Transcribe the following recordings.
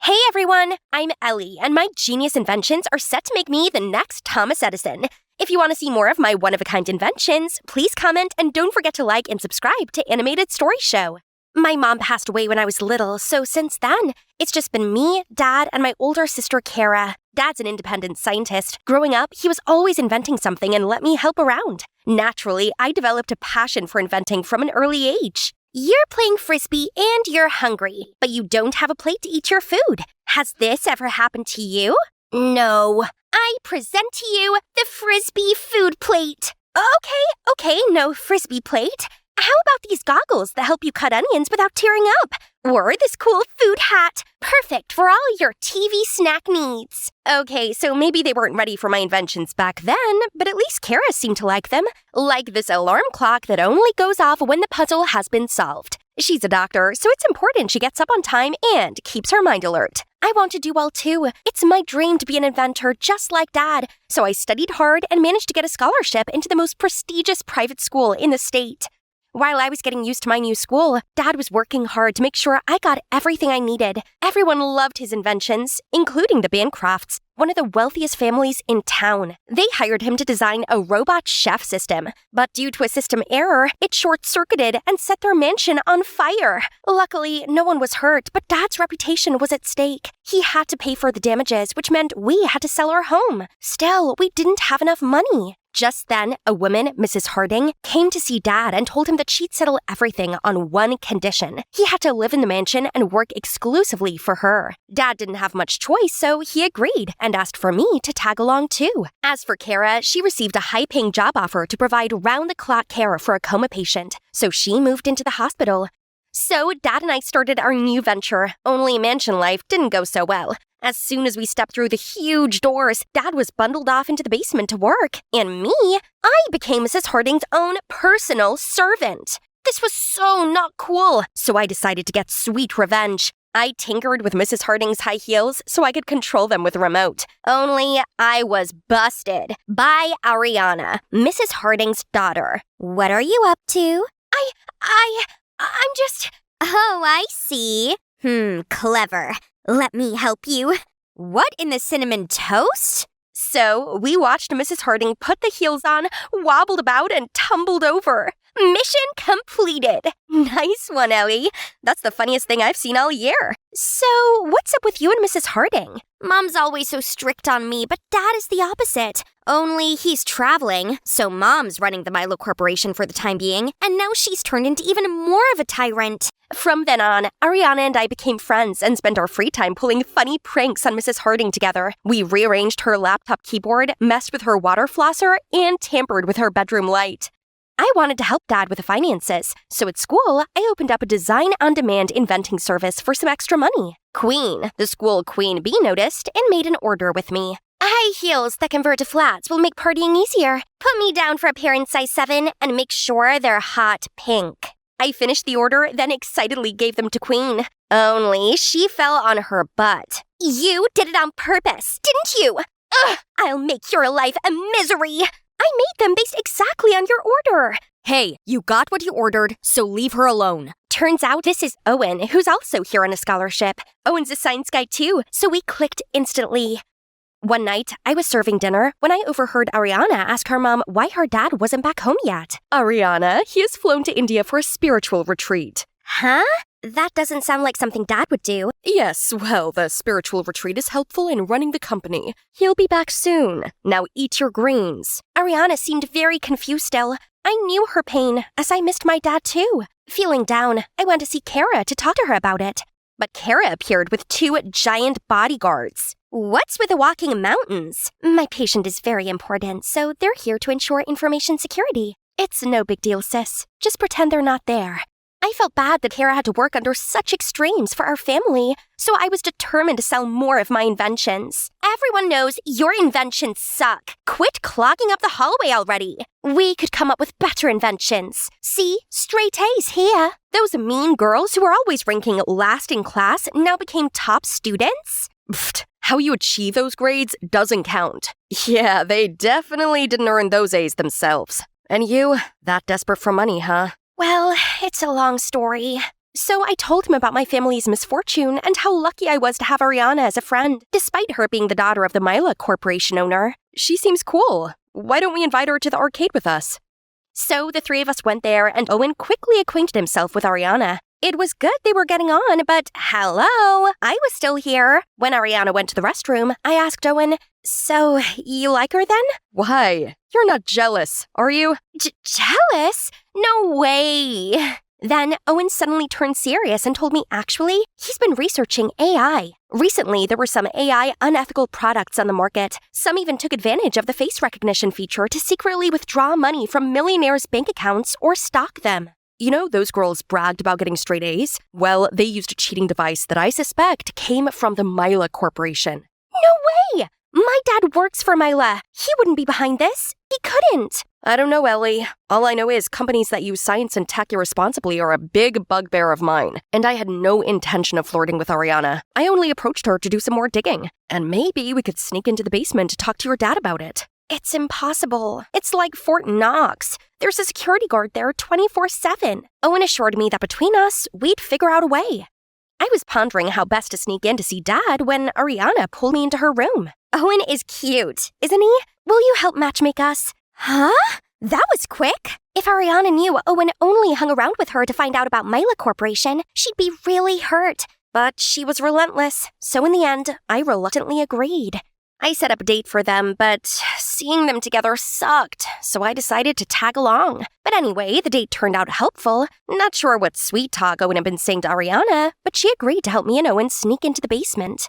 Hey everyone, I'm Ellie, and my genius inventions are set to make me the next Thomas Edison. If you want to see more of my one-of-a-kind inventions, please comment and don't forget to like and subscribe to Animated Story Show. My mom passed away when I was little, so since then, it's just been me, Dad, and my older sister Kara. Dad's an independent scientist. Growing up, he was always inventing something and let me help around. Naturally, I developed a passion for inventing from an early age. You're playing Frisbee and you're hungry, but you don't have a plate to eat your food. Has this ever happened to you? No. I present to you the Frisbee food plate. Okay, no Frisbee plate. How about these goggles that help you cut onions without tearing up? Or this cool food hat, perfect for all your TV snack needs. Okay, so maybe they weren't ready for my inventions back then, but at least Kara seemed to like them. Like this alarm clock that only goes off when the puzzle has been solved. She's a doctor, so it's important she gets up on time and keeps her mind alert. I want to do well too. It's my dream to be an inventor just like Dad. So I studied hard and managed to get a scholarship into the most prestigious private school in the state. While I was getting used to my new school, Dad was working hard to make sure I got everything I needed. Everyone loved his inventions, including the Bancrofts, one of the wealthiest families in town. They hired him to design a robot chef system, but due to a system error, it short-circuited and set their mansion on fire. Luckily, no one was hurt, but Dad's reputation was at stake. He had to pay for the damages, which meant we had to sell our home. Still, we didn't have enough money. Just then, a woman, Mrs. Harding, came to see Dad and told him that she'd settle everything on one condition. He had to live in the mansion and work exclusively for her. Dad didn't have much choice, so he agreed and asked for me to tag along too. As for Kara, she received a high-paying job offer to provide round-the-clock care for a coma patient, so she moved into the hospital. So Dad and I started our new venture, only mansion life didn't go so well. As soon as we stepped through the huge doors, Dad was bundled off into the basement to work. And me, I became Mrs. Harding's own personal servant. This was so not cool, so I decided to get sweet revenge. I tinkered with Mrs. Harding's high heels so I could control them with a remote. Only I was busted by Ariana, Mrs. Harding's daughter. What are you up to? I'm just... Oh, I see. Clever. Let me help you. What in the cinnamon toast? So, we watched Mrs. Harding put the heels on, wobbled about, and tumbled over. Mission completed. Nice one, Ellie. That's the funniest thing I've seen all year. So, what's up with you and Mrs. Harding? Mom's always so strict on me, but Dad is the opposite. Only he's traveling, so Mom's running the Milo Corporation for the time being, and now she's turned into even more of a tyrant. From then on, Ariana and I became friends and spent our free time pulling funny pranks on Mrs. Harding together. We rearranged her laptop keyboard, messed with her water flosser, and tampered with her bedroom light. I wanted to help Dad with the finances, so at school, I opened up a design-on-demand inventing service for some extra money. Queen, the school queen bee, noticed and made an order with me. High heels that convert to flats will make partying easier. Put me down for a pair in size 7 and make sure they're hot pink. I finished the order, then excitedly gave them to Queen. Only she fell on her butt. You did it on purpose, didn't you? Ugh, I'll make your life a misery. I made them based exactly on your order. Hey, you got what you ordered, so leave her alone. Turns out this is Owen, who's also here on a scholarship. Owen's a science guy too, so we clicked instantly. One night, I was serving dinner when I overheard Ariana ask her mom why her dad wasn't back home yet. Ariana, he has flown to India for a spiritual retreat. Huh? That doesn't sound like something Dad would do. Yes, well, the spiritual retreat is helpful in running the company. He'll be back soon. Now eat your greens. Ariana seemed very confused still. I knew her pain, as I missed my dad too. Feeling down, I went to see Kara to talk to her about it. But Kara appeared with 2 giant bodyguards. What's with the walking mountains? My patient is very important, so they're here to ensure information security. It's no big deal, sis. Just pretend they're not there. I felt bad that Kara had to work under such extremes for our family, so I was determined to sell more of my inventions. Everyone knows your inventions suck. Quit clogging up the hallway already. We could come up with better inventions. See, straight A's here. Those mean girls who were always ranking last in class now became top students? Pfft, how you achieve those grades doesn't count. Yeah, they definitely didn't earn those A's themselves. And you, that desperate for money, huh? Well, it's a long story. So I told him about my family's misfortune and how lucky I was to have Ariana as a friend, despite her being the daughter of the Mila Corporation owner. She seems cool. Why don't we invite her to the arcade with us? So the three of us went there, and Owen quickly acquainted himself with Ariana. It was good they were getting on, but hello, I was still here. When Ariana went to the restroom, I asked Owen, "So, you like her then?" Why? You're not jealous, are you? Jealous? No way. Then Owen suddenly turned serious and told me actually, he's been researching AI. Recently, there were some AI unethical products on the market. Some even took advantage of the face recognition feature to secretly withdraw money from millionaires' bank accounts or stock them. You know, those girls bragged about getting straight A's? Well, they used a cheating device that I suspect came from the Mila Corporation. No way! My dad works for Mila. He wouldn't be behind this. He couldn't. I don't know, Ellie. All I know is companies that use science and tech irresponsibly are a big bugbear of mine, and I had no intention of flirting with Ariana. I only approached her to do some more digging, and maybe we could sneak into the basement to talk to your dad about it. It's impossible. It's like Fort Knox. There's a security guard there 24/7. Owen assured me that between us, we'd figure out a way. I was pondering how best to sneak in to see Dad when Ariana pulled me into her room. Owen is cute, isn't he? Will you help matchmake us? Huh? That was quick. If Ariana knew Owen only hung around with her to find out about Mila Corporation, she'd be really hurt. But she was relentless, so in the end, I reluctantly agreed. I set up a date for them, but seeing them together sucked, so I decided to tag along. But anyway, the date turned out helpful. Not sure what sweet talk Owen had been saying to Ariana, but she agreed to help me and Owen sneak into the basement.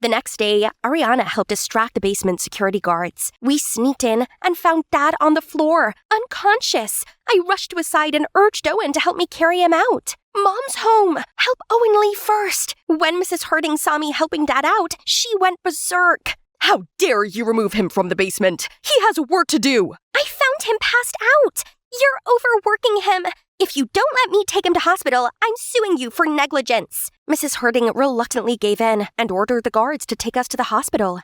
The next day, Ariana helped distract the basement security guards. We sneaked in and found Dad on the floor, unconscious. I rushed to his side and urged Owen to help me carry him out. Mom's home! Help Owen leave first! When Mrs. Harding saw me helping Dad out, she went berserk. How dare you remove him from the basement? He has work to do! I found him passed out! You're overworking him! If you don't let me take him to hospital, I'm suing you for negligence. Mrs. Harding reluctantly gave in and ordered the guards to take us to the hospital.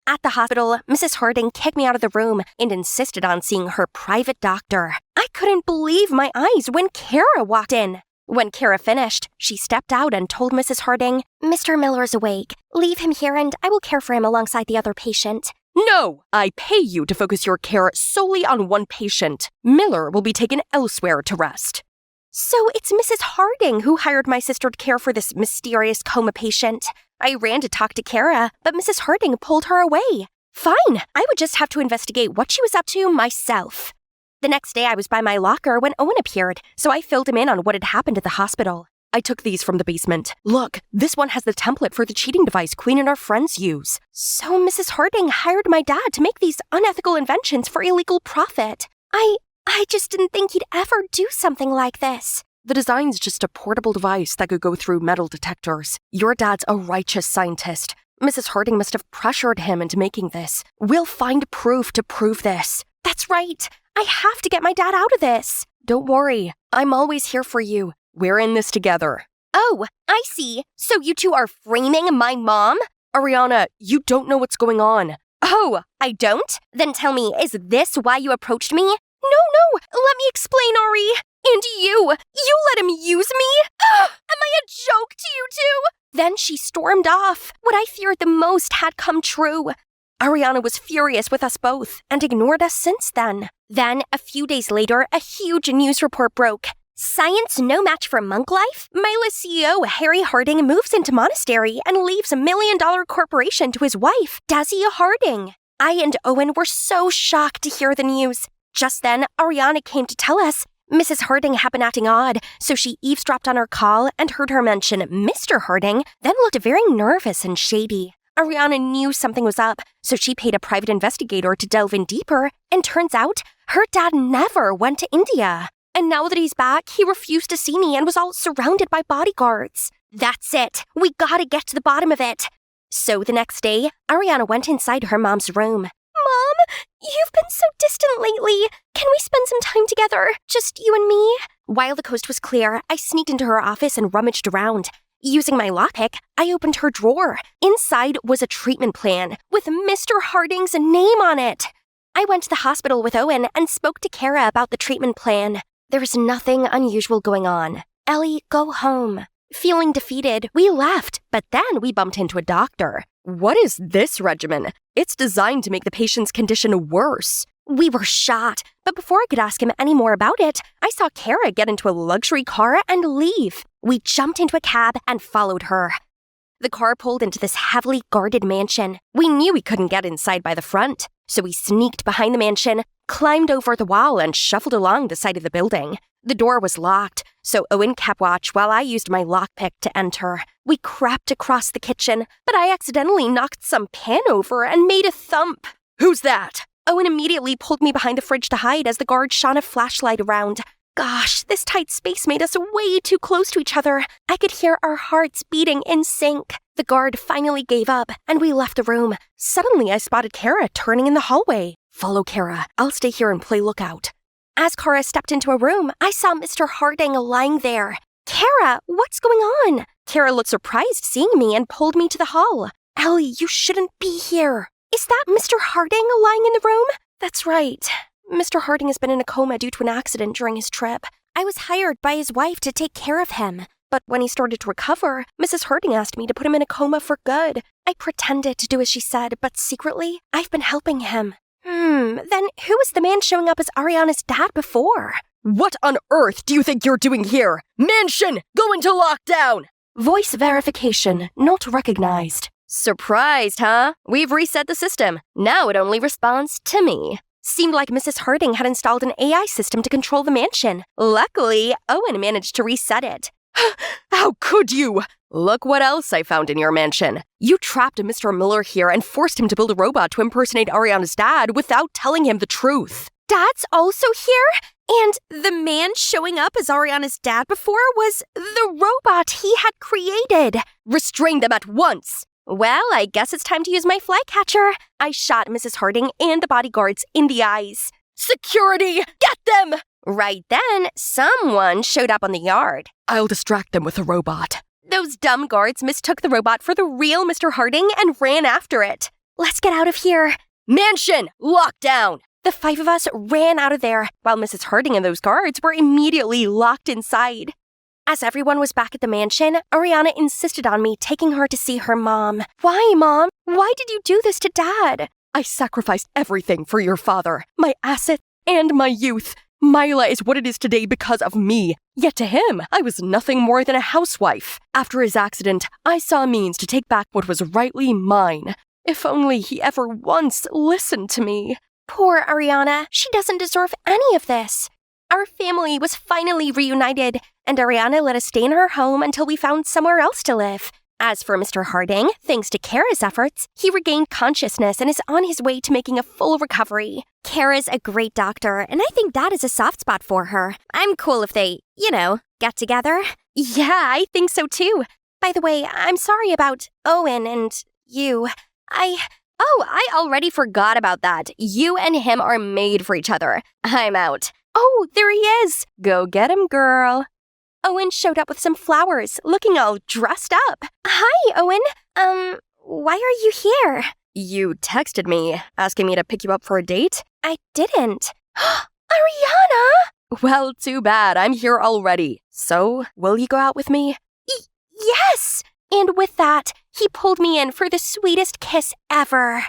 At the hospital, Mrs. Harding kicked me out of the room and insisted on seeing her private doctor. I couldn't believe my eyes when Kara walked in. When Kara finished, she stepped out and told Mrs. Harding, "Mr. Miller's awake. Leave him here and I will care for him alongside the other patient." No! I pay you to focus your care solely on one patient. Miller will be taken elsewhere to rest. So it's Mrs. Harding who hired my sister to care for this mysterious coma patient. I ran to talk to Kara, but Mrs. Harding pulled her away. Fine, I would just have to investigate what she was up to myself. The next day I was by my locker when Owen appeared, so I filled him in on what had happened at the hospital. I took these from the basement. Look, this one has the template for the cheating device Queen and our friends use. So Mrs. Harding hired my dad to make these unethical inventions for illegal profit. I just didn't think he'd ever do something like this. The design's just a portable device that could go through metal detectors. Your dad's a righteous scientist. Mrs. Harding must have pressured him into making this. We'll find proof to prove this. That's right. I have to get my dad out of this. Don't worry. I'm always here for you. We're in this together. Oh, I see. So you two are framing my mom? Ariana, you don't know what's going on. Oh, I don't? Then tell me, is this why you approached me? No, let me explain, Ari. And you let him use me? Ugh, am I a joke to you two? Then she stormed off. What I feared the most had come true. Ariana was furious with us both and ignored us since then. Then, a few days later, a huge news report broke. Science no match for monk life? Mila CEO Harry Harding moves into monastery and leaves a $1 million corporation to his wife, Dazia Harding. I and Owen were so shocked to hear the news. Just then, Ariana came to tell us Mrs. Harding had been acting odd, so she eavesdropped on our call and heard her mention Mr. Harding, then looked very nervous and shady. Ariana knew something was up, so she paid a private investigator to delve in deeper, and turns out her dad never went to India. And now that he's back, he refused to see me and was all surrounded by bodyguards. That's it. We gotta get to the bottom of it. So the next day, Ariana went inside her mom's room. Mom, you've been so distant lately. Can we spend some time together? Just you and me? While the coast was clear, I sneaked into her office and rummaged around. Using my lockpick, I opened her drawer. Inside was a treatment plan with Mr. Harding's name on it. I went to the hospital with Owen and spoke to Kara about the treatment plan. There was nothing unusual going on. Ellie, go home. Feeling defeated, we left, but then we bumped into a doctor. What is this regimen? It's designed to make the patient's condition worse. We were shocked, but before I could ask him any more about it, I saw Kara get into a luxury car and leave. We jumped into a cab and followed her. The car pulled into this heavily guarded mansion. We knew we couldn't get inside by the front, so we sneaked behind the mansion, climbed over the wall, and shuffled along the side of the building. The door was locked, so Owen kept watch while I used my lockpick to enter. We crept across the kitchen, but I accidentally knocked some pan over and made a thump. Who's that? Owen immediately pulled me behind the fridge to hide as the guard shone a flashlight around. Gosh, this tight space made us way too close to each other. I could hear our hearts beating in sync. The guard finally gave up, and we left the room. Suddenly, I spotted Kara turning in the hallway. Follow Kara. I'll stay here and play lookout. As Kara stepped into a room, I saw Mr. Harding lying there. Kara, what's going on? Kara looked surprised seeing me and pulled me to the hall. Ellie, you shouldn't be here. Is that Mr. Harding lying in the room? That's right. Mr. Harding has been in a coma due to an accident during his trip. I was hired by his wife to take care of him. But when he started to recover, Mrs. Harding asked me to put him in a coma for good. I pretended to do as she said, but secretly, I've been helping him. Then who was the man showing up as Ariana's dad before? What on earth do you think you're doing here? Mansion! Go into lockdown! Voice verification not recognized. Surprised, huh? We've reset the system. Now it only responds to me. Seemed like Mrs. Harding had installed an AI system to control the mansion. Luckily, Owen managed to reset it. How could you? Look what else I found in your mansion. You trapped Mr. Miller here and forced him to build a robot to impersonate Ariana's dad without telling him the truth. Dad's also here? And the man showing up as Ariana's dad before was the robot he had created. Restrain them at once. Well, I guess it's time to use my flycatcher. I shot Mrs. Harding and the bodyguards in the eyes. Security! Get them! Right then, someone showed up on the yard. I'll distract them with a robot. Those dumb guards mistook the robot for the real Mr. Harding and ran after it. Let's get out of here. Mansion! Lockdown! The 5 of us ran out of there, while Mrs. Harding and those guards were immediately locked inside. As everyone was back at the mansion, Ariana insisted on me taking her to see her mom. Why, Mom? Why did you do this to Dad? I sacrificed everything for your father, my assets and my youth. Mila is what it is today because of me. Yet to him, I was nothing more than a housewife. After his accident, I saw means to take back what was rightly mine. If only he ever once listened to me. Poor Ariana, she doesn't deserve any of this. Our family was finally reunited, and Ariana let us stay in her home until we found somewhere else to live. As for Mr. Harding, thanks to Kara's efforts, he regained consciousness and is on his way to making a full recovery. Kara's a great doctor, and I think Dad is a soft spot for her. I'm cool if they, get together. Yeah, I think so too. By the way, I'm sorry about Owen and you. I already forgot about that. You and him are made for each other. I'm out. Oh, there he is. Go get him, girl. Owen showed up with some flowers, looking all dressed up. Hi, Owen. Why are you here? You texted me, asking me to pick you up for a date? I didn't. Ariana! Well, too bad. I'm here already. So, will you go out with me? Yes! And with that, he pulled me in for the sweetest kiss ever.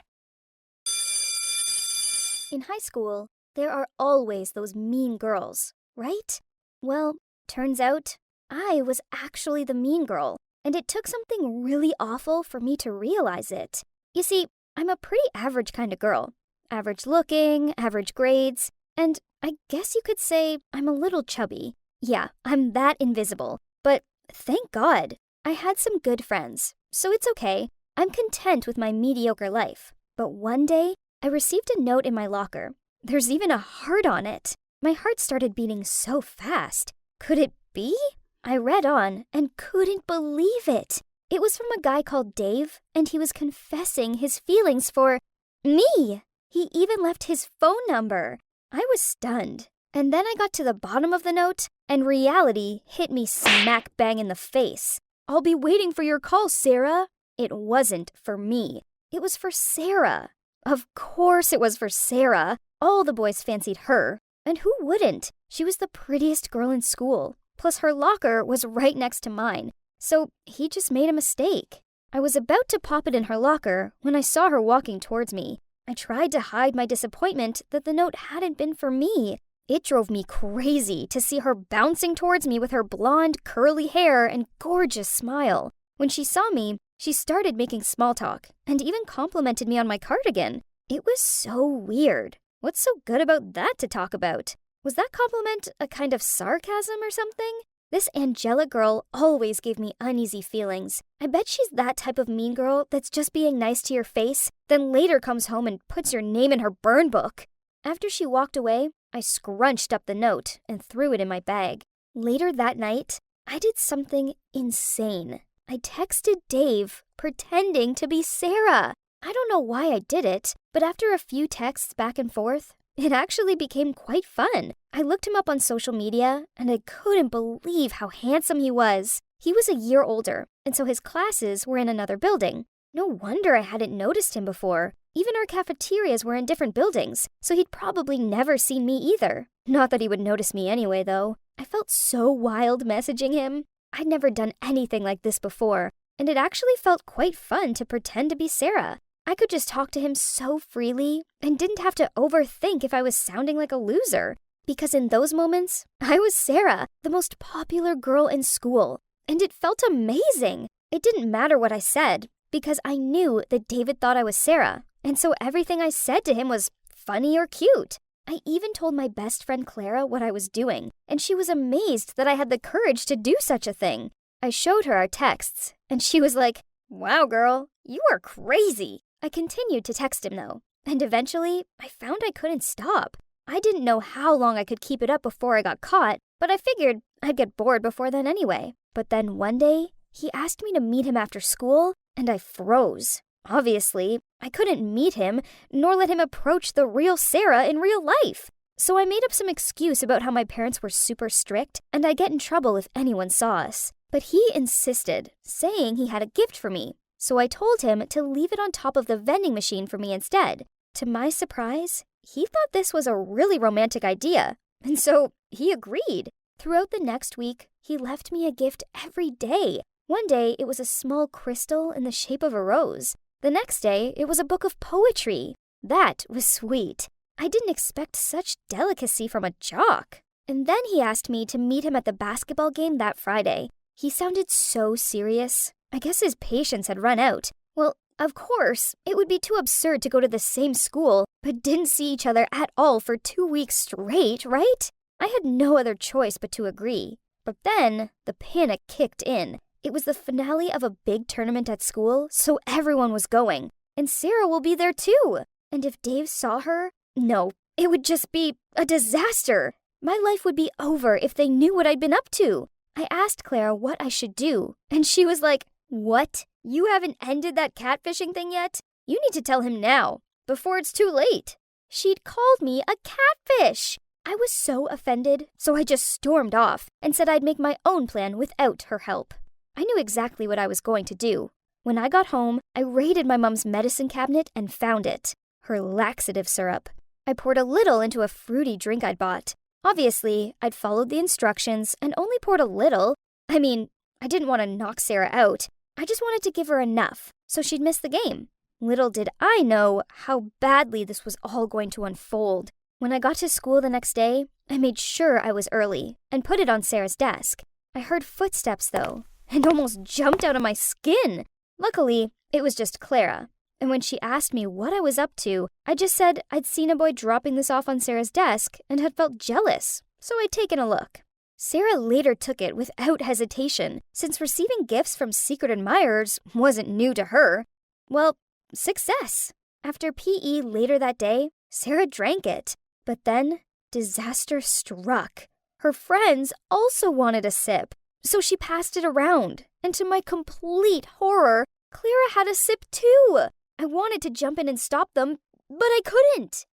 In high school, there are always those mean girls, right? Well, turns out I was actually the mean girl, and it took something really awful for me to realize it. You see, I'm a pretty average kind of girl. Average looking, average grades, and I guess you could say I'm a little chubby. Yeah, I'm that invisible. But thank God, I had some good friends, so it's okay. I'm content with my mediocre life. But one day, I received a note in my locker. There's even a heart on it. My heart started beating so fast. Could it be? I read on and couldn't believe it. It was from a guy called Dave, and he was confessing his feelings for me. He even left his phone number. I was stunned. And then I got to the bottom of the note, and reality hit me smack bang in the face. I'll be waiting for your call, Sarah. It wasn't for me. It was for Sarah. Of course it was for Sarah. All the boys fancied her. And who wouldn't? She was the prettiest girl in school. Plus, her locker was right next to mine, so he just made a mistake. I was about to pop it in her locker when I saw her walking towards me. I tried to hide my disappointment that the note hadn't been for me. It drove me crazy to see her bouncing towards me with her blonde, curly hair and gorgeous smile. When she saw me, she started making small talk and even complimented me on my cardigan. It was so weird. What's so good about that to talk about? Was that compliment a kind of sarcasm or something? This angelic girl always gave me uneasy feelings. I bet she's that type of mean girl that's just being nice to your face, then later comes home and puts your name in her burn book. After she walked away, I scrunched up the note and threw it in my bag. Later that night, I did something insane. I texted Dave, pretending to be Sarah. I don't know why I did it, but after a few texts back and forth, it actually became quite fun. I looked him up on social media, and I couldn't believe how handsome he was. He was a year older, and so his classes were in another building. No wonder I hadn't noticed him before. Even our cafeterias were in different buildings, so he'd probably never seen me either. Not that he would notice me anyway, though. I felt so wild messaging him. I'd never done anything like this before, and it actually felt quite fun to pretend to be Sarah. I could just talk to him so freely and didn't have to overthink if I was sounding like a loser. Because in those moments, I was Sarah, the most popular girl in school. And it felt amazing. It didn't matter what I said, because I knew that David thought I was Sarah. And so everything I said to him was funny or cute. I even told my best friend Clara what I was doing, and she was amazed that I had the courage to do such a thing. I showed her our texts, and she was like, "Wow, girl, you are crazy." I continued to text him, though, and eventually, I found I couldn't stop. I didn't know how long I could keep it up before I got caught, but I figured I'd get bored before then anyway. But then one day, he asked me to meet him after school, and I froze. Obviously, I couldn't meet him, nor let him approach the real Sarah in real life. So I made up some excuse about how my parents were super strict, and I'd get in trouble if anyone saw us. But he insisted, saying he had a gift for me. So I told him to leave it on top of the vending machine for me instead. To my surprise, he thought this was a really romantic idea, and so he agreed. Throughout the next week, he left me a gift every day. One day, it was a small crystal in the shape of a rose. The next day, it was a book of poetry. That was sweet. I didn't expect such delicacy from a jock. And then he asked me to meet him at the basketball game that Friday. He sounded so serious. I guess his patience had run out. Well, of course, it would be too absurd to go to the same school, but didn't see each other at all for 2 weeks straight, right? I had no other choice but to agree. But then, the panic kicked in. It was the finale of a big tournament at school, so everyone was going. And Sarah will be there too. And if Dave saw her, no, it would just be a disaster. My life would be over if they knew what I'd been up to. I asked Clara what I should do, and she was like, "What? You haven't ended that catfishing thing yet? You need to tell him now, before it's too late." She'd called me a catfish. I was so offended, so I just stormed off and said I'd make my own plan without her help. I knew exactly what I was going to do. When I got home, I raided my mom's medicine cabinet and found it. Her laxative syrup. I poured a little into a fruity drink I'd bought. Obviously, I'd followed the instructions and only poured a little. I mean, I didn't want to knock Sarah out. I just wanted to give her enough so she'd miss the game. Little did I know how badly this was all going to unfold. When I got to school the next day, I made sure I was early and put it on Sarah's desk. I heard footsteps, though, and almost jumped out of my skin. Luckily, it was just Clara. And when she asked me what I was up to, I just said I'd seen a boy dropping this off on Sarah's desk and had felt jealous, so I'd taken a look. Sarah later took it without hesitation, since receiving gifts from secret admirers wasn't new to her. Well, success. After PE later that day, Sarah drank it. But then, disaster struck. Her friends also wanted a sip, so she passed it around. And to my complete horror, Clara had a sip too. I wanted to jump in and stop them, but I couldn't.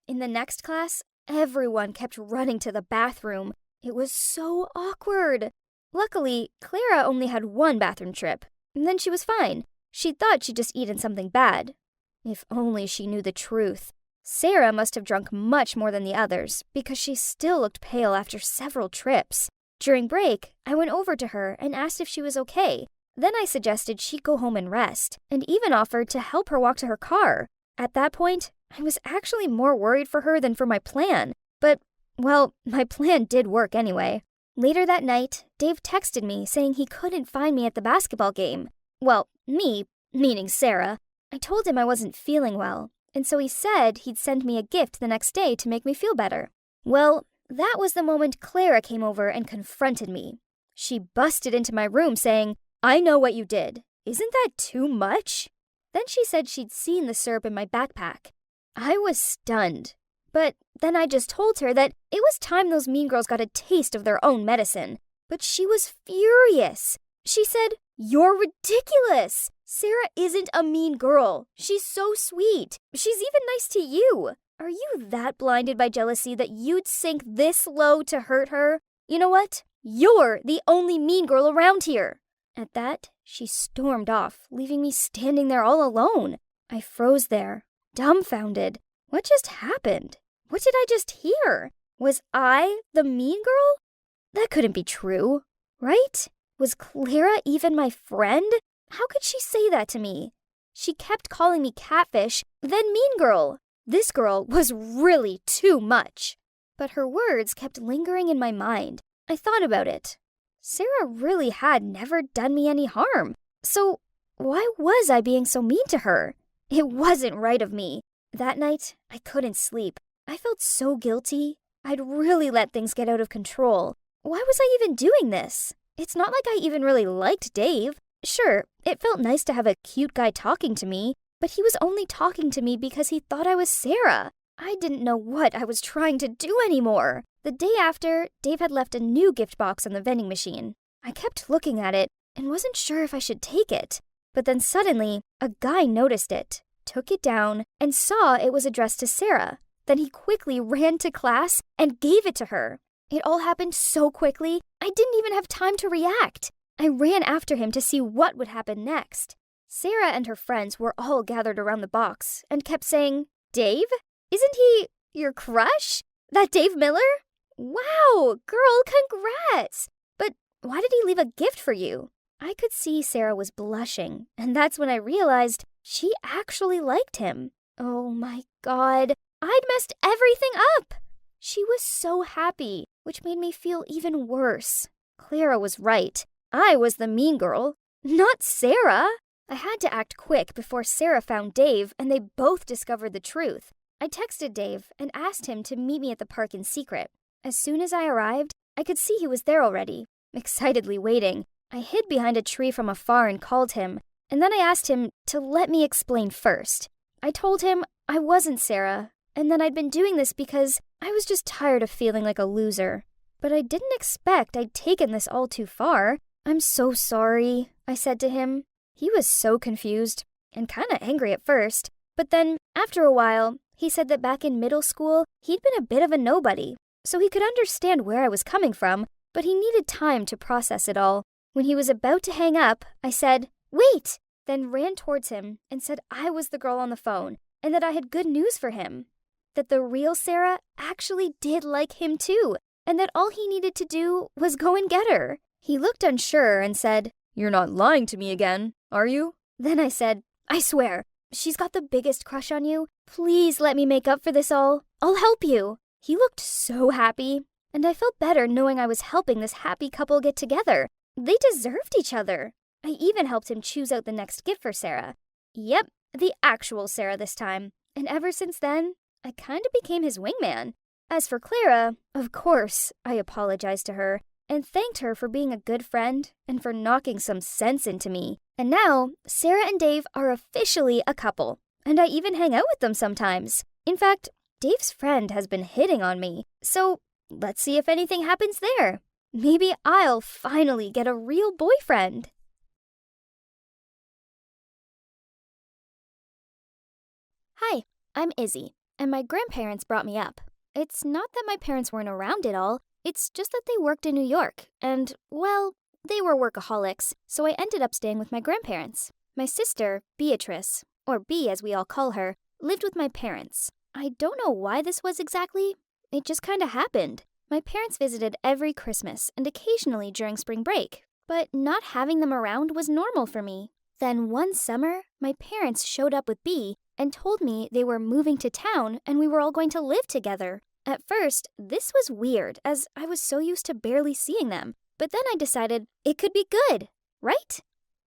In the next class, everyone kept running to the bathroom. It was so awkward. Luckily, Clara only had one bathroom trip, and then she was fine. She thought she'd just eaten something bad. If only she knew the truth. Sarah must have drunk much more than the others, because she still looked pale after several trips. During break, I went over to her and asked if she was okay. Then I suggested she go home and rest, and even offered to help her walk to her car. At that point, I was actually more worried for her than for my plan. But, well, my plan did work anyway. Later that night, Dave texted me saying he couldn't find me at the basketball game. Well, me, meaning Sarah. I told him I wasn't feeling well, and so he said he'd send me a gift the next day to make me feel better. Well, that was the moment Clara came over and confronted me. She busted into my room saying, "I know what you did. Isn't that too much?" Then she said she'd seen the syrup in my backpack. I was stunned. But then I just told her that it was time those mean girls got a taste of their own medicine. But she was furious. She said, "You're ridiculous. Sarah isn't a mean girl. She's so sweet. She's even nice to you. Are you that blinded by jealousy that you'd sink this low to hurt her? You know what? You're the only mean girl around here." At that, she stormed off, leaving me standing there all alone. I froze there, dumbfounded. What just happened? What did I just hear? Was I the mean girl? That couldn't be true, right? Was Clara even my friend? How could she say that to me? She kept calling me catfish, then mean girl. This girl was really too much. But her words kept lingering in my mind. I thought about it. Sarah really had never done me any harm. So why was I being so mean to her? It wasn't right of me. That night, I couldn't sleep. I felt so guilty. I'd really let things get out of control. Why was I even doing this? It's not like I even really liked Dave. Sure, it felt nice to have a cute guy talking to me, but he was only talking to me because he thought I was Sarah. I didn't know what I was trying to do anymore. The day after, Dave had left a new gift box on the vending machine. I kept looking at it and wasn't sure if I should take it. But then suddenly, a guy noticed it, took it down, and saw it was addressed to Sarah. Then he quickly ran to class and gave it to her. It all happened so quickly, I didn't even have time to react. I ran after him to see what would happen next. Sarah and her friends were all gathered around the box and kept saying, "Dave? Isn't he your crush? That Dave Miller? Wow, girl, congrats! But why did he leave a gift for you?" I could see Sarah was blushing, and that's when I realized she actually liked him. Oh my God, I'd messed everything up! She was so happy, which made me feel even worse. Clara was right. I was the mean girl, not Sarah. I had to act quick before Sarah found Dave and they both discovered the truth. I texted Dave and asked him to meet me at the park in secret. As soon as I arrived, I could see he was there already, excitedly waiting. I hid behind a tree from afar and called him, and then I asked him to let me explain first. I told him I wasn't Sarah, and that I'd been doing this because I was just tired of feeling like a loser. But I didn't expect I'd taken this all too far. "I'm so sorry," I said to him. He was so confused and kind of angry at first. But then, after a while, he said that back in middle school, he'd been a bit of a nobody. So he could understand where I was coming from, but he needed time to process it all. When he was about to hang up, I said, "Wait!" Then ran towards him and said I was the girl on the phone and that I had good news for him. That the real Sarah actually did like him too, and that all he needed to do was go and get her. He looked unsure and said, "You're not lying to me again, are you?" Then I said, "I swear, she's got the biggest crush on you. Please let me make up for this all. I'll help you." He looked so happy, and I felt better knowing I was helping this happy couple get together. They deserved each other. I even helped him choose out the next gift for Sarah. Yep, the actual Sarah this time. And ever since then, I kind of became his wingman. As for Clara, of course, I apologized to her and thanked her for being a good friend and for knocking some sense into me. And now, Sarah and Dave are officially a couple, and I even hang out with them sometimes. In fact, Dave's friend has been hitting on me, so let's see if anything happens there. Maybe I'll finally get a real boyfriend. Hi, I'm Izzy, and my grandparents brought me up. It's not that my parents weren't around at all, it's just that they worked in New York, and, well, they were workaholics, so I ended up staying with my grandparents. My sister, Beatrice, or B as we all call her, lived with my parents. I don't know why this was exactly. It just kind of happened. My parents visited every Christmas and occasionally during spring break, but not having them around was normal for me. Then one summer, my parents showed up with B and told me they were moving to town and we were all going to live together. At first, this was weird as I was so used to barely seeing them, but then I decided it could be good, right?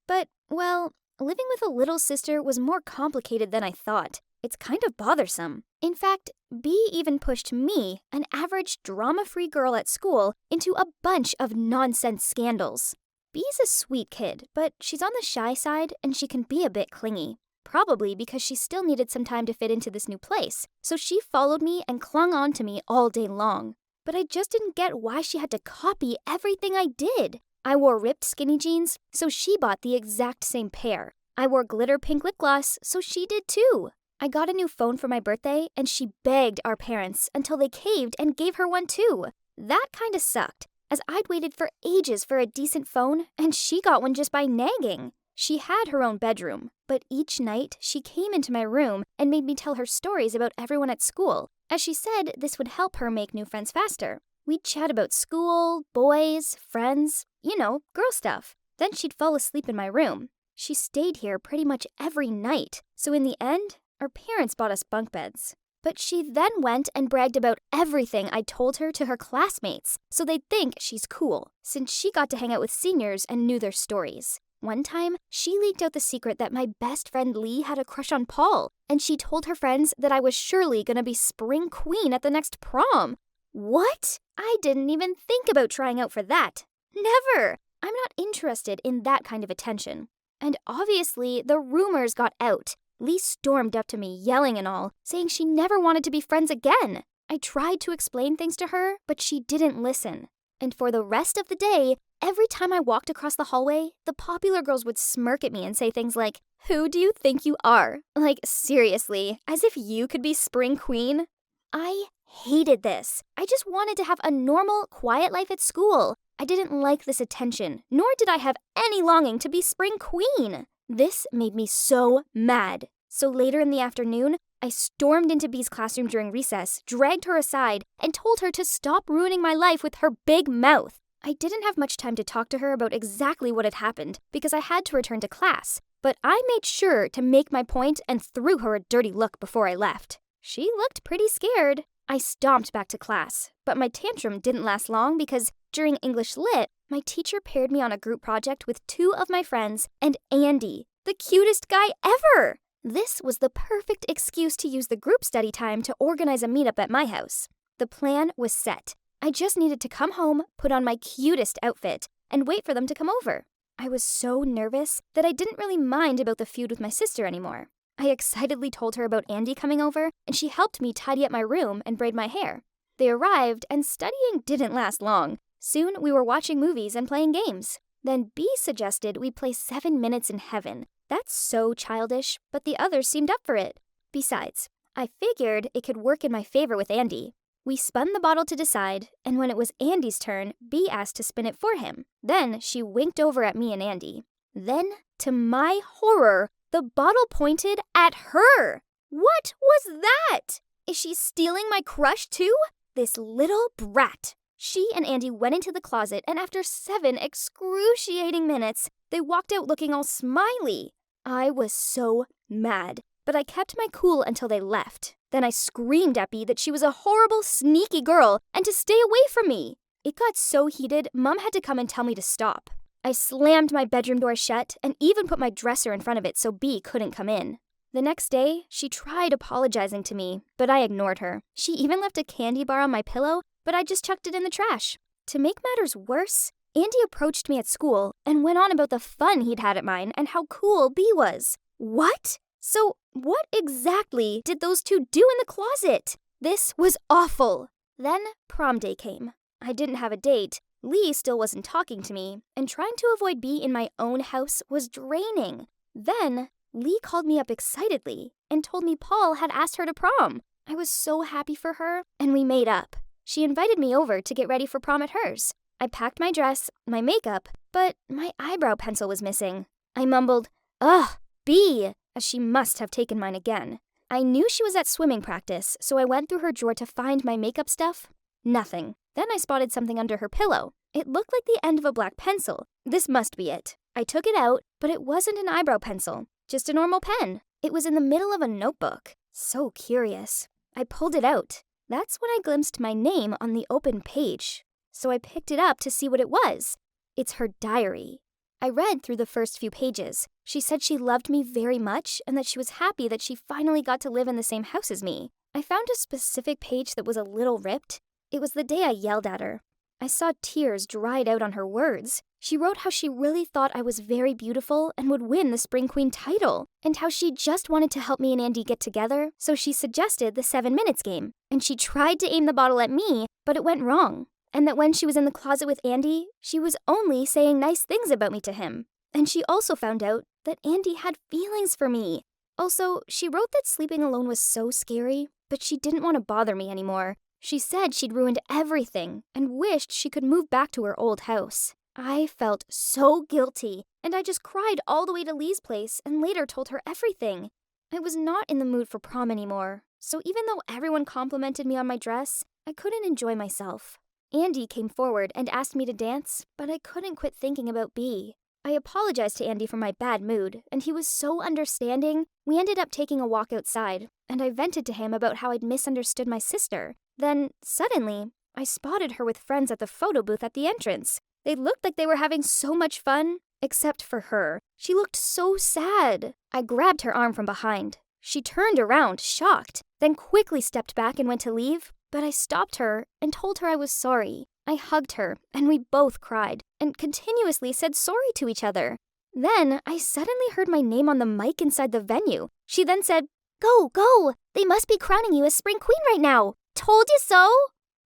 But, well, living with a little sister was more complicated than I thought. It's kind of bothersome. In fact, B even pushed me, an average drama-free girl at school, into a bunch of nonsense scandals. B's a sweet kid, but she's on the shy side and she can be a bit clingy. Probably because she still needed some time to fit into this new place, so she followed me and clung on to me all day long. But I just didn't get why she had to copy everything I did. I wore ripped skinny jeans, so she bought the exact same pair. I wore glitter pink lip gloss, so she did too. I got a new phone for my birthday, and she begged our parents until they caved and gave her one too. That kinda sucked, as I'd waited for ages for a decent phone, and she got one just by nagging. She had her own bedroom, but each night she came into my room and made me tell her stories about everyone at school, as she said this would help her make new friends faster. We'd chat about school, boys, friends, girl stuff. Then she'd fall asleep in my room. She stayed here pretty much every night, so in the end, our parents bought us bunk beds. But she then went and bragged about everything I told her to her classmates, so they'd think she's cool, since she got to hang out with seniors and knew their stories. One time, she leaked out the secret that my best friend Lee had a crush on Paul, and she told her friends that I was surely gonna be spring queen at the next prom. What? I didn't even think about trying out for that. Never! I'm not interested in that kind of attention. And obviously, the rumors got out. Lee stormed up to me, yelling and all, saying she never wanted to be friends again. I tried to explain things to her, but she didn't listen. And for the rest of the day, every time I walked across the hallway, the popular girls would smirk at me and say things like, "Who do you think you are?" Like, seriously, as if you could be spring queen? I hated this. I just wanted to have a normal, quiet life at school. I didn't like this attention, nor did I have any longing to be spring queen. This made me so mad. So later in the afternoon, I stormed into B's classroom during recess, dragged her aside, and told her to stop ruining my life with her big mouth. I didn't have much time to talk to her about exactly what had happened because I had to return to class, but I made sure to make my point and threw her a dirty look before I left. She looked pretty scared. I stomped back to class, but my tantrum didn't last long because during English Lit, my teacher paired me on a group project with 2 of my friends and Andy, the cutest guy ever. This was the perfect excuse to use the group study time to organize a meetup at my house. The plan was set. I just needed to come home, put on my cutest outfit, and wait for them to come over. I was so nervous that I didn't really mind about the feud with my sister anymore. I excitedly told her about Andy coming over, and she helped me tidy up my room and braid my hair. They arrived, and studying didn't last long. Soon, we were watching movies and playing games. Then B suggested we play 7 Minutes in Heaven. That's so childish, but the others seemed up for it. Besides, I figured it could work in my favor with Andy. We spun the bottle to decide, and when it was Andy's turn, B asked to spin it for him. Then she winked over at me and Andy. Then, to my horror, the bottle pointed at her. What was that? Is she stealing my crush too? This little brat. She and Andy went into the closet, and after 7 excruciating minutes, they walked out looking all smiley. I was so mad, but I kept my cool until they left. Then I screamed at B that she was a horrible, sneaky girl and to stay away from me. It got so heated, Mom had to come and tell me to stop. I slammed my bedroom door shut and even put my dresser in front of it so B couldn't come in. The next day, she tried apologizing to me, but I ignored her. She even left a candy bar on my pillow, but I just chucked it in the trash. To make matters worse, Andy approached me at school and went on about the fun he'd had at mine and how cool B was. What? So what exactly did those 2 do in the closet? This was awful. Then prom day came. I didn't have a date. Lee still wasn't talking to me, and trying to avoid B in my own house was draining. Then Lee called me up excitedly and told me Paul had asked her to prom. I was so happy for her, and we made up. She invited me over to get ready for prom at hers. I packed my dress, my makeup, but my eyebrow pencil was missing. I mumbled, "Ugh, B," as she must have taken mine again. I knew she was at swimming practice, so I went through her drawer to find my makeup stuff. Nothing. Then I spotted something under her pillow. It looked like the end of a black pencil. This must be it. I took it out, but it wasn't an eyebrow pencil, just a normal pen. It was in the middle of a notebook. So curious. I pulled it out. That's when I glimpsed my name on the open page. So I picked it up to see what it was. It's her diary. I read through the first few pages. She said she loved me very much and that she was happy that she finally got to live in the same house as me. I found a specific page that was a little ripped. It was the day I yelled at her. I saw tears dried out on her words. She wrote how she really thought I was very beautiful and would win the Spring Queen title, and how she just wanted to help me and Andy get together, so she suggested the 7 minutes game. And she tried to aim the bottle at me, but it went wrong. And that when she was in the closet with Andy, she was only saying nice things about me to him. And she also found out that Andy had feelings for me. Also, she wrote that sleeping alone was so scary, but she didn't want to bother me anymore. She said she'd ruined everything and wished she could move back to her old house. I felt so guilty, and I just cried all the way to Lee's place and later told her everything. I was not in the mood for prom anymore, so even though everyone complimented me on my dress, I couldn't enjoy myself. Andy came forward and asked me to dance, but I couldn't quit thinking about B. I apologized to Andy for my bad mood, and he was so understanding. We ended up taking a walk outside, and I vented to him about how I'd misunderstood my sister. Then, suddenly, I spotted her with friends at the photo booth at the entrance. They looked like they were having so much fun, except for her. She looked so sad. I grabbed her arm from behind. She turned around, shocked, then quickly stepped back and went to leave, but I stopped her and told her I was sorry. I hugged her, and we both cried, and continuously said sorry to each other. Then, I suddenly heard my name on the mic inside the venue. She then said, "Go, go! They must be crowning you as Spring Queen right now! Told you so!"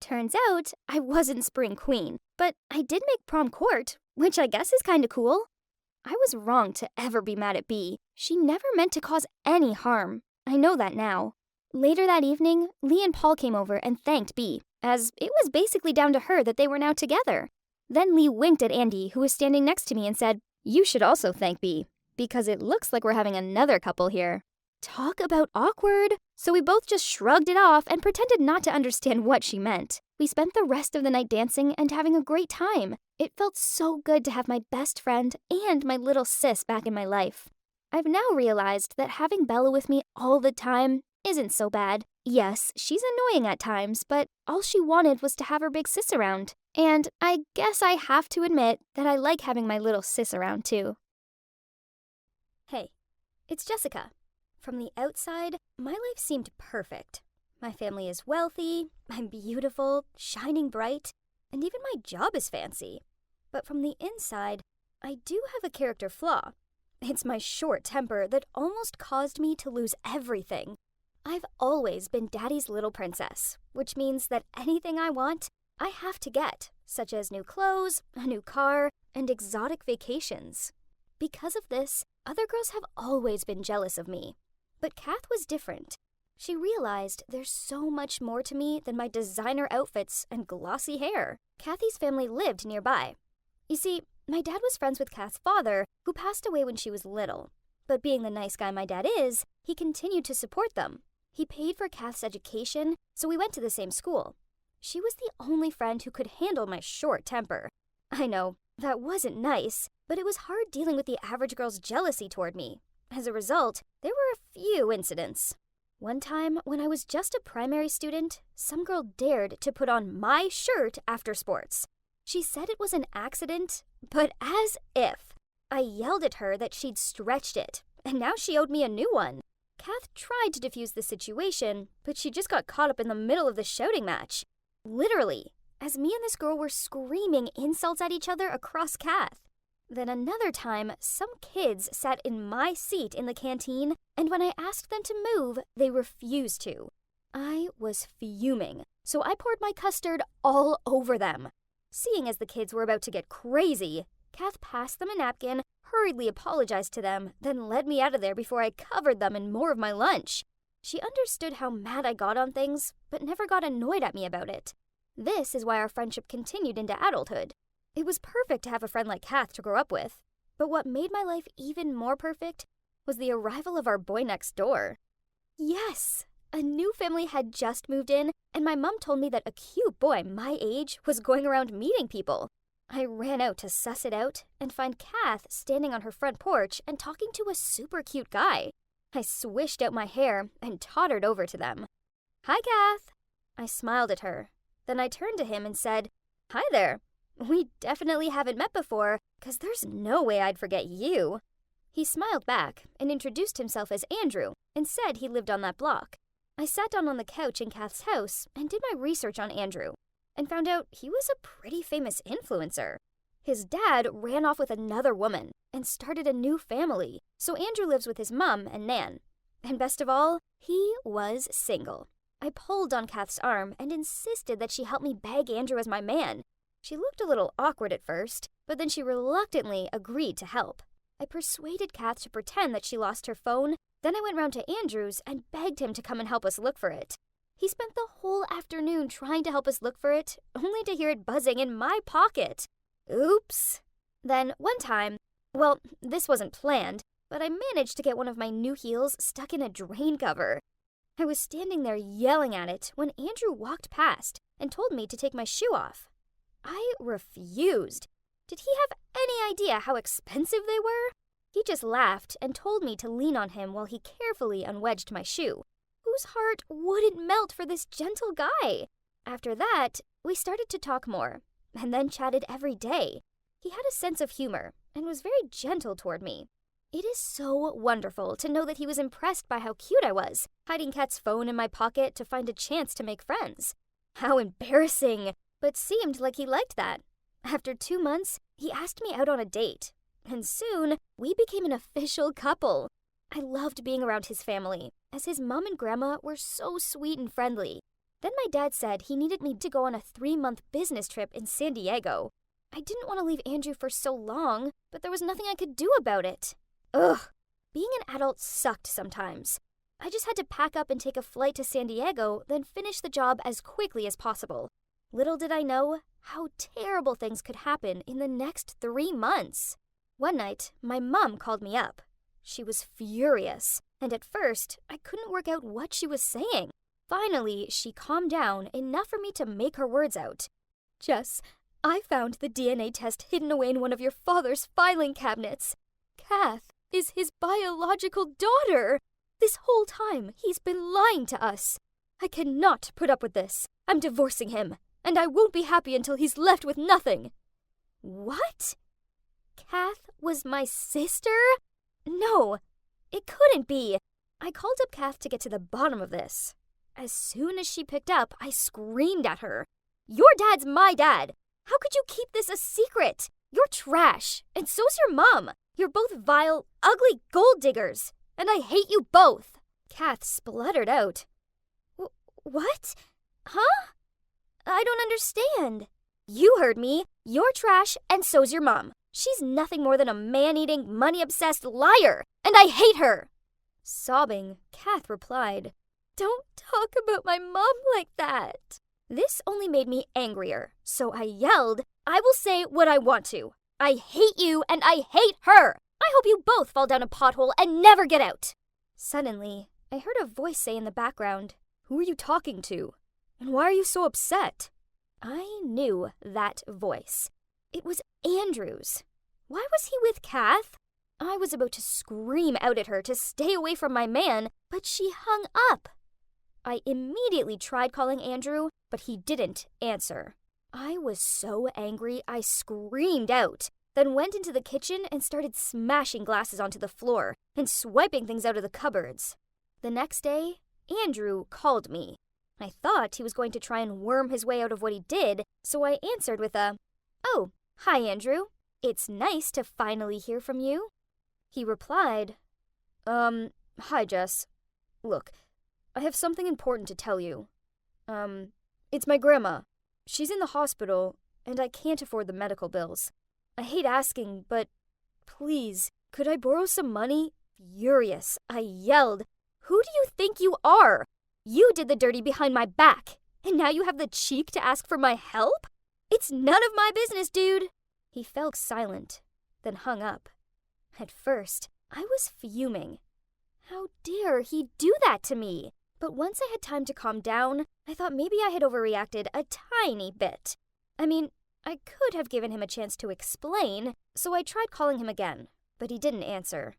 Turns out, I wasn't Spring Queen, but I did make prom court, which I guess is kinda cool. I was wrong to ever be mad at B. She never meant to cause any harm. I know that now. Later that evening, Lee and Paul came over and thanked B, as it was basically down to her that they were now together. Then Lee winked at Andy, who was standing next to me, and said, "You should also thank B, because it looks like we're having another couple here." Talk about awkward. So we both just shrugged it off and pretended not to understand what she meant. We spent the rest of the night dancing and having a great time. It felt so good to have my best friend and my little sis back in my life. I've now realized that having Bella with me all the time isn't so bad. Yes, she's annoying at times, but all she wanted was to have her big sis around. And I guess I have to admit that I like having my little sis around too. Hey, it's Jessica. From the outside, my life seemed perfect. My family is wealthy, I'm beautiful, shining bright, and even my job is fancy. But from the inside, I do have a character flaw. It's my short temper that almost caused me to lose everything. I've always been Daddy's little princess, which means that anything I want, I have to get, such as new clothes, a new car, and exotic vacations. Because of this, other girls have always been jealous of me. But Kath was different. She realized there's so much more to me than my designer outfits and glossy hair. Kathy's family lived nearby. You see, my dad was friends with Kath's father, who passed away when she was little. But being the nice guy my dad is, he continued to support them. He paid for Kath's education, so we went to the same school. She was the only friend who could handle my short temper. I know, that wasn't nice, but it was hard dealing with the average girl's jealousy toward me. As a result, there were a few incidents. One time, when I was just a primary student, some girl dared to put on my shirt after sports. She said it was an accident, but as if. I yelled at her that she'd stretched it, and now she owed me a new one. Kath tried to defuse the situation, but she just got caught up in the middle of the shouting match. Literally, as me and this girl were screaming insults at each other across Kath. Then another time, some kids sat in my seat in the canteen, and when I asked them to move, they refused to. I was fuming, so I poured my custard all over them. Seeing as the kids were about to get crazy, Kath passed them a napkin, hurriedly apologized to them, then led me out of there before I covered them in more of my lunch. She understood how mad I got on things, but never got annoyed at me about it. This is why our friendship continued into adulthood. It was perfect to have a friend like Kath to grow up with. But what made my life even more perfect was the arrival of our boy next door. Yes! A new family had just moved in, and my mom told me that a cute boy my age was going around meeting people. I ran out to suss it out and find Kath standing on her front porch and talking to a super cute guy. I swished out my hair and tottered over to them. "Hi, Kath." I smiled at her. Then I turned to him and said, "Hi there. We definitely haven't met before, 'cause there's no way I'd forget you." He smiled back and introduced himself as Andrew and said he lived on that block. I sat down on the couch in Kath's house and did my research on Andrew and found out he was a pretty famous influencer. His dad ran off with another woman and started a new family, so Andrew lives with his mom and Nan. And best of all, he was single. I pulled on Kath's arm and insisted that she help me beg Andrew as my man. She looked a little awkward at first, but then she reluctantly agreed to help. I persuaded Kath to pretend that she lost her phone. Then I went round to Andrew's and begged him to come and help us look for it. He spent the whole afternoon trying to help us look for it, only to hear it buzzing in my pocket. Oops. Then one time, well, this wasn't planned, but I managed to get one of my new heels stuck in a drain cover. I was standing there yelling at it when Andrew walked past and told me to take my shoe off. I refused. Did he have any idea how expensive they were? He just laughed and told me to lean on him while he carefully unwedged my shoe. Whose heart wouldn't melt for this gentle guy? After that, we started to talk more, and then chatted every day. He had a sense of humor and was very gentle toward me. It is so wonderful to know that he was impressed by how cute I was, hiding Kat's phone in my pocket to find a chance to make friends. How embarrassing, but seemed like he liked that. After 2 months, he asked me out on a date, and soon we became an official couple. I loved being around his family, as his mom and grandma were so sweet and friendly. Then my dad said he needed me to go on a 3-month business trip in San Diego. I didn't want to leave Andrew for so long, but there was nothing I could do about it. Ugh, being an adult sucked sometimes. I just had to pack up and take a flight to San Diego, then finish the job as quickly as possible. Little did I know how terrible things could happen in the next 3 months. One night, my mom called me up. She was furious, and at first, I couldn't work out what she was saying. Finally, she calmed down enough for me to make her words out. "Jess, I found the DNA test hidden away in one of your father's filing cabinets. Kath is his biological daughter. This whole time, he's been lying to us. I cannot put up with this. I'm divorcing him, and I won't be happy until he's left with nothing." What? Kath was my sister? No, it couldn't be. I called up Kath to get to the bottom of this. As soon as she picked up, I screamed at her. "Your dad's my dad. How could you keep this a secret? You're trash, and so's your mom. You're both vile, ugly gold diggers, and I hate you both." Kath spluttered out. What? Huh? I don't understand. You heard me. You're trash, and so's your mom. She's nothing more than a man-eating, money-obsessed liar, and I hate her. Sobbing, Kath replied, "Don't talk about my mom like that." This only made me angrier, so I yelled, "I will say what I want to. I hate you and I hate her. I hope you both fall down a pothole and never get out." Suddenly, I heard a voice say in the background, "Who are you talking to? And why are you so upset?" I knew that voice. It was Andrew's. Why was he with Kath? I was about to scream out at her to stay away from my man, but she hung up. I immediately tried calling Andrew, but he didn't answer. I was so angry I screamed out, then went into the kitchen and started smashing glasses onto the floor and swiping things out of the cupboards. The next day, Andrew called me. I thought he was going to try and worm his way out of what he did, so I answered with a, "Oh, hi Andrew. It's nice to finally hear from you." He replied, "Hi Jess. Look, I have something important to tell you. It's my grandma. She's in the hospital, and I can't afford the medical bills. I hate asking, but please, could I borrow some money?" Furious, I yelled, "Who do you think you are? You did the dirty behind my back, and now you have the cheek to ask for my help? It's none of my business, dude." He fell silent, then hung up. At first, I was fuming. How dare he do that to me? But once I had time to calm down, I thought maybe I had overreacted a tiny bit. I mean, I could have given him a chance to explain, so I tried calling him again, but he didn't answer.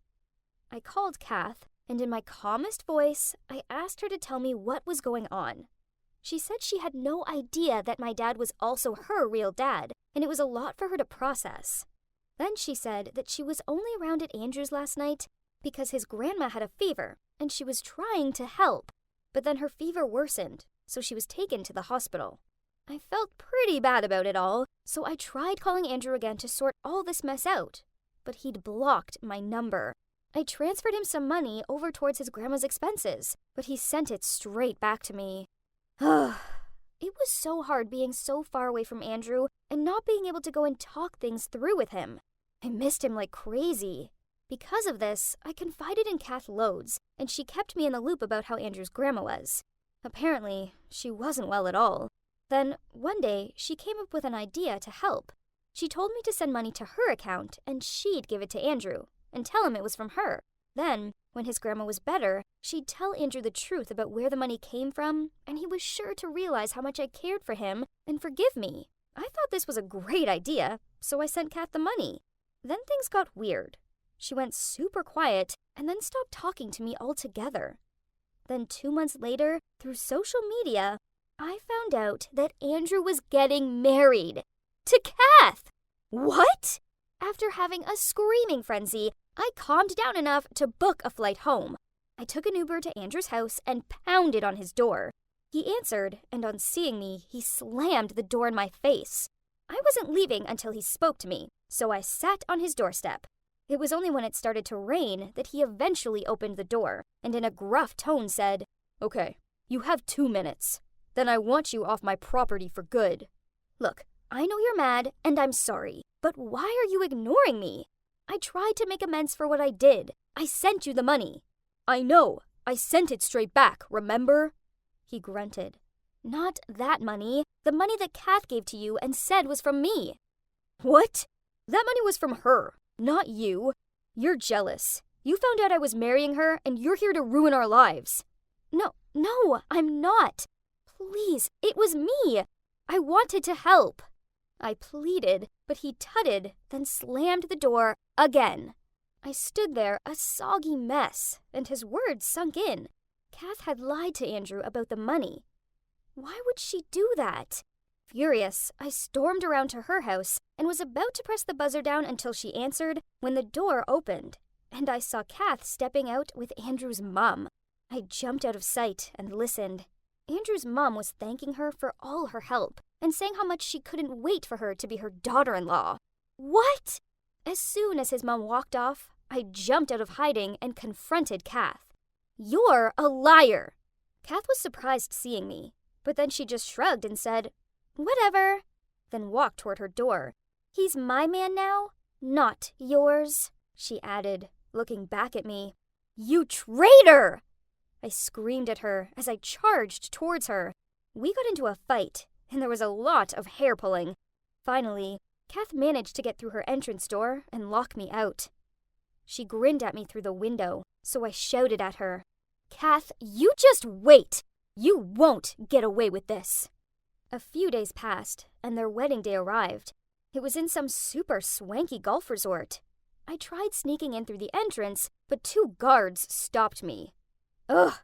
I called Kath, and in my calmest voice, I asked her to tell me what was going on. She said she had no idea that my dad was also her real dad, and it was a lot for her to process. Then she said that she was only around at Andrew's last night because his grandma had a fever, and she was trying to help. But then her fever worsened, so she was taken to the hospital. I felt pretty bad about it all, so I tried calling Andrew again to sort all this mess out. But he'd blocked my number. I transferred him some money over towards his grandma's expenses, but he sent it straight back to me. It was so hard being so far away from Andrew and not being able to go and talk things through with him. I missed him like crazy. Because of this, I confided in Kath loads, and she kept me in the loop about how Andrew's grandma was. Apparently, she wasn't well at all. Then, one day, she came up with an idea to help. She told me to send money to her account, and she'd give it to Andrew, and tell him it was from her. Then, when his grandma was better, she'd tell Andrew the truth about where the money came from, and he was sure to realize how much I cared for him and forgive me. I thought this was a great idea, so I sent Kath the money. Then things got weird. She went super quiet and then stopped talking to me altogether. Then 2 months later, through social media, I found out that Andrew was getting married to Kath. What? After having a screaming frenzy, I calmed down enough to book a flight home. I took an Uber to Andrew's house and pounded on his door. He answered, and on seeing me, he slammed the door in my face. I wasn't leaving until he spoke to me, so I sat on his doorstep. It was only when it started to rain that he eventually opened the door, and in a gruff tone said, "Okay, you have 2 minutes. Then I want you off my property for good." Look, I know you're mad, and I'm sorry, but why are you ignoring me? I tried to make amends for what I did. I sent you the money. I know. I sent it straight back, remember? He grunted. Not that money. The money that Kath gave to you and said was from me. What? That money was from her, not you. You're jealous. You found out I was marrying her, and you're here to ruin our lives. No, I'm not. Please, it was me. I wanted to help. I pleaded, but he tutted, then slammed the door again. I stood there, a soggy mess, and his words sunk in. Kath had lied to Andrew about the money. Why would she do that? Furious, I stormed around to her house and was about to press the buzzer down until she answered when the door opened, and I saw Kath stepping out with Andrew's mom. I jumped out of sight and listened. Andrew's mom was thanking her for all her help and saying how much she couldn't wait for her to be her daughter-in-law. What? As soon as his mom walked off, I jumped out of hiding and confronted Kath. You're a liar! Kath was surprised seeing me, but then she just shrugged and said, whatever, then walked toward her door. He's my man now, not yours, she added, looking back at me. You traitor! I screamed at her as I charged towards her. We got into a fight, and there was a lot of hair pulling. Finally, Kath managed to get through her entrance door and lock me out. She grinned at me through the window, so I shouted at her, Kath, you just wait! You won't get away with this! A few days passed, and their wedding day arrived. It was in some super swanky golf resort. I tried sneaking in through the entrance, but 2 guards stopped me. Ugh!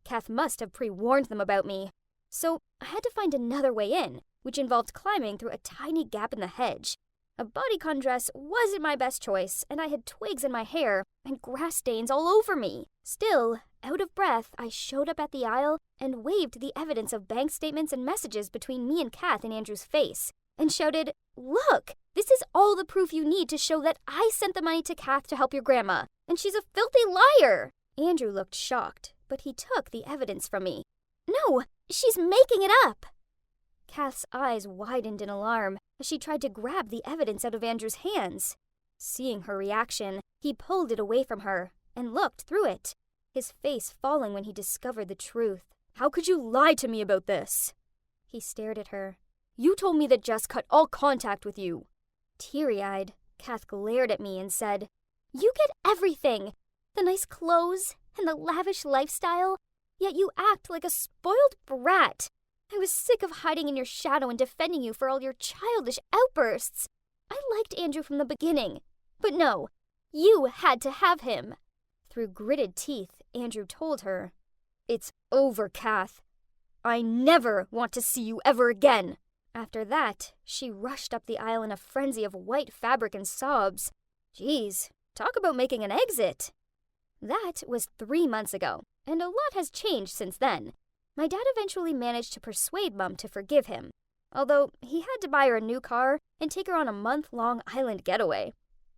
Kath must have pre-warned them about me. So I had to find another way in, which involved climbing through a tiny gap in the hedge. A bodycon dress wasn't my best choice, and I had twigs in my hair and grass stains all over me. Still, out of breath, I showed up at the aisle and waved the evidence of bank statements and messages between me and Kath in Andrew's face, and shouted, Look, this is all the proof you need to show that I sent the money to Kath to help your grandma, and she's a filthy liar! Andrew looked shocked, but he took the evidence from me. No, she's making it up! Kath's eyes widened in alarm as she tried to grab the evidence out of Andrew's hands. Seeing her reaction, he pulled it away from her and looked through it, his face falling when he discovered the truth. How could you lie to me about this? He stared at her. You told me that Jess cut all contact with you. Teary-eyed, Kath glared at me and said, You get everything! The nice clothes and the lavish lifestyle. yet you act like a spoiled brat. I was sick of hiding in your shadow and defending you for all your childish outbursts. I liked Andrew from the beginning, but no, you had to have him." Through gritted teeth, Andrew told her, "It's over, Kath. I never want to see you ever again." After that, she rushed up the aisle in a frenzy of white fabric and sobs. Geez, talk about making an exit. That was 3 months ago, and a lot has changed since then. My dad eventually managed to persuade Mom to forgive him, although he had to buy her a new car and take her on a month-long island getaway.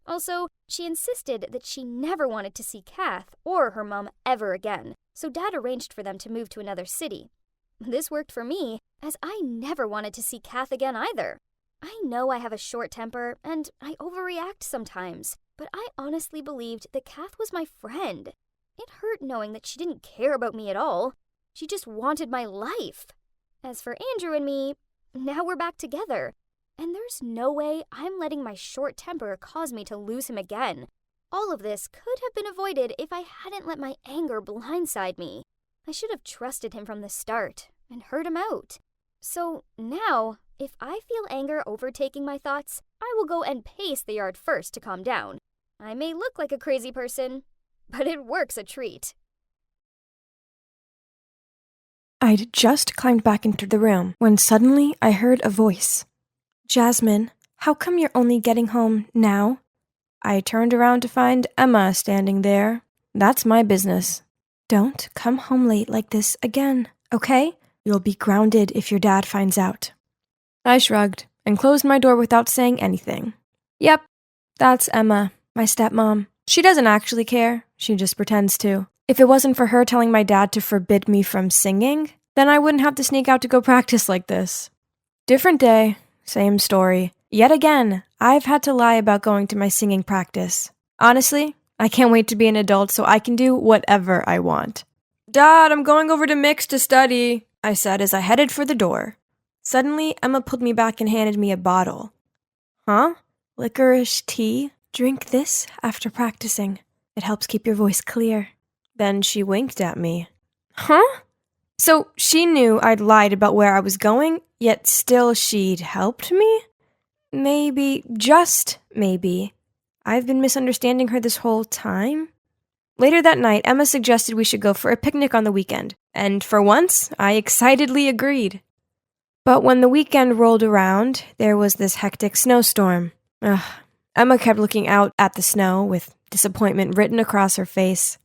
Also, she insisted that she never wanted to see Kath or her mom ever again, so Dad arranged for them to move to another city. This worked for me, as I never wanted to see Kath again either. I know I have a short temper, and I overreact sometimes, but I honestly believed that Kath was my friend. It hurt knowing that she didn't care about me at all. She just wanted my life. As for Andrew and me, now we're back together, and there's no way I'm letting my short temper cause me to lose him again. All of this could have been avoided if I hadn't let my anger blindside me. I should have trusted him from the start and heard him out. So now, if I feel anger overtaking my thoughts, I will go and pace the yard first to calm down. I may look like a crazy person, but it works a treat. I'd just climbed back into the room when suddenly I heard a voice. "Jasmine, how come you're only getting home now?" I turned around to find Emma standing there. "That's my business." "Don't come home late like this again, okay? You'll be grounded if your dad finds out." I shrugged and closed my door without saying anything. Yep, that's Emma, my stepmom. She doesn't actually care, she just pretends to. If it wasn't for her telling my dad to forbid me from singing, then I wouldn't have to sneak out to go practice like this. Different day, same story. Yet again, I've had to lie about going to my singing practice. Honestly, I can't wait to be an adult so I can do whatever I want. "Dad, I'm going over to Mix to study," I said as I headed for the door. Suddenly, Emma pulled me back and handed me a bottle. "Huh? Licorice tea? Drink this after practicing. It helps keep your voice clear." Then she winked at me. Huh? So she knew I'd lied about where I was going, yet still she'd helped me? Maybe, just maybe, I've been misunderstanding her this whole time? Later that night, Emma suggested we should go for a picnic on the weekend, and for once, I excitedly agreed. But when the weekend rolled around, there was this hectic snowstorm. Emma kept looking out at the snow with disappointment written across her face.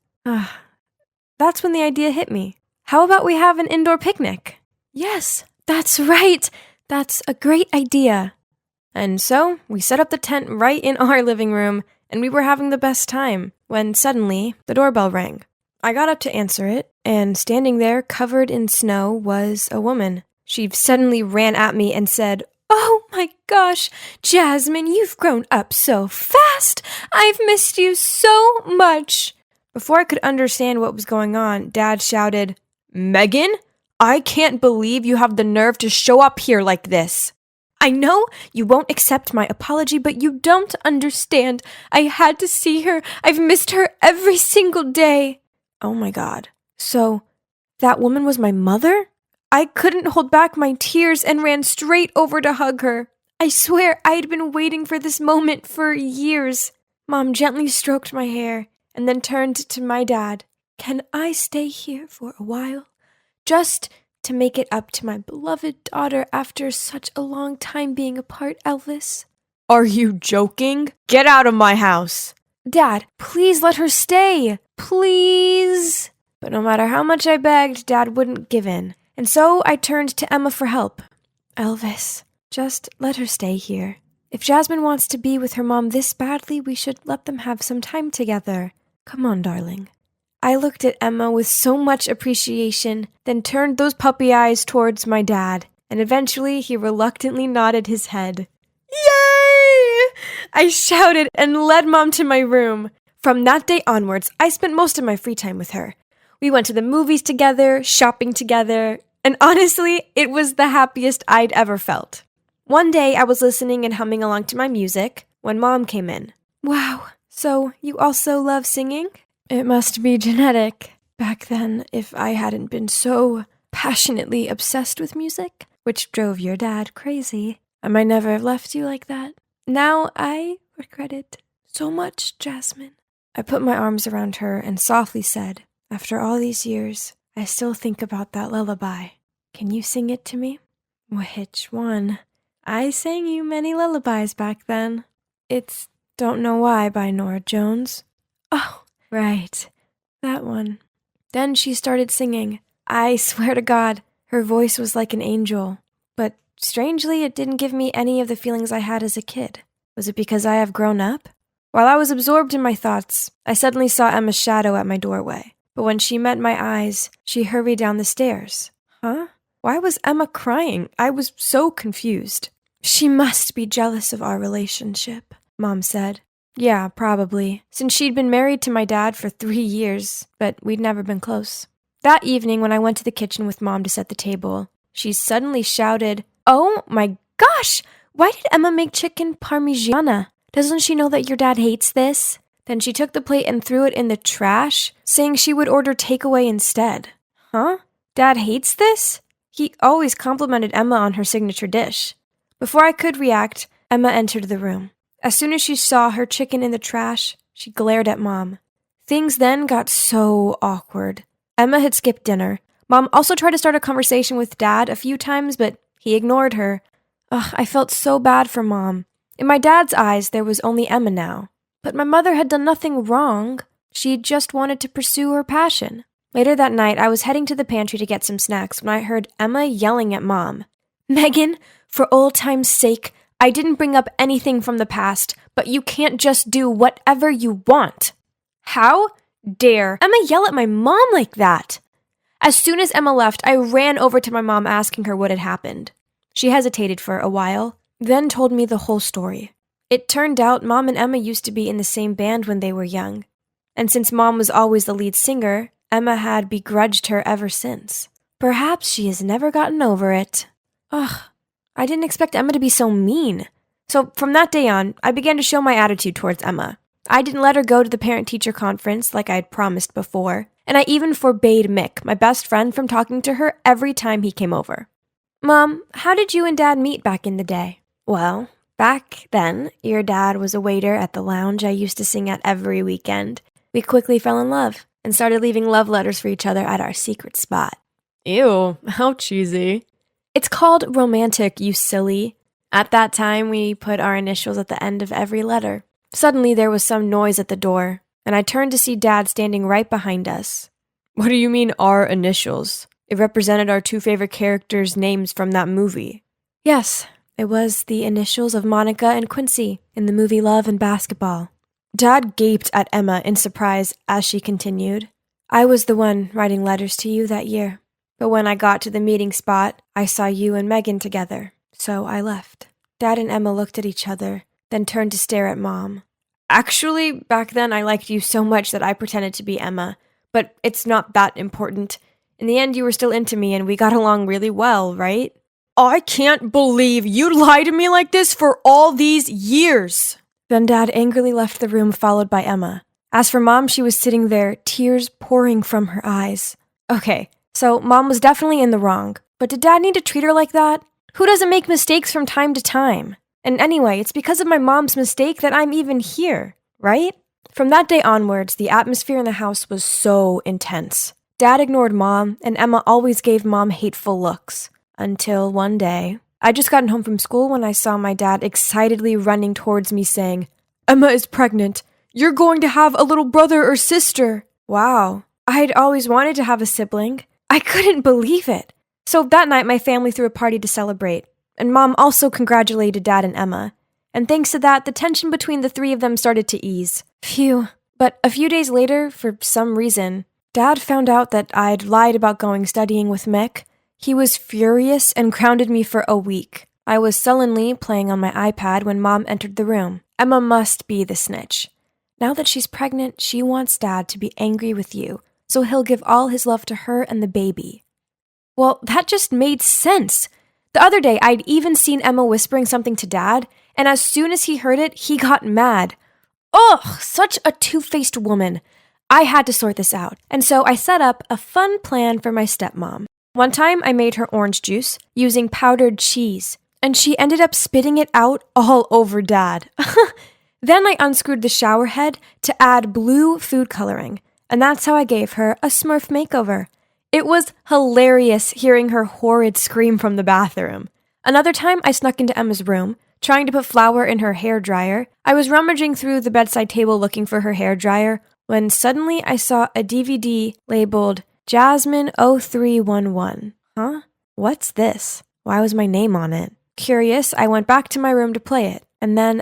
That's when the idea hit me. How about we have an indoor picnic? Yes, that's right. That's a great idea. And so we set up the tent right in our living room, and we were having the best time when suddenly the doorbell rang. I got up to answer it, and standing there covered in snow was a woman. She suddenly ran at me and said, "Oh my gosh, Jasmine, you've grown up so fast. I've missed you so much." Before I could understand what was going on, Dad shouted, "Megan, I can't believe you have the nerve to show up here like this. I know you won't accept my apology, but you don't understand. I had to see her. I've missed her every single day." Oh my God. So, that woman was my mother? I couldn't hold back my tears and ran straight over to hug her. I swear I'd been waiting for this moment for years. Mom gently stroked my hair and then turned to my dad. "Can I stay here for a while? Just to make it up to my beloved daughter after such a long time being apart, Elvis?" "Are you joking? Get out of my house!" "Dad, please let her stay. Please." But no matter how much I begged, Dad wouldn't give in. And so I turned to Emma for help. "Elvis, just let her stay here. If Jasmine wants to be with her mom this badly, we should let them have some time together. Come on, darling." I looked at Emma with so much appreciation, then turned those puppy eyes towards my dad, and eventually he reluctantly nodded his head. "Yay!" I shouted and led Mom to my room. From that day onwards, I spent most of my free time with her. We went to the movies together, shopping together, and honestly, it was the happiest I'd ever felt. One day, I was listening and humming along to my music when Mom came in. "Wow, so you also love singing?" "It must be genetic." Back then, if I hadn't been so passionately obsessed with music, which drove your dad crazy, I might never have left you like that. Now I regret it so much, Jasmine. I put my arms around her and softly said, after all these years, I still think about that lullaby. Can you sing it to me? Which one? I sang you many lullabies back then. It's Don't Know Why by Nora Jones. Oh, right. That one. Then she started singing. I swear to God, her voice was like an angel. But strangely, it didn't give me any of the feelings I had as a kid. Was it because I have grown up? While I was absorbed in my thoughts, I suddenly saw Emma's shadow at my doorway. But when she met my eyes, she hurried down the stairs. Huh? Why was Emma crying? I was so confused. She must be jealous of our relationship, Mom said. Yeah, probably, since she'd been married to my dad for 3 years, but we'd never been close. That evening, when I went to the kitchen with Mom to set the table, she suddenly shouted, "Oh my gosh! Why did Emma make chicken parmigiana? Doesn't she know that your dad hates this?" Then she took the plate and threw it in the trash, saying she would order takeaway instead. Huh? Dad hates this? He always complimented Emma on her signature dish. Before I could react, Emma entered the room. As soon as she saw her chicken in the trash, she glared at Mom. Things then got so awkward. Emma had skipped dinner. Mom also tried to start a conversation with Dad a few times, but he ignored her. I felt so bad for Mom. In my dad's eyes, there was only Emma now. But my mother had done nothing wrong. She just wanted to pursue her passion. Later that night, I was heading to the pantry to get some snacks when I heard Emma yelling at Mom. "Megan, for old time's sake, I didn't bring up anything from the past, but you can't just do whatever you want." How dare Emma yell at my mom like that? As soon as Emma left, I ran over to my mom asking her what had happened. She hesitated for a while, then told me the whole story. It turned out Mom and Emma used to be in the same band when they were young. And since Mom was always the lead singer, Emma had begrudged her ever since. Perhaps she has never gotten over it. I didn't expect Emma to be so mean. So from that day on, I began to show my attitude towards Emma. I didn't let her go to the parent-teacher conference like I had promised before, and I even forbade Mick, my best friend, from talking to her every time he came over. Mom, how did you and Dad meet back in the day? Well, back then, your dad was a waiter at the lounge I used to sing at every weekend. We quickly fell in love and started leaving love letters for each other at our secret spot. Ew, how cheesy. It's called romantic, you silly. At that time, we put our initials at the end of every letter. Suddenly, there was some noise at the door, and I turned to see Dad standing right behind us. What do you mean, our initials? It represented our 2 favorite characters' names from that movie. Yes, it was the initials of Monica and Quincy in the movie Love and Basketball. Dad gaped at Emma in surprise as she continued. I was the one writing letters to you that year. But when I got to the meeting spot, I saw you and Megan together, so I left. Dad and Emma looked at each other, then turned to stare at Mom. Actually, back then I liked you so much that I pretended to be Emma, but it's not that important. In the end, you were still into me and we got along really well, right? I can't believe you lied to me like this for all these years! Then Dad angrily left the room, followed by Emma. As for Mom, she was sitting there, tears pouring from her eyes. Okay, so Mom was definitely in the wrong, but did Dad need to treat her like that? Who doesn't make mistakes from time to time? And anyway, it's because of my mom's mistake that I'm even here, right? From that day onwards, the atmosphere in the house was so intense. Dad ignored Mom, and Emma always gave Mom hateful looks. Until one day, I'd just gotten home from school when I saw my dad excitedly running towards me saying, "Emma is pregnant. You're going to have a little brother or sister." Wow, I'd always wanted to have a sibling. I couldn't believe it. So that night, my family threw a party to celebrate, and Mom also congratulated Dad and Emma. And thanks to that, the tension between the 3 of them started to ease. Phew. But a few days later, for some reason, Dad found out that I'd lied about going studying with Mick. He was furious and grounded me for a week. I was sullenly playing on my iPad when Mom entered the room. Emma must be the snitch. Now that she's pregnant, she wants Dad to be angry with you, so he'll give all his love to her and the baby. Well, that just made sense. The other day, I'd even seen Emma whispering something to Dad, and as soon as he heard it, he got mad. Ugh, such a two-faced woman. I had to sort this out, and so I set up a fun plan for my stepmom. One time I made her orange juice using powdered cheese, and she ended up spitting it out all over Dad. Then I unscrewed the shower head to add blue food coloring, and that's how I gave her a Smurf makeover. It was hilarious hearing her horrid scream from the bathroom. Another time I snuck into Emma's room, trying to put flour in her hairdryer. I was rummaging through the bedside table looking for her hairdryer when suddenly I saw a DVD labeled Jasmine 0311. Huh? What's this? Why was my name on it? Curious, I went back to my room to play it, and then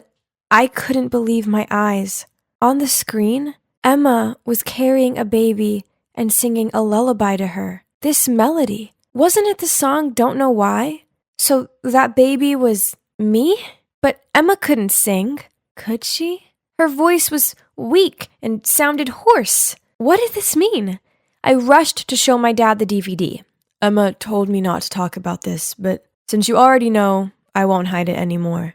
I couldn't believe my eyes. On the screen, Emma was carrying a baby and singing a lullaby to her. This melody. Wasn't it the song Don't Know Why? So that baby was me? But Emma couldn't sing, could she? Her voice was weak and sounded hoarse. What did this mean? I rushed to show my dad the DVD. Emma told me not to talk about this, but since you already know, I won't hide it anymore.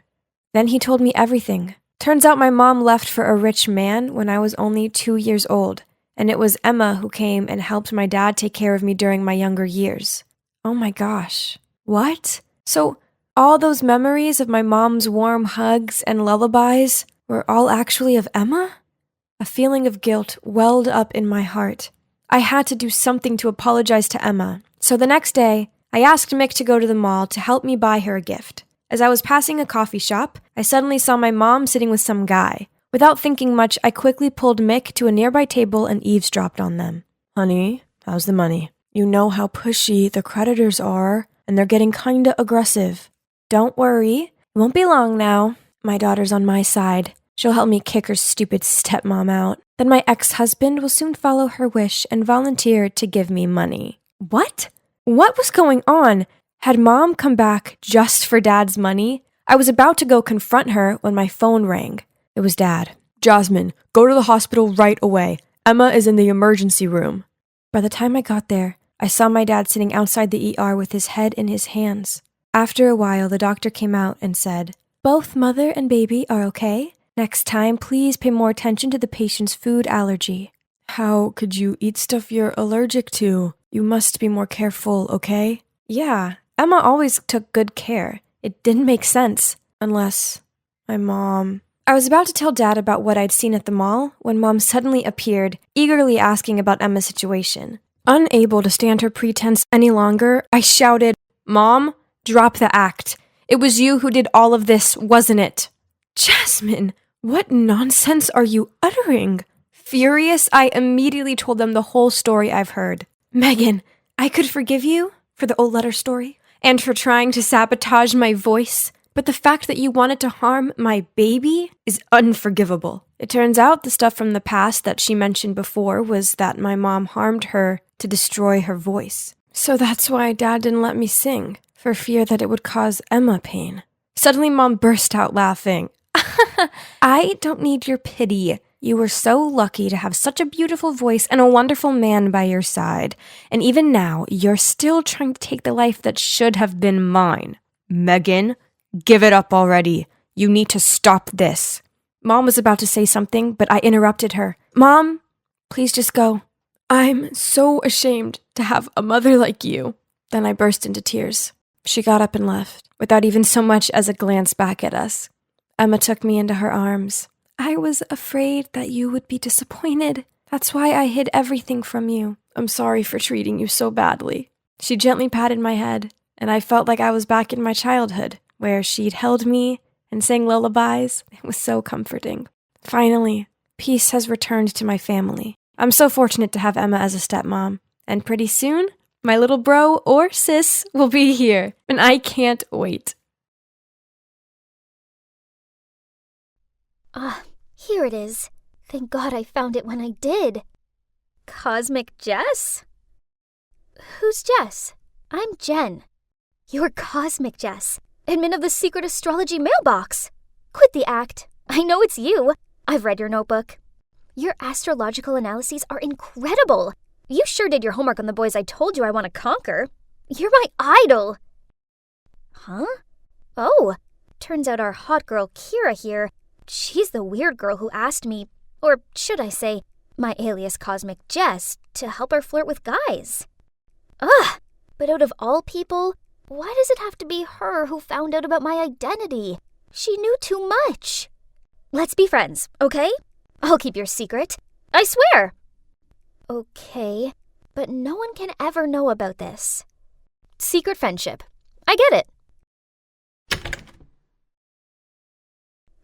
Then he told me everything. Turns out my mom left for a rich man when I was only 2 years old, and it was Emma who came and helped my dad take care of me during my younger years. Oh my gosh. What? So all those memories of my mom's warm hugs and lullabies were all actually of Emma? A feeling of guilt welled up in my heart. I had to do something to apologize to Emma. So the next day, I asked Mick to go to the mall to help me buy her a gift. As I was passing a coffee shop, I suddenly saw my mom sitting with some guy. Without thinking much, I quickly pulled Mick to a nearby table and eavesdropped on them. Honey, how's the money? You know how pushy the creditors are, and they're getting kinda aggressive. Don't worry, it won't be long now. My daughter's on my side. She'll help me kick her stupid stepmom out. Then my ex-husband will soon follow her wish and volunteer to give me money. What? What was going on? Had Mom come back just for Dad's money? I was about to go confront her when my phone rang. It was Dad. Jasmine, go to the hospital right away. Emma is in the emergency room. By the time I got there, I saw my dad sitting outside the ER with his head in his hands. After a while, the doctor came out and said, "Both mother and baby are okay. Next time, please pay more attention to the patient's food allergy." How could you eat stuff you're allergic to? You must be more careful, okay? Yeah, Emma always took good care. It didn't make sense. Unless my mom... I was about to tell Dad about what I'd seen at the mall when Mom suddenly appeared, eagerly asking about Emma's situation. Unable to stand her pretense any longer, I shouted, "Mom, drop the act. It was you who did all of this, wasn't it?" Jasmine, what nonsense are you uttering? Furious, I immediately told them the whole story I've heard. Megan, I could forgive you for the old letter story and for trying to sabotage my voice, but the fact that you wanted to harm my baby is unforgivable. It turns out the stuff from the past that she mentioned before was that my mom harmed her to destroy her voice. So that's why Dad didn't let me sing, for fear that it would cause Emma pain. Suddenly Mom burst out laughing. I don't need your pity. You were so lucky to have such a beautiful voice and a wonderful man by your side. And even now, you're still trying to take the life that should have been mine. Megan, give it up already. You need to stop this. Mom was about to say something, but I interrupted her. Mom, please just go. I'm so ashamed to have a mother like you. Then I burst into tears. She got up and left, without even so much as a glance back at us. Emma took me into her arms. I was afraid that you would be disappointed. That's why I hid everything from you. I'm sorry for treating you so badly. She gently patted my head, and I felt like I was back in my childhood, where she'd held me and sang lullabies. It was so comforting. Finally, peace has returned to my family. I'm so fortunate to have Emma as a stepmom, and pretty soon, my little bro or sis will be here, and I can't wait. Here it is. Thank God I found it when I did. Cosmic Jess? Who's Jess? I'm Jen. You're Cosmic Jess, admin of the secret astrology mailbox. Quit the act. I know it's you. I've read your notebook. Your astrological analyses are incredible. You sure did your homework on the boys I told you I want to conquer. You're my idol. Huh? Oh, turns out our hot girl Kira here, she's the weird girl who asked me, or should I say, my alias Cosmic Jess, to help her flirt with guys. Ugh! But out of all people, why does it have to be her who found out about my identity? She knew too much. Let's be friends, okay? I'll keep your secret. I swear! Okay, but no one can ever know about this. Secret friendship. I get it.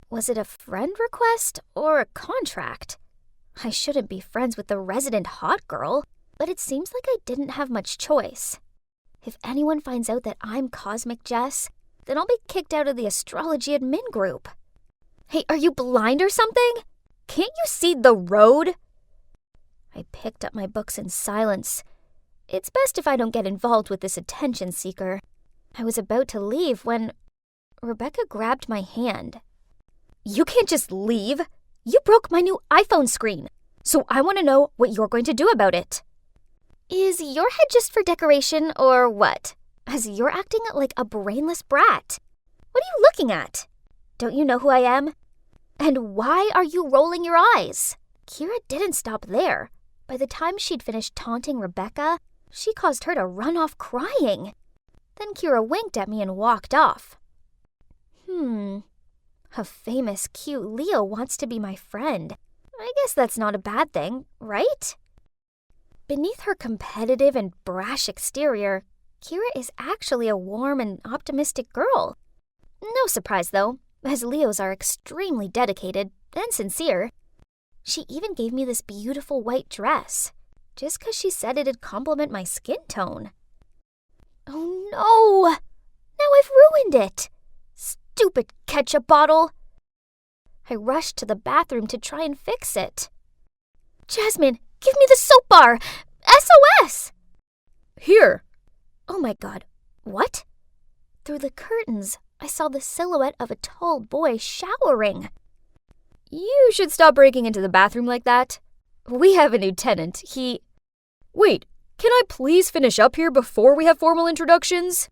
Was it a friend request or a contract? I shouldn't be friends with the resident hot girl, but it seems like I didn't have much choice. If anyone finds out that I'm Cosmic Jess, then I'll be kicked out of the astrology admin group. Hey, are you blind or something? Can't you see the road? I picked up my books in silence. It's best if I don't get involved with this attention seeker. I was about to leave when Rebecca grabbed my hand. You can't just leave. You broke my new iPhone screen, so I want to know what you're going to do about it. Is your head just for decoration or what? As you're acting like a brainless brat. What are you looking at? Don't you know who I am? And why are you rolling your eyes? Kira didn't stop there. By the time she'd finished taunting Rebecca, she caused her to run off crying. Then Kira winked at me and walked off. A famous, cute Leo wants to be my friend. I guess that's not a bad thing, right? Beneath her competitive and brash exterior, Kira is actually a warm and optimistic girl. No surprise, though, as Leos are extremely dedicated and sincere. She even gave me this beautiful white dress, just 'cause she said it'd complement my skin tone. Oh no! Now I've ruined it! Stupid ketchup bottle! I rushed to the bathroom to try and fix it. Jasmine, give me the soap bar! SOS! Here! Oh my god, what? Through the curtains, I saw the silhouette of a tall boy showering. You should stop breaking into the bathroom like that. We have a new tenant. Wait, can I please finish up here before we have formal introductions?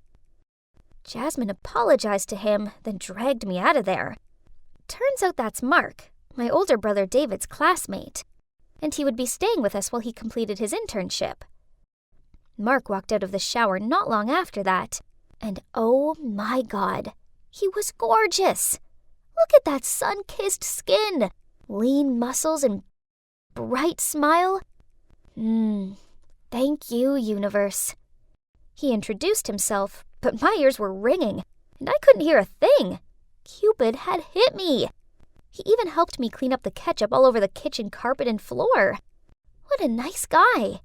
Jasmine apologized to him, then dragged me out of there. Turns out that's Mark, my older brother David's classmate, and he would be staying with us while he completed his internship. Mark walked out of the shower not long after that, and oh my god, he was gorgeous. Look at that sun-kissed skin, lean muscles, and bright smile. Thank you, universe. He introduced himself, but my ears were ringing, and I couldn't hear a thing. Cupid had hit me. He even helped me clean up the ketchup all over the kitchen carpet and floor. What a nice guy.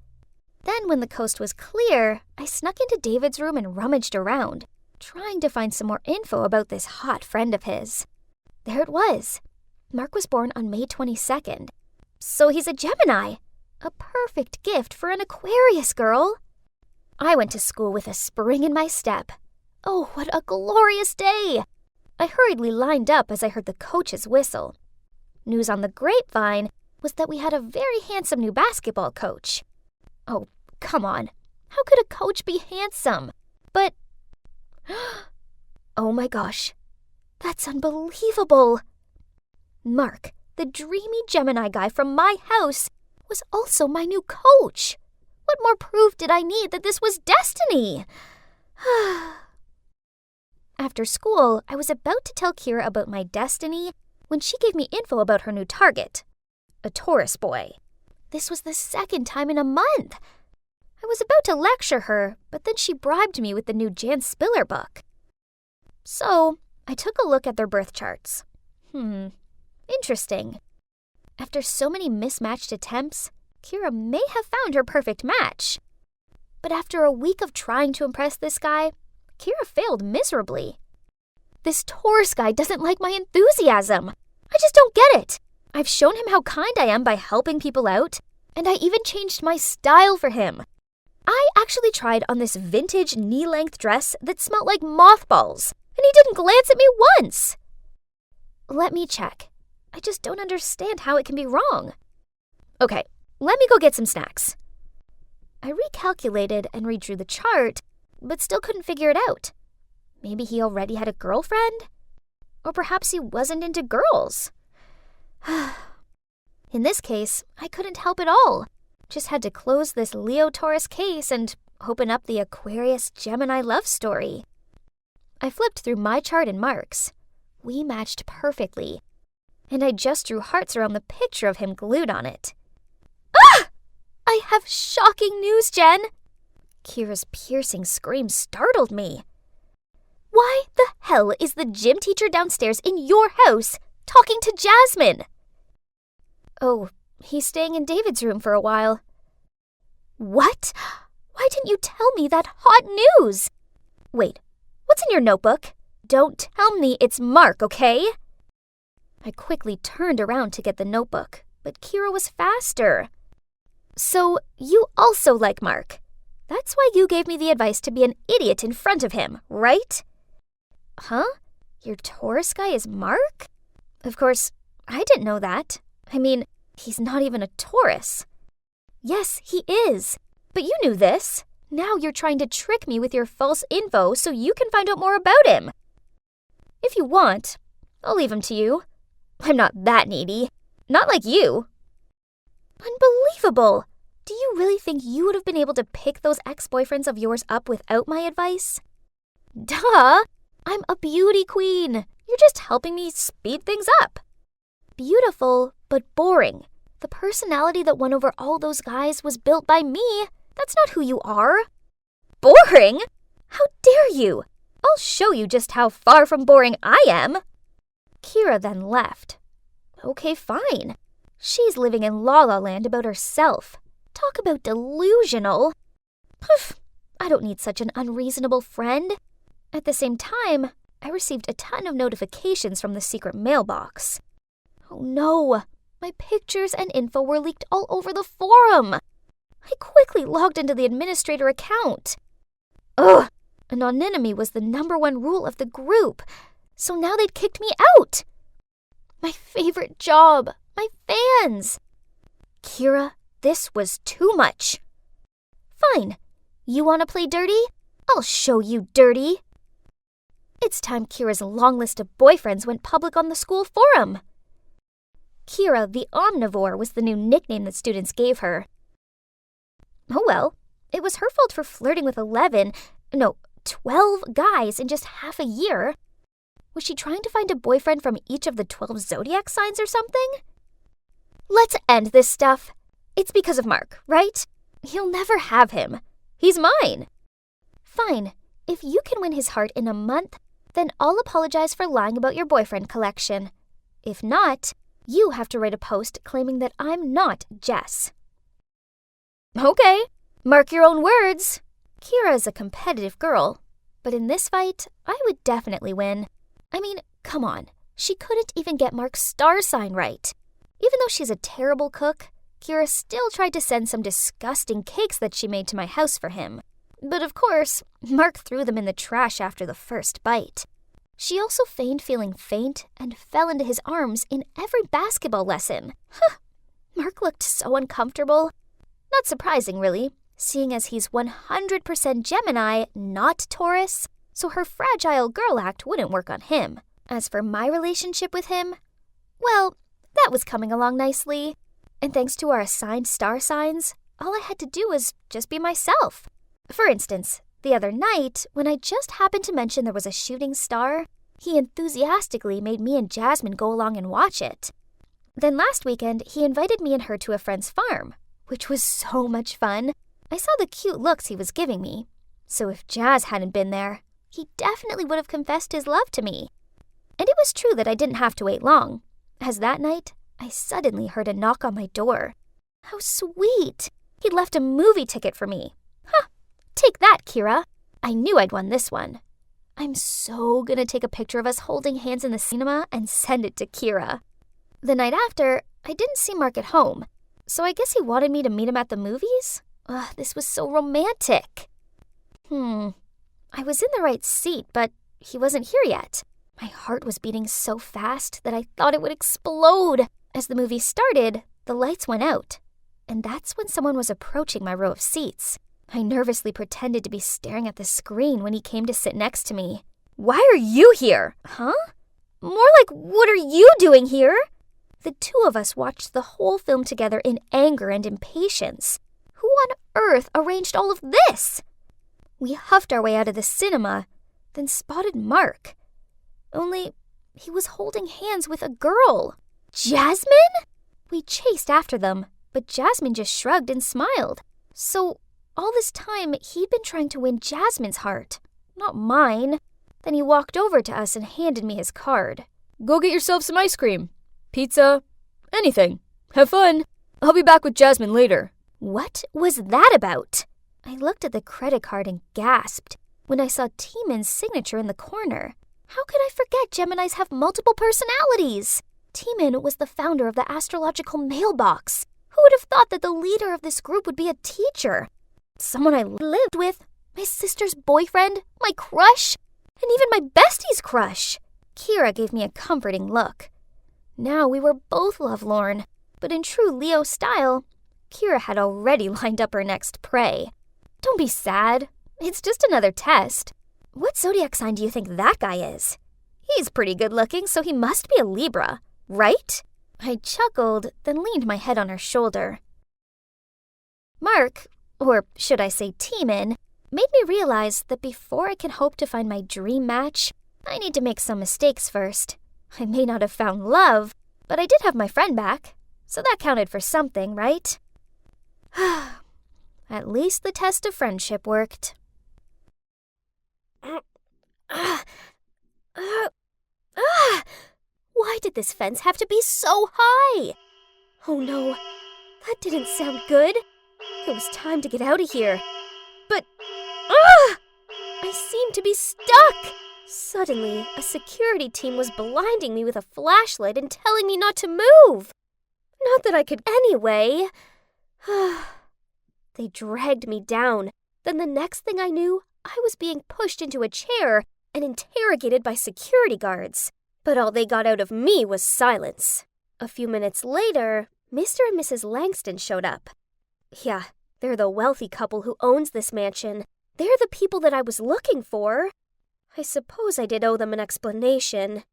Then when the coast was clear, I snuck into David's room and rummaged around, trying to find some more info about this hot friend of his. There it was. Mark was born on May 22nd. So he's a Gemini. A perfect gift for an Aquarius girl. I went to school with a spring in my step. Oh, what a glorious day! I hurriedly lined up as I heard the coach's whistle. News on the grapevine was that we had a very handsome new basketball coach. Oh, come on. How could a coach be handsome? But... oh my gosh. That's unbelievable. Mark, the dreamy Gemini guy from my house, was also my new coach. What more proof did I need that this was destiny? After school, I was about to tell Kira about my destiny when she gave me info about her new target, a Taurus boy. This was the second time in a month. I was about to lecture her, but then she bribed me with the new Jan Spiller book. So, I took a look at their birth charts. Interesting. After so many mismatched attempts, Kira may have found her perfect match. But after a week of trying to impress this guy, Kira failed miserably. This Taurus guy doesn't like my enthusiasm. I just don't get it. I've shown him how kind I am by helping people out, and I even changed my style for him. I actually tried on this vintage knee-length dress that smelled like mothballs, and he didn't glance at me once. Let me check. I just don't understand how it can be wrong. Okay, let me go get some snacks. I recalculated and redrew the chart, but still couldn't figure it out. Maybe he already had a girlfriend? Or perhaps he wasn't into girls. In this case, I couldn't help at all. Just had to close this Leo-Taurus case and open up the Aquarius-Gemini love story. I flipped through my chart and Mark's. We matched perfectly. And I just drew hearts around the picture of him glued on it. Ah! I have shocking news, Jen! Kira's piercing scream startled me. Why the hell is the gym teacher downstairs in your house talking to Jasmine? Oh, he's staying in David's room for a while. What? Why didn't you tell me that hot news? Wait, what's in your notebook? Don't tell me it's Mark, okay? I quickly turned around to get the notebook, but Kira was faster. So, you also like Mark. That's why you gave me the advice to be an idiot in front of him, right? Huh? Your Taurus guy is Mark? Of course, I didn't know that. I mean, he's not even a Taurus. Yes, he is. But you knew this. Now you're trying to trick me with your false info so you can find out more about him. If you want, I'll leave him to you. I'm not that needy. Not like you. Unbelievable! Do you really think you would have been able to pick those ex-boyfriends of yours up without my advice? Duh! I'm a beauty queen. You're just helping me speed things up. Beautiful, but boring. The personality that won over all those guys was built by me. That's not who you are. Boring? How dare you? I'll show you just how far from boring I am. Kira then left. Okay, fine. She's living in La La Land about herself. Talk about delusional. Poof, I don't need such an unreasonable friend. At the same time, I received a ton of notifications from the secret mailbox. Oh no, my pictures and info were leaked all over the forum. I quickly logged into the administrator account. Ugh, anonymity was the #1 rule of the group, so now they'd kicked me out. My favorite job, my fans. Kira, this was too much. Fine, you want to play dirty? I'll show you dirty. It's time Kira's long list of boyfriends went public on the school forum. Kira the Omnivore was the new nickname that students gave her. Oh well, it was her fault for flirting with 12 guys in just half a year. Was she trying to find a boyfriend from each of the 12 zodiac signs or something? Let's end this stuff. It's because of Mark, right? You'll never have him. He's mine. Fine, if you can win his heart in a month, then I'll apologize for lying about your boyfriend collection. If not, you have to write a post claiming that I'm not Jess. Okay, mark your own words. Kira is a competitive girl, but in this fight, I would definitely win. I mean, come on, she couldn't even get Mark's star sign right. Even though she's a terrible cook, Kira still tried to send some disgusting cakes that she made to my house for him. But of course, Mark threw them in the trash after the first bite. She also feigned feeling faint and fell into his arms in every basketball lesson. Mark looked so uncomfortable. Not surprising, really, seeing as he's 100% Gemini, not Taurus, so her fragile girl act wouldn't work on him. As for my relationship with him, well, that was coming along nicely. And thanks to our assigned star signs, all I had to do was just be myself. For instance, the other night, when I just happened to mention there was a shooting star, he enthusiastically made me and Jasmine go along and watch it. Then last weekend, he invited me and her to a friend's farm, which was so much fun. I saw the cute looks he was giving me. So if Jazz hadn't been there, he definitely would have confessed his love to me. And it was true that I didn't have to wait long, as that night, I suddenly heard a knock on my door. How sweet! He'd left a movie ticket for me. Take that, Kira. I knew I'd won this one. I'm so gonna take a picture of us holding hands in the cinema and send it to Kira. The night after, I didn't see Mark at home, so I guess he wanted me to meet him at the movies? This was so romantic. I was in the right seat, but he wasn't here yet. My heart was beating so fast that I thought it would explode. As the movie started, the lights went out, and that's when someone was approaching my row of seats. I nervously pretended to be staring at the screen when he came to sit next to me. Why are you here? Huh? More like, what are you doing here? The two of us watched the whole film together in anger and impatience. Who on earth arranged all of this? We huffed our way out of the cinema, then spotted Mark. Only he was holding hands with a girl. Jasmine? We chased after them, but Jasmine just shrugged and smiled. So all this time, he'd been trying to win Jasmine's heart, not mine. Then he walked over to us and handed me his card. Go get yourself some ice cream, pizza, anything. Have fun. I'll be back with Jasmine later. What was that about? I looked at the credit card and gasped when I saw Timon's signature in the corner. How could I forget Geminis have multiple personalities? Timon was the founder of the astrological mailbox. Who would have thought that the leader of this group would be a teacher? Someone I lived with, my sister's boyfriend, my crush, and even my bestie's crush. Kira gave me a comforting look. Now we were both lovelorn, but in true Leo style, Kira had already lined up her next prey. Don't be sad. It's just another test. What zodiac sign do you think that guy is? He's pretty good looking, so he must be a Libra, right? I chuckled, then leaned my head on her shoulder. Mark, or should I say Timon, made me realize that before I can hope to find my dream match, I need to make some mistakes first. I may not have found love, but I did have my friend back, so that counted for something, right? At least the test of friendship worked. Why did this fence have to be so high? Oh no, that didn't sound good. It was time to get out of here. But, I seemed to be stuck. Suddenly, a security team was blinding me with a flashlight and telling me not to move. Not that I could anyway. They dragged me down. Then the next thing I knew, I was being pushed into a chair and interrogated by security guards. But all they got out of me was silence. A few minutes later, Mr. and Mrs. Langston showed up. Yeah, they're the wealthy couple who owns this mansion. They're the people that I was looking for. I suppose I did owe them an explanation.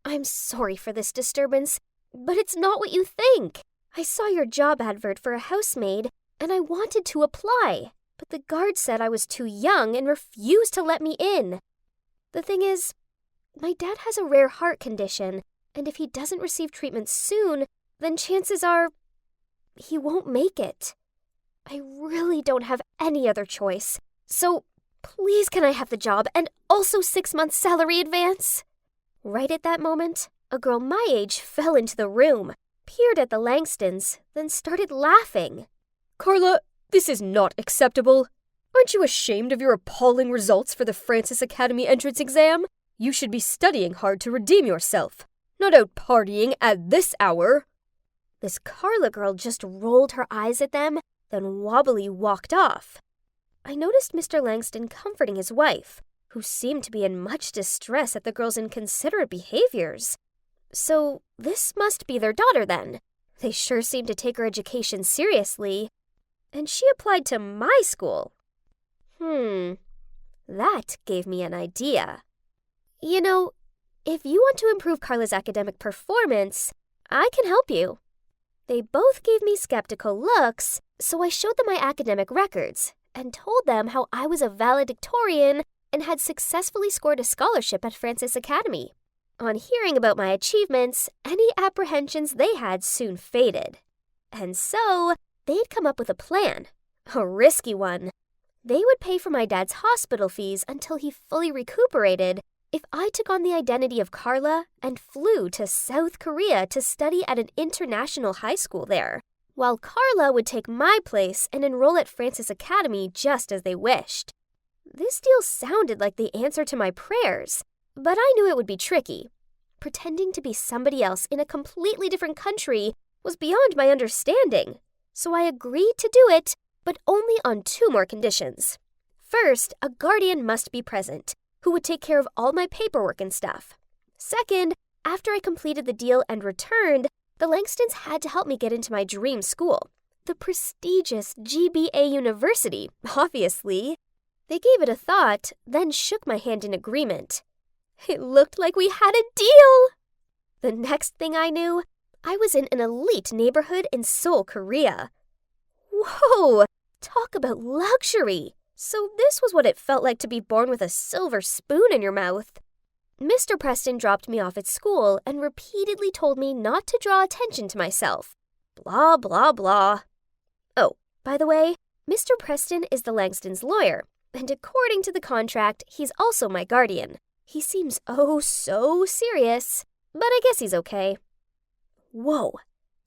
I'm sorry for this disturbance, but it's not what you think. I saw your job advert for a housemaid, and I wanted to apply, but the guard said I was too young and refused to let me in. The thing is, my dad has a rare heart condition, and if he doesn't receive treatment soon, then chances are he won't make it. I really don't have any other choice, so please can I have the job and also 6 months salary advance? Right at that moment, a girl my age fell into the room, peered at the Langstons, then started laughing. Carla, this is not acceptable. Aren't you ashamed of your appalling results for the Francis Academy entrance exam? You should be studying hard to redeem yourself, not out partying at this hour. This Carla girl just rolled her eyes at them, then wobbly walked off. I noticed Mr. Langston comforting his wife, who seemed to be in much distress at the girl's inconsiderate behaviors. So this must be their daughter then. They sure seem to take her education seriously. And she applied to my school. That gave me an idea. You know, if you want to improve Carla's academic performance, I can help you. They both gave me skeptical looks, so I showed them my academic records and told them how I was a valedictorian and had successfully scored a scholarship at Francis Academy. On hearing about my achievements, any apprehensions they had soon faded. And so, they'd come up with a plan, a risky one. They would pay for my dad's hospital fees until he fully recuperated if I took on the identity of Carla and flew to South Korea to study at an international high school there, while Carla would take my place and enroll at Francis Academy just as they wished. This deal sounded like the answer to my prayers, but I knew it would be tricky. Pretending to be somebody else in a completely different country was beyond my understanding, so I agreed to do it, but only on 2 more conditions. First, a guardian must be present, who would take care of all my paperwork and stuff. Second, after I completed the deal and returned, the Langstons had to help me get into my dream school, the prestigious GBA University, obviously. They gave it a thought, then shook my hand in agreement. It looked like we had a deal! The next thing I knew, I was in an elite neighborhood in Seoul, Korea. Whoa! Talk about luxury! So this was what it felt like to be born with a silver spoon in your mouth. Mr. Preston dropped me off at school and repeatedly told me not to draw attention to myself. Blah, blah, blah. Oh, by the way, Mr. Preston is the Langstons' lawyer, and according to the contract, he's also my guardian. He seems oh so serious, but I guess he's okay. Whoa,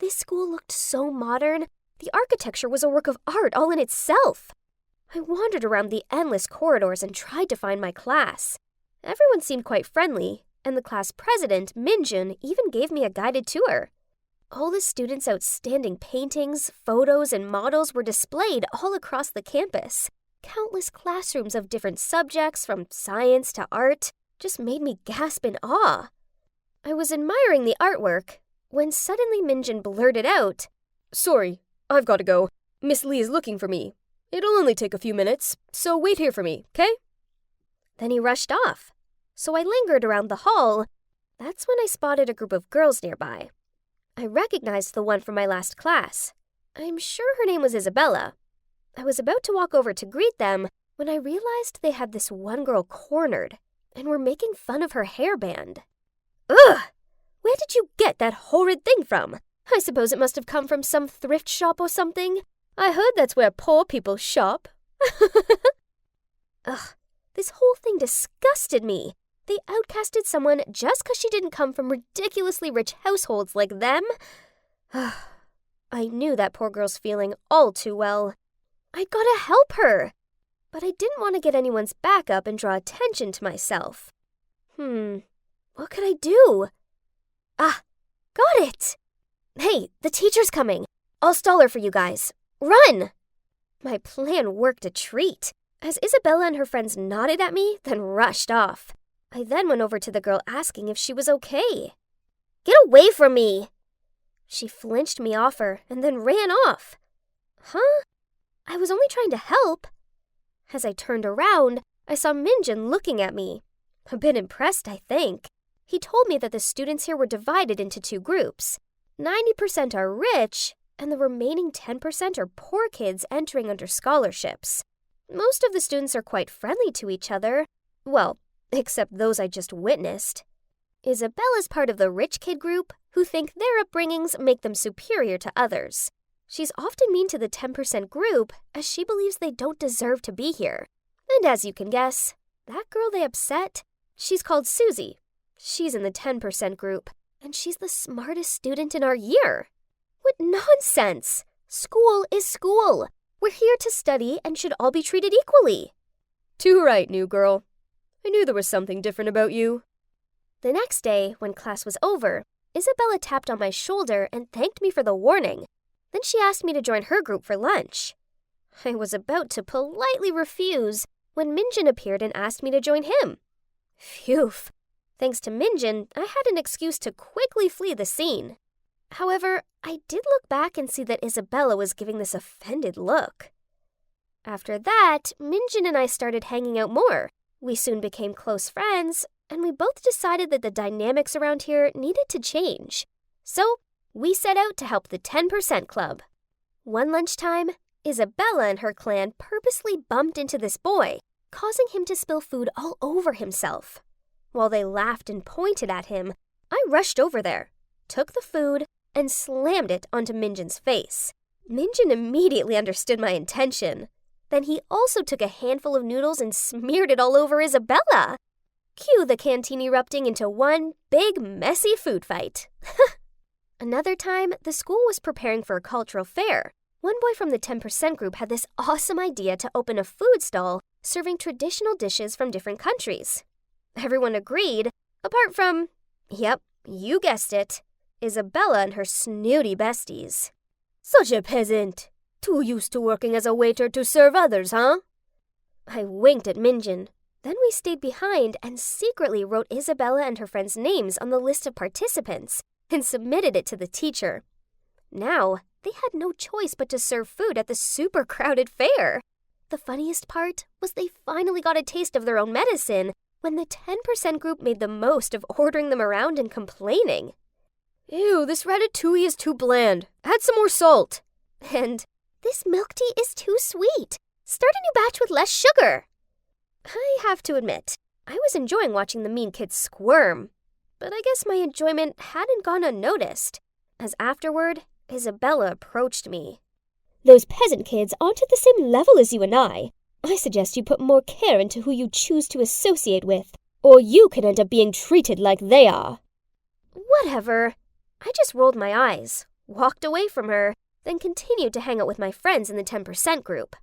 this school looked so modern. The architecture was a work of art all in itself. I wandered around the endless corridors and tried to find my class. Everyone seemed quite friendly, and the class president, Minjun, even gave me a guided tour. All the students' outstanding paintings, photos, and models were displayed all across the campus. Countless classrooms of different subjects, from science to art, just made me gasp in awe. I was admiring the artwork when suddenly Minjun blurted out, "Sorry, I've got to go. Miss Lee is looking for me. It'll only take a few minutes, so wait here for me, okay?" Then he rushed off. So I lingered around the hall. That's when I spotted a group of girls nearby. I recognized the one from my last class. I'm sure her name was Isabella. I was about to walk over to greet them when I realized they had this one girl cornered and were making fun of her hairband. Ugh! Where did you get that horrid thing from? I suppose it must have come from some thrift shop or something. I heard that's where poor people shop. Ugh, this whole thing disgusted me. They outcasted someone just because she didn't come from ridiculously rich households like them. I knew that poor girl's feeling all too well. I gotta help her. But I didn't want to get anyone's back up and draw attention to myself. What could I do? Ah, got it! Hey, the teacher's coming. I'll stall her for you guys. Run! My plan worked a treat, as Isabella and her friends nodded at me, then rushed off. I then went over to the girl asking if she was okay. Get away from me! She flinched me off her and then ran off. Huh? I was only trying to help. As I turned around, I saw Minjun looking at me. A bit impressed, I think. He told me that the students here were divided into two groups. 90% are rich, and the remaining 10% are poor kids entering under scholarships. Most of the students are quite friendly to each other. Well, except those I just witnessed. Isabella's part of the rich kid group who think their upbringings make them superior to others. She's often mean to the 10% group as she believes they don't deserve to be here. And as you can guess, that girl they upset, she's called Susie. She's in the 10% group, and she's the smartest student in our year. What nonsense! School is school. We're here to study and should all be treated equally. Too right, new girl. I knew there was something different about you. The next day, when class was over, Isabella tapped on my shoulder and thanked me for the warning. Then she asked me to join her group for lunch. I was about to politely refuse when Minjun appeared and asked me to join him. Phew. Thanks to Minjun, I had an excuse to quickly flee the scene. However, I did look back and see that Isabella was giving this offended look. After that, Minjun and I started hanging out more. We soon became close friends, and we both decided that the dynamics around here needed to change. So, we set out to help the 10% club. One lunchtime, Isabella and her clan purposely bumped into this boy, causing him to spill food all over himself. While they laughed and pointed at him, I rushed over there, took the food, and slammed it onto Minjun's face. Minjun immediately understood my intention. Then he also took a handful of noodles and smeared it all over Isabella. Cue the canteen erupting into one big, messy food fight. Another time, the school was preparing for a cultural fair. One boy from the 10% group had this awesome idea to open a food stall serving traditional dishes from different countries. Everyone agreed, apart from, yep, you guessed it, Isabella and her snooty besties. Such a peasant. Too used to working as a waiter to serve others, huh? I winked at Minjun. Then we stayed behind and secretly wrote Isabella and her friends' names on the list of participants and submitted it to the teacher. Now, they had no choice but to serve food at the super crowded fair. The funniest part was they finally got a taste of their own medicine when the 10% group made the most of ordering them around and complaining. Ew, this ratatouille is too bland. Add some more salt. And this milk tea is too sweet. Start a new batch with less sugar. I have to admit, I was enjoying watching the mean kids squirm. But I guess my enjoyment hadn't gone unnoticed, as afterward, Isabella approached me. Those peasant kids aren't at the same level as you and I. I suggest you put more care into who you choose to associate with, or you could end up being treated like they are. Whatever. I just rolled my eyes, walked away from her, then continued to hang out with my friends in the 10% group.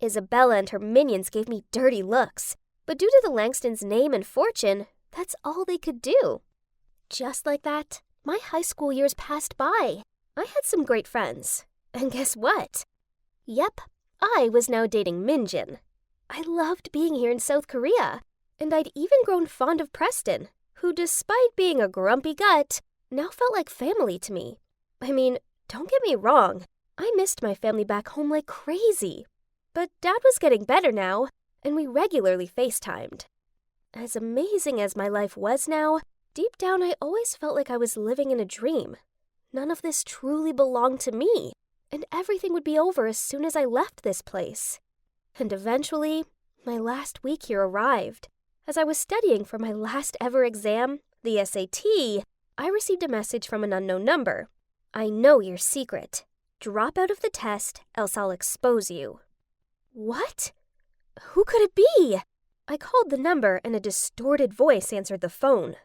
Isabella and her minions gave me dirty looks, but due to the Langstons' name and fortune, that's all they could do. Just like that, my high school years passed by. I had some great friends. And guess what? Yep, I was now dating Minjin. I loved being here in South Korea, and I'd even grown fond of Preston, who, despite being a grumpy gut, now felt like family to me. I mean, don't get me wrong, I missed my family back home like crazy. But Dad was getting better now, and we regularly FaceTimed. As amazing as my life was now, deep down I always felt like I was living in a dream. None of this truly belonged to me, and everything would be over as soon as I left this place. And eventually, my last week here arrived. As I was studying for my last ever exam, the SAT, I received a message from an unknown number. I know your secret. Drop out of the test, else I'll expose you. What? Who could it be? I called the number and a distorted voice answered the phone.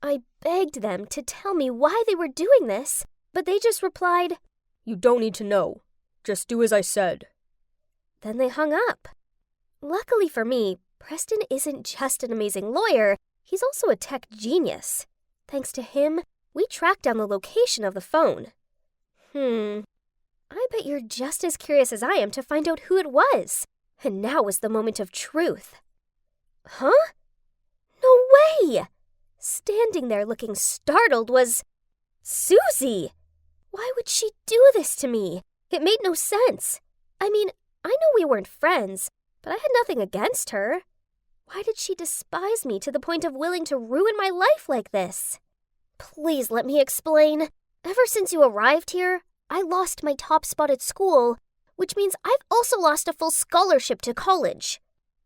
I begged them to tell me why they were doing this, but they just replied, You don't need to know. Just do as I said. Then they hung up. Luckily for me, Preston isn't just an amazing lawyer, he's also a tech genius. Thanks to him, we tracked down the location of the phone. I bet you're just as curious as I am to find out who it was. And now was the moment of truth. Huh? No way! Standing there looking startled was Susie! Why would she do this to me? It made no sense. I mean, I know we weren't friends, but I had nothing against her. Why did she despise me to the point of willing to ruin my life like this? Please let me explain. Ever since you arrived here, I lost my top spot at school, which means I've also lost a full scholarship to college.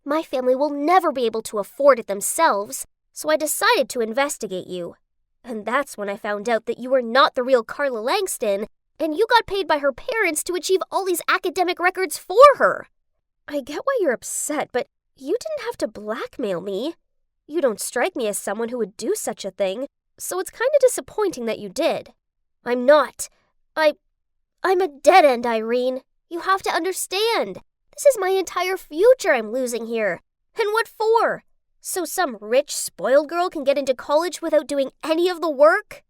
My family will never be able to afford it themselves, so I decided to investigate you. And that's when I found out that you were not the real Carla Langston, and you got paid by her parents to achieve all these academic records for her. I get why you're upset, but you didn't have to blackmail me. You don't strike me as someone who would do such a thing, so it's kind of disappointing that you did. I'm not. I'm a dead end, Irene. You have to understand. This is my entire future I'm losing here. And what for? So some rich, spoiled girl can get into college without doing any of the work?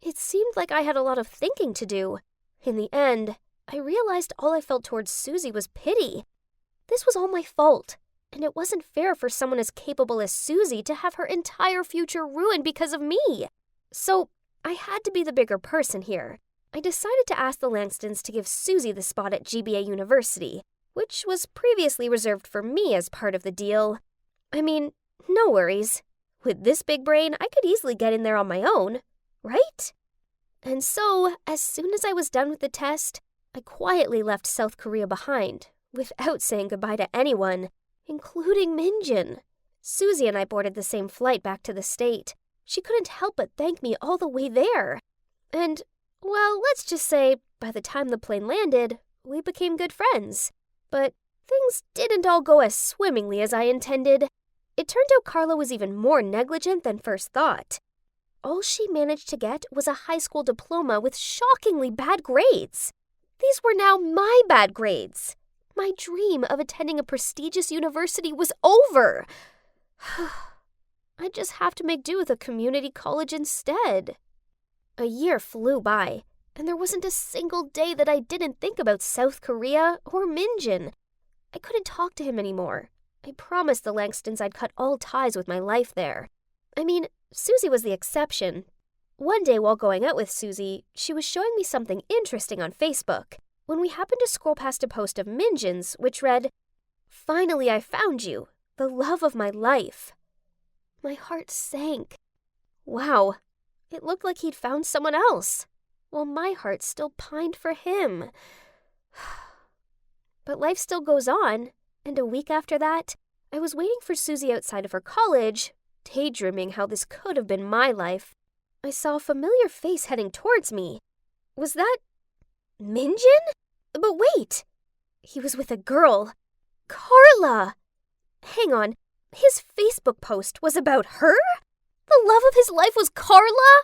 It seemed like I had a lot of thinking to do. In the end, I realized all I felt towards Susie was pity. This was all my fault, and it wasn't fair for someone as capable as Susie to have her entire future ruined because of me. So I had to be the bigger person here. I decided to ask the Langstons to give Susie the spot at GBA University, which was previously reserved for me as part of the deal. I mean, no worries. With this big brain, I could easily get in there on my own, right? And so, as soon as I was done with the test, I quietly left South Korea behind, without saying goodbye to anyone, including Minjin. Susie and I boarded the same flight back to the state. She couldn't help but thank me all the way there. And, well, let's just say, by the time the plane landed, we became good friends. But things didn't all go as swimmingly as I intended. It turned out Carla was even more negligent than first thought. All she managed to get was a high school diploma with shockingly bad grades. These were now my bad grades. My dream of attending a prestigious university was over. I just have to make do with a community college instead. A year flew by, and there wasn't a single day that I didn't think about South Korea or Minjin. I couldn't talk to him anymore. I promised the Langstons I'd cut all ties with my life there. I mean, Susie was the exception. One day while going out with Susie, she was showing me something interesting on Facebook, when we happened to scroll past a post of Minjin's, which read, "Finally I found you, the love of my life." My heart sank. Wow, It looked like he'd found someone else, while my heart still pined for him. But life still goes on, and a week after that, I was waiting for Susie outside of her college, daydreaming how this could have been my life. I saw a familiar face heading towards me. Was that Minjin? But wait! He was with a girl. Carla! Hang on, his Facebook post was about her? The love of his life was Carla?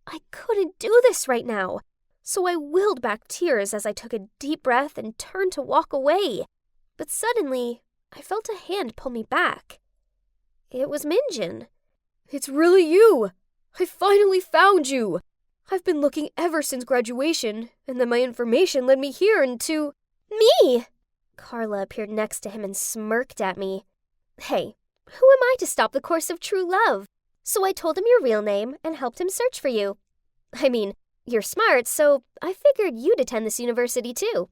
I couldn't do this right now, so I willed back tears as I took a deep breath and turned to walk away. But suddenly, I felt a hand pull me back. It was Minjin. It's really you! I finally found you! I've been looking ever since graduation, and then my information led me here and to... Me! Carla appeared next to him and smirked at me. Hey, who am I to stop the course of true love? So I told him your real name and helped him search for you. I mean, you're smart, so I figured you'd attend this university too.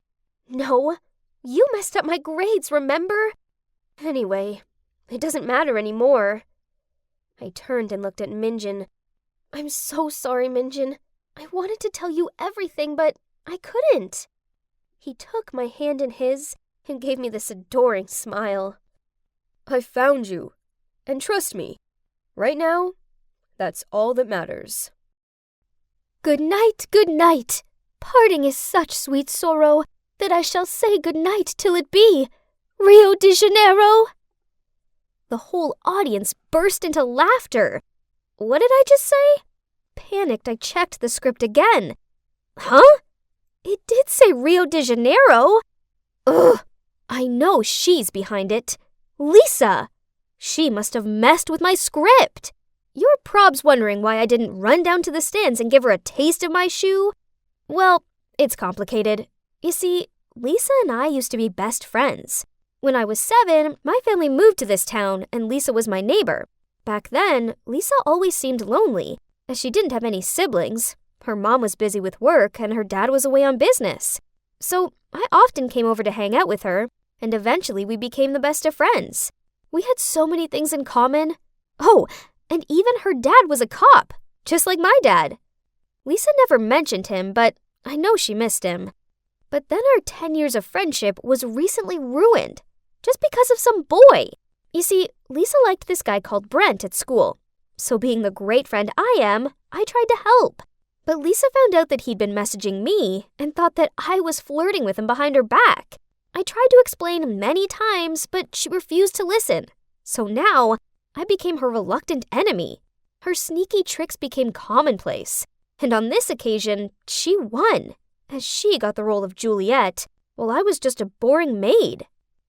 No, you messed up my grades, remember? Anyway, it doesn't matter anymore. I turned and looked at Minjin. I'm so sorry, Minjin. I wanted to tell you everything, but I couldn't. He took my hand in his and gave me this adoring smile. I found you, and trust me, right now, that's all that matters. Good night, good night. Parting is such sweet sorrow that I shall say good night till it be Rio de Janeiro. The whole audience burst into laughter. What did I just say? Panicked, I checked the script again. Huh? It did say Rio de Janeiro. Ugh, I know she's behind it. Lisa! She must have messed with my script. You're probs wondering why I didn't run down to the stands and give her a taste of my shoe? Well, it's complicated. You see, Lisa and I used to be best friends. When I was 7, my family moved to this town, and Lisa was my neighbor. Back then, Lisa always seemed lonely, as she didn't have any siblings. Her mom was busy with work, and her dad was away on business. So I often came over to hang out with her, and eventually we became the best of friends. We had so many things in common. Oh, and even her dad was a cop, just like my dad. Lisa never mentioned him, but I know she missed him. But then our 10 years of friendship was recently ruined, just because of some boy. You see, Lisa liked this guy called Brent at school. So being the great friend I am, I tried to help. But Lisa found out that he'd been messaging me and thought that I was flirting with him behind her back. I tried to explain many times, but she refused to listen. So now, I became her reluctant enemy. Her sneaky tricks became commonplace. And on this occasion, she won, as she got the role of Juliet, while I was just a boring maid.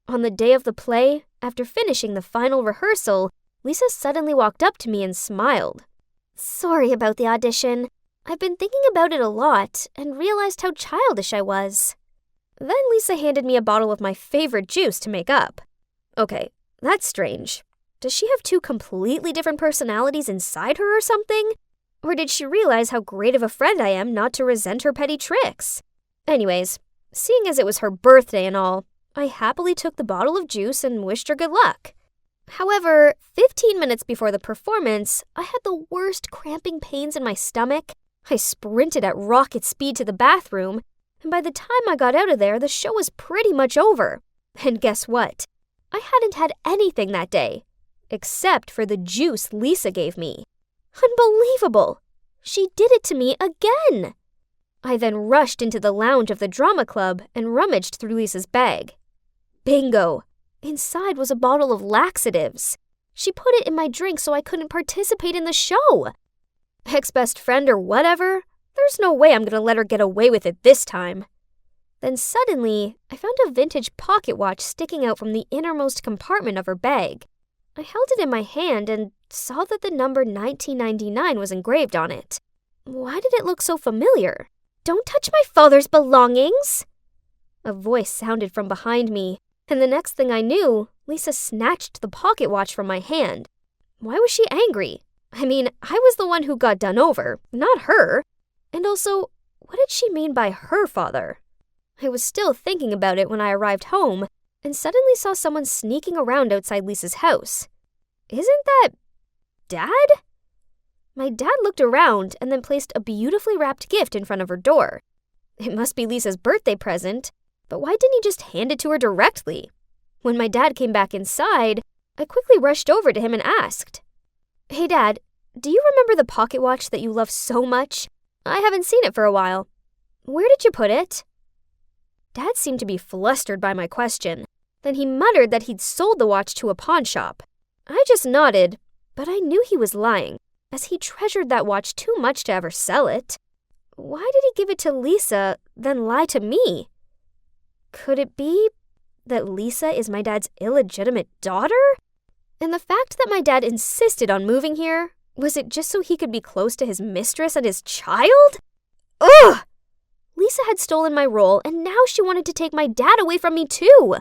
On the day of the play, after finishing the final rehearsal, Lisa suddenly walked up to me and smiled. Sorry about the audition. I've been thinking about it a lot and realized how childish I was. Then Lisa handed me a bottle of my favorite juice to make up. Okay, that's strange. Does she have 2 completely different personalities inside her or something? Or did she realize how great of a friend I am not to resent her petty tricks? Anyways, seeing as it was her birthday and all, I happily took the bottle of juice and wished her good luck. However, 15 minutes before the performance, I had the worst cramping pains in my stomach. I sprinted at rocket speed to the bathroom, and by the time I got out of there, the show was pretty much over. And guess what? I hadn't had anything that day, except for the juice Lisa gave me. Unbelievable! She did it to me again! I then rushed into the lounge of the drama club and rummaged through Lisa's bag. Bingo! Inside was a bottle of laxatives. She put it in my drink so I couldn't participate in the show. Ex-best friend or whatever, there's no way I'm gonna let her get away with it this time. Then suddenly, I found a vintage pocket watch sticking out from the innermost compartment of her bag. I held it in my hand and saw that the number 1999 was engraved on it. Why did it look so familiar? Don't touch my father's belongings! A voice sounded from behind me, and the next thing I knew, Lisa snatched the pocket watch from my hand. Why was she angry? I mean, I was the one who got done over, not her. And also, what did she mean by her father? I was still thinking about it when I arrived home, and suddenly saw someone sneaking around outside Lisa's house. Isn't that Dad? My dad looked around and then placed a beautifully wrapped gift in front of her door. It must be Lisa's birthday present, but why didn't he just hand it to her directly? When my dad came back inside, I quickly rushed over to him and asked, "Hey Dad, do you remember the pocket watch that you love so much? I haven't seen it for a while. Where did you put it?" Dad seemed to be flustered by my question. Then he muttered that he'd sold the watch to a pawn shop. I just nodded, but I knew he was lying, as he treasured that watch too much to ever sell it. Why did he give it to Lisa, then lie to me? Could it be that Lisa is my dad's illegitimate daughter? And the fact that my dad insisted on moving here, was it just so he could be close to his mistress and his child? Ugh! Lisa had stolen my role, and now she wanted to take my dad away from me too.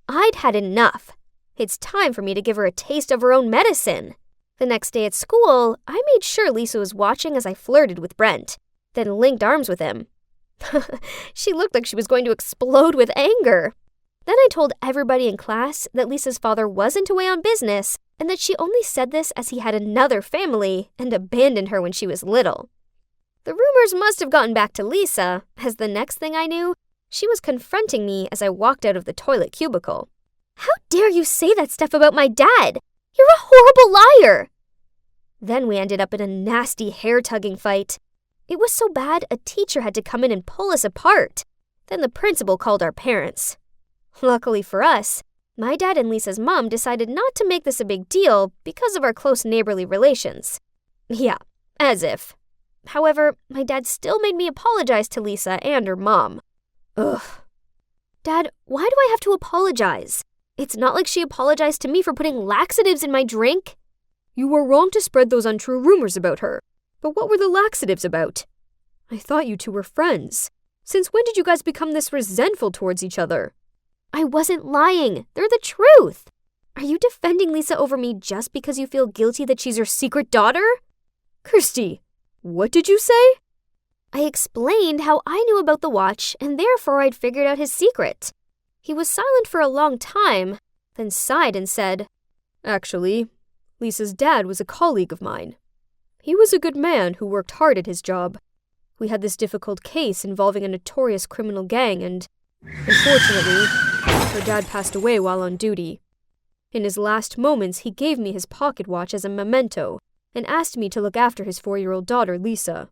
I'd had enough. It's time for me to give her a taste of her own medicine. The next day at school, I made sure Lisa was watching as I flirted with Brent, then linked arms with him. She looked like she was going to explode with anger. Then I told everybody in class that Lisa's father wasn't away on business and that she only said this as he had another family and abandoned her when she was little. The rumors must have gotten back to Lisa, as the next thing I knew, she was confronting me as I walked out of the toilet cubicle. "How dare you say that stuff about my dad? You're a horrible liar!" Then we ended up in a nasty hair-tugging fight. It was so bad a teacher had to come in and pull us apart. Then the principal called our parents. Luckily for us, my dad and Lisa's mom decided not to make this a big deal because of our close neighborly relations. Yeah, as if. However, my dad still made me apologize to Lisa and her mom. Ugh. Dad, why do I have to apologize? It's not like she apologized to me for putting laxatives in my drink. You were wrong to spread those untrue rumors about her. But what were the laxatives about? I thought you two were friends. Since when did you guys become this resentful towards each other? I wasn't lying. They're the truth. Are you defending Lisa over me just because you feel guilty that she's your secret daughter? Kirsty, what did you say? I explained how I knew about the watch and therefore I'd figured out his secret. He was silent for a long time, then sighed and said, "Actually, Lisa's dad was a colleague of mine. He was a good man who worked hard at his job. We had this difficult case involving a notorious criminal gang and, unfortunately, her dad passed away while on duty. In his last moments, he gave me his pocket watch as a memento and asked me to look after his 4-year-old daughter, Lisa.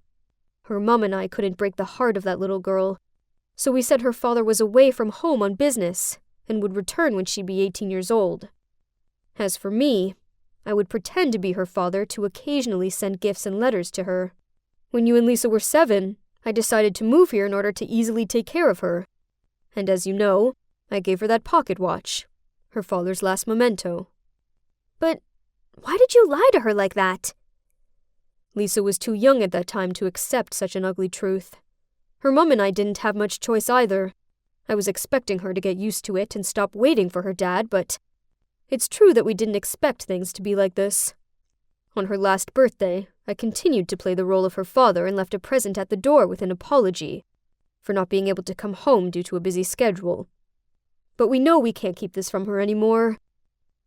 Her mom and I couldn't break the heart of that little girl, so we said her father was away from home on business and would return when she'd be 18 years old. As for me, I would pretend to be her father to occasionally send gifts and letters to her. When you and Lisa were 7, I decided to move here in order to easily take care of her. And as you know, I gave her that pocket watch, her father's last memento." But why did you lie to her like that? Lisa was too young at that time to accept such an ugly truth. Her mom and I didn't have much choice either. I was expecting her to get used to it and stop waiting for her dad, but it's true that we didn't expect things to be like this. On her last birthday, I continued to play the role of her father and left a present at the door with an apology for not being able to come home due to a busy schedule. But we know we can't keep this from her anymore.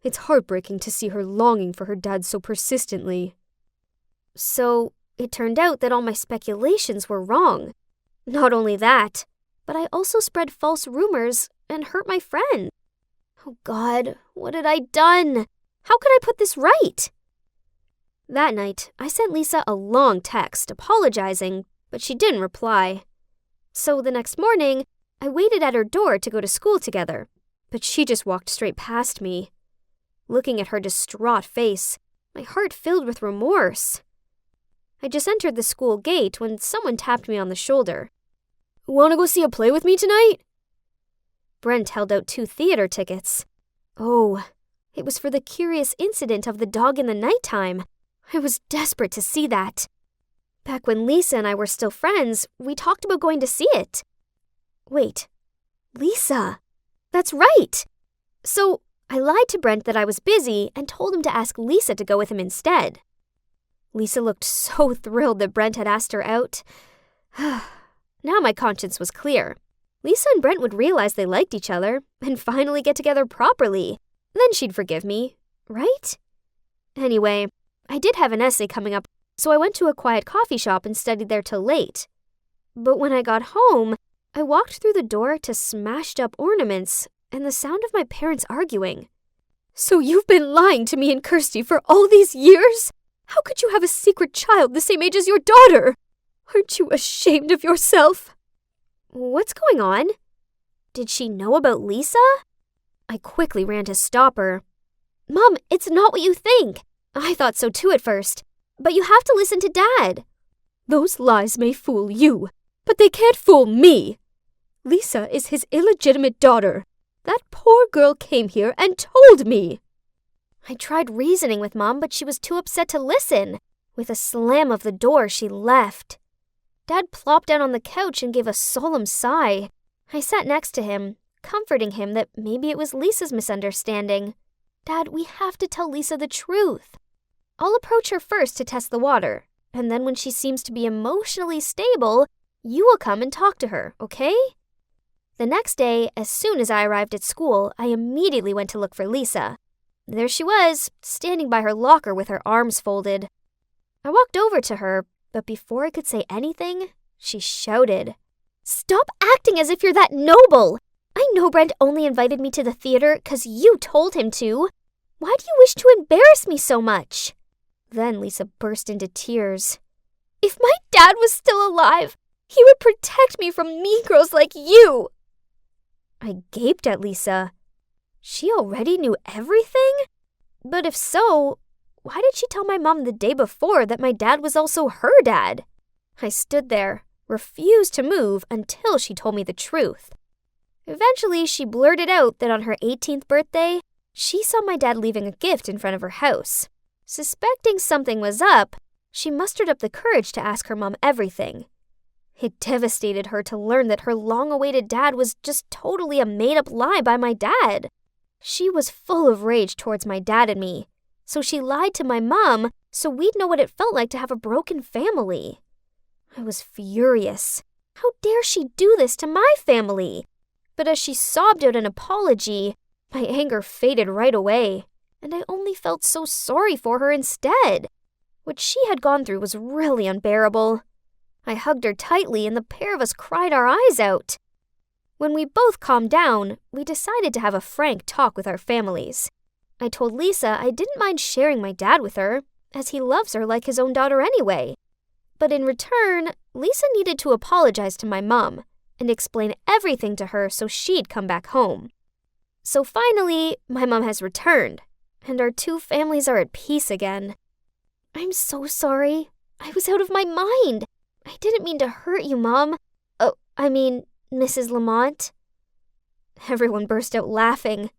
It's heartbreaking to see her longing for her dad so persistently. So, it turned out that all my speculations were wrong. Not only that, but I also spread false rumors and hurt my friend. Oh God, what had I done? How could I put this right? That night, I sent Lisa a long text apologizing, but she didn't reply. So the next morning, I waited at her door to go to school together, but she just walked straight past me. Looking at her distraught face, my heart filled with remorse. I just entered the school gate when someone tapped me on the shoulder. "Want to go see a play with me tonight?" Brent held out 2 theater tickets. Oh, it was for the curious incident of the dog in the nighttime. I was desperate to see that. Back when Lisa and I were still friends, we talked about going to see it. Wait, Lisa. That's right. So I lied to Brent that I was busy and told him to ask Lisa to go with him instead. Lisa looked so thrilled that Brent had asked her out. Now my conscience was clear. Lisa and Brent would realize they liked each other and finally get together properly. Then she'd forgive me, right? Anyway, I did have an essay coming up, so I went to a quiet coffee shop and studied there till late. But when I got home, I walked through the door to smashed up ornaments and the sound of my parents arguing. So you've been lying to me and Kirsty for all these years? How could you have a secret child the same age as your daughter? Aren't you ashamed of yourself? What's going on? Did she know about Lisa? I quickly ran to stop her. Mom, it's not what you think. I thought so too at first. But you have to listen to Dad. Those lies may fool you, but they can't fool me. Lisa is his illegitimate daughter. That poor girl came here and told me. I tried reasoning with Mom, but she was too upset to listen. With a slam of the door, she left. Dad plopped down on the couch and gave a solemn sigh. I sat next to him, comforting him that maybe it was Lisa's misunderstanding. Dad, we have to tell Lisa the truth. I'll approach her first to test the water, and then when she seems to be emotionally stable, you will come and talk to her, okay? The next day, as soon as I arrived at school, I immediately went to look for Lisa. There she was, standing by her locker with her arms folded. I walked over to her, but before I could say anything, she shouted, "Stop acting as if you're that noble! I know Brent only invited me to the theater 'cause you told him to. Why do you wish to embarrass me so much?" Then Lisa burst into tears. "If my dad was still alive, he would protect me from mean girls like you." I gaped at Lisa. She already knew everything? But if so, why did she tell my mom the day before that my dad was also her dad? I stood there, refused to move until she told me the truth. Eventually, she blurted out that on her 18th birthday, she saw my dad leaving a gift in front of her house. Suspecting something was up, she mustered up the courage to ask her mom everything. It devastated her to learn that her long-awaited dad was just totally a made-up lie by my dad. She was full of rage towards my dad and me, so she lied to my mom so we'd know what it felt like to have a broken family. I was furious. How dare she do this to my family? But as she sobbed out an apology, my anger faded right away, and I only felt so sorry for her instead. What she had gone through was really unbearable. I hugged her tightly, and the pair of us cried our eyes out. When we both calmed down, we decided to have a frank talk with our families. I told Lisa I didn't mind sharing my dad with her, as he loves her like his own daughter anyway. But in return, Lisa needed to apologize to my mom and explain everything to her so she'd come back home. So finally, my mom has returned, and our two families are at peace again. I'm so sorry. I was out of my mind. I didn't mean to hurt you, Mom. Mrs. Lamont. Everyone burst out laughing.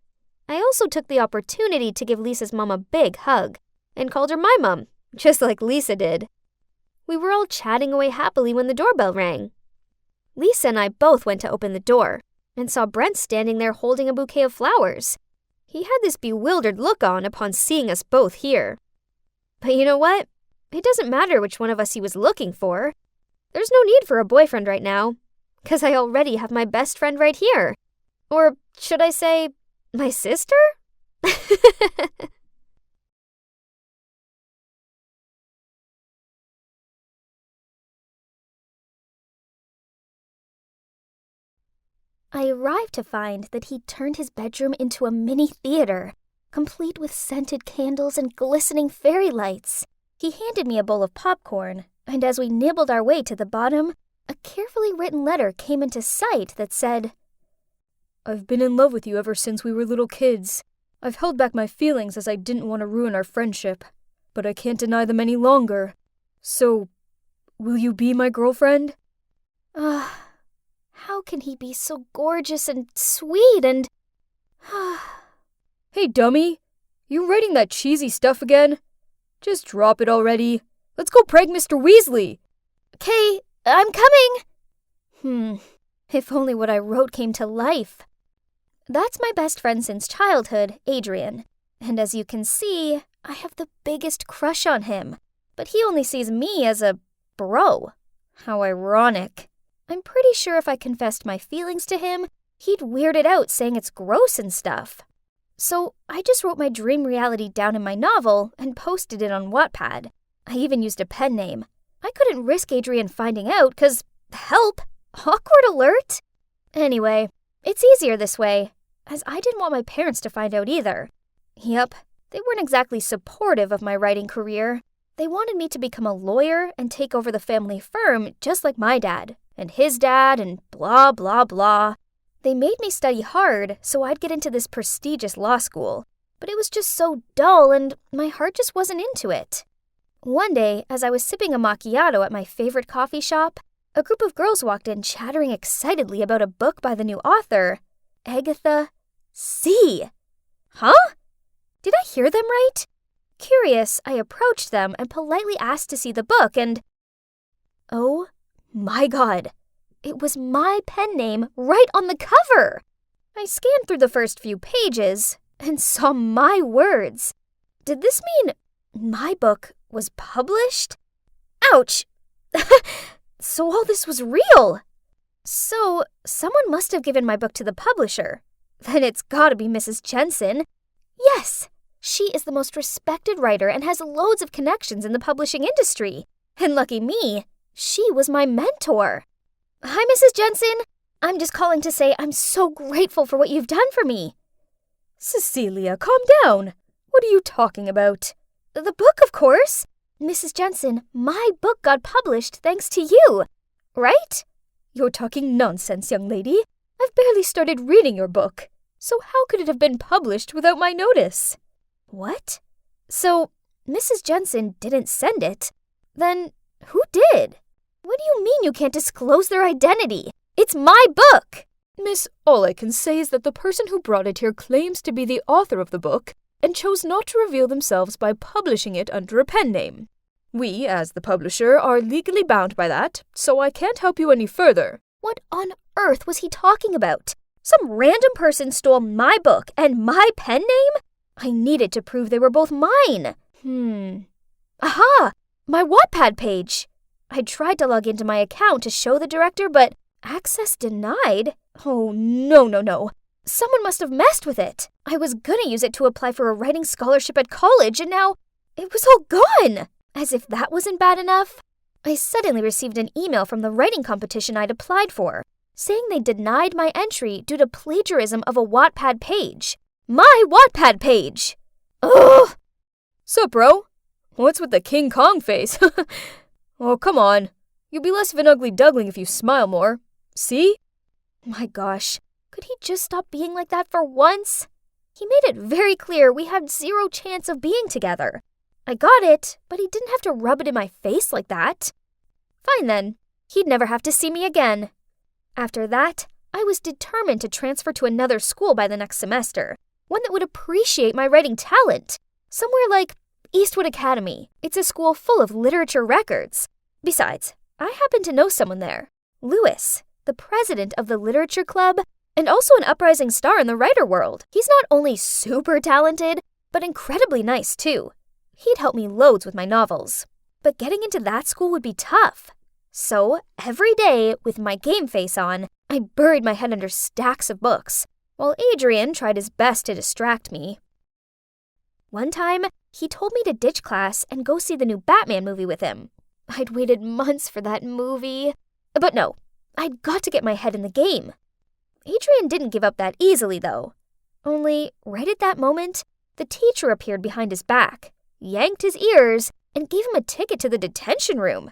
I also took the opportunity to give Lisa's mom a big hug and called her my mom, just like Lisa did. We were all chatting away happily when the doorbell rang. Lisa and I both went to open the door and saw Brent standing there holding a bouquet of flowers. He had this bewildered look on upon seeing us both here. But you know what? It doesn't matter which one of us he was looking for. There's no need for a boyfriend right now, 'cause I already have my best friend right here. Or should I say, my sister? I arrived to find that he'd turned his bedroom into a mini theater, complete with scented candles and glistening fairy lights. He handed me a bowl of popcorn, and as we nibbled our way to the bottom, a carefully written letter came into sight that said, "I've been in love with you ever since we were little kids. I've held back my feelings as I didn't want to ruin our friendship, but I can't deny them any longer. So, will you be my girlfriend?" How can he be so gorgeous and sweet and... Hey, dummy. You writing that cheesy stuff again? Just drop it already. Let's go prank Mr. Weasley. "Okay, I'm coming." If only what I wrote came to life. That's my best friend since childhood, Adrian. And as you can see, I have the biggest crush on him. But he only sees me as a bro. How ironic. I'm pretty sure if I confessed my feelings to him, he'd weird it out saying it's gross and stuff. So I just wrote my dream reality down in my novel and posted it on Wattpad. I even used a pen name. I couldn't risk Adrian finding out, 'cause, help, awkward alert. Anyway, it's easier this way, as I didn't want my parents to find out either. Yep, they weren't exactly supportive of my writing career. They wanted me to become a lawyer and take over the family firm just like my dad, and his dad, and blah, blah, blah. They made me study hard so I'd get into this prestigious law school, but it was just so dull and my heart just wasn't into it. One day, as I was sipping a macchiato at my favorite coffee shop, a group of girls walked in chattering excitedly about a book by the new author, Agatha C. Huh? Did I hear them right? Curious, I approached them and politely asked to see the book, and oh my God, it was my pen name right on the cover. I scanned through the first few pages and saw my words. Did this mean my book was published? Ouch! So all this was real! So someone must have given my book to the publisher. Then it's gotta be Mrs. Jensen. Yes! She is the most respected writer and has loads of connections in the publishing industry. And lucky me, she was my mentor. Hi, Mrs. Jensen. I'm just calling to say I'm so grateful for what you've done for me. Cecilia, calm down. What are you talking about? The book, of course. Mrs. Jensen, my book got published thanks to you, right? You're talking nonsense, young lady. I've barely started reading your book. So how could it have been published without my notice? What? So, Mrs. Jensen didn't send it? Then who did? What do you mean you can't disclose their identity? It's my book! Miss, all I can say is that the person who brought it here claims to be the author of the book and chose not to reveal themselves by publishing it under a pen name. We, as the publisher, are legally bound by that, so I can't help you any further. What on earth was he talking about? Some random person stole my book and my pen name? I needed to prove they were both mine. Aha! My Wattpad page! I tried to log into my account to show the director, but access denied? Oh, no. Someone must have messed with it. I was gonna use it to apply for a writing scholarship at college, and now it was all gone! As if that wasn't bad enough. I suddenly received an email from the writing competition I'd applied for, saying they denied my entry due to plagiarism of a Wattpad page. My Wattpad page! Ugh! Sup, bro? What's with the King Kong face? Oh, come on. You'll be less of an ugly duckling if you smile more. See? My gosh, could he just stop being like that for once? He made it very clear we had zero chance of being together. I got it, but he didn't have to rub it in my face like that. Fine then, he'd never have to see me again. After that, I was determined to transfer to another school by the next semester, one that would appreciate my writing talent, somewhere like Eastwood Academy. It's a school full of literature records. Besides, I happen to know someone there, Lewis, the president of the literature club, and also an uprising star in the writer world. He's not only super talented, but incredibly nice too. He'd help me loads with my novels. But getting into that school would be tough. So, every day, with my game face on, I buried my head under stacks of books, while Adrian tried his best to distract me. One time, he told me to ditch class and go see the new Batman movie with him. I'd waited months for that movie. But no, I'd got to get my head in the game. Adrian didn't give up that easily, though. Only, right at that moment, the teacher appeared behind his back, yanked his ears, and gave him a ticket to the detention room.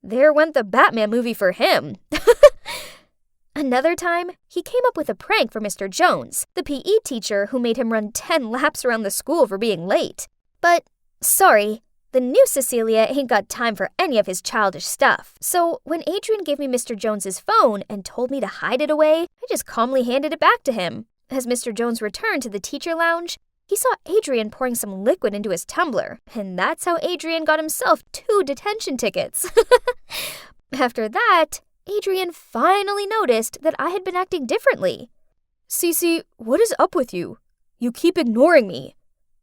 There went the Batman movie for him. Another time, he came up with a prank for Mr. Jones, the PE teacher who made him run 10 laps around the school for being late. But, sorry, the new Cecilia ain't got time for any of his childish stuff. So when Adrian gave me Mr. Jones's phone and told me to hide it away, I just calmly handed it back to him. As Mr. Jones returned to the teacher lounge, he saw Adrian pouring some liquid into his tumbler, and that's how Adrian got himself 2 detention tickets. After that, Adrian finally noticed that I had been acting differently. Cece, what is up with you? You keep ignoring me.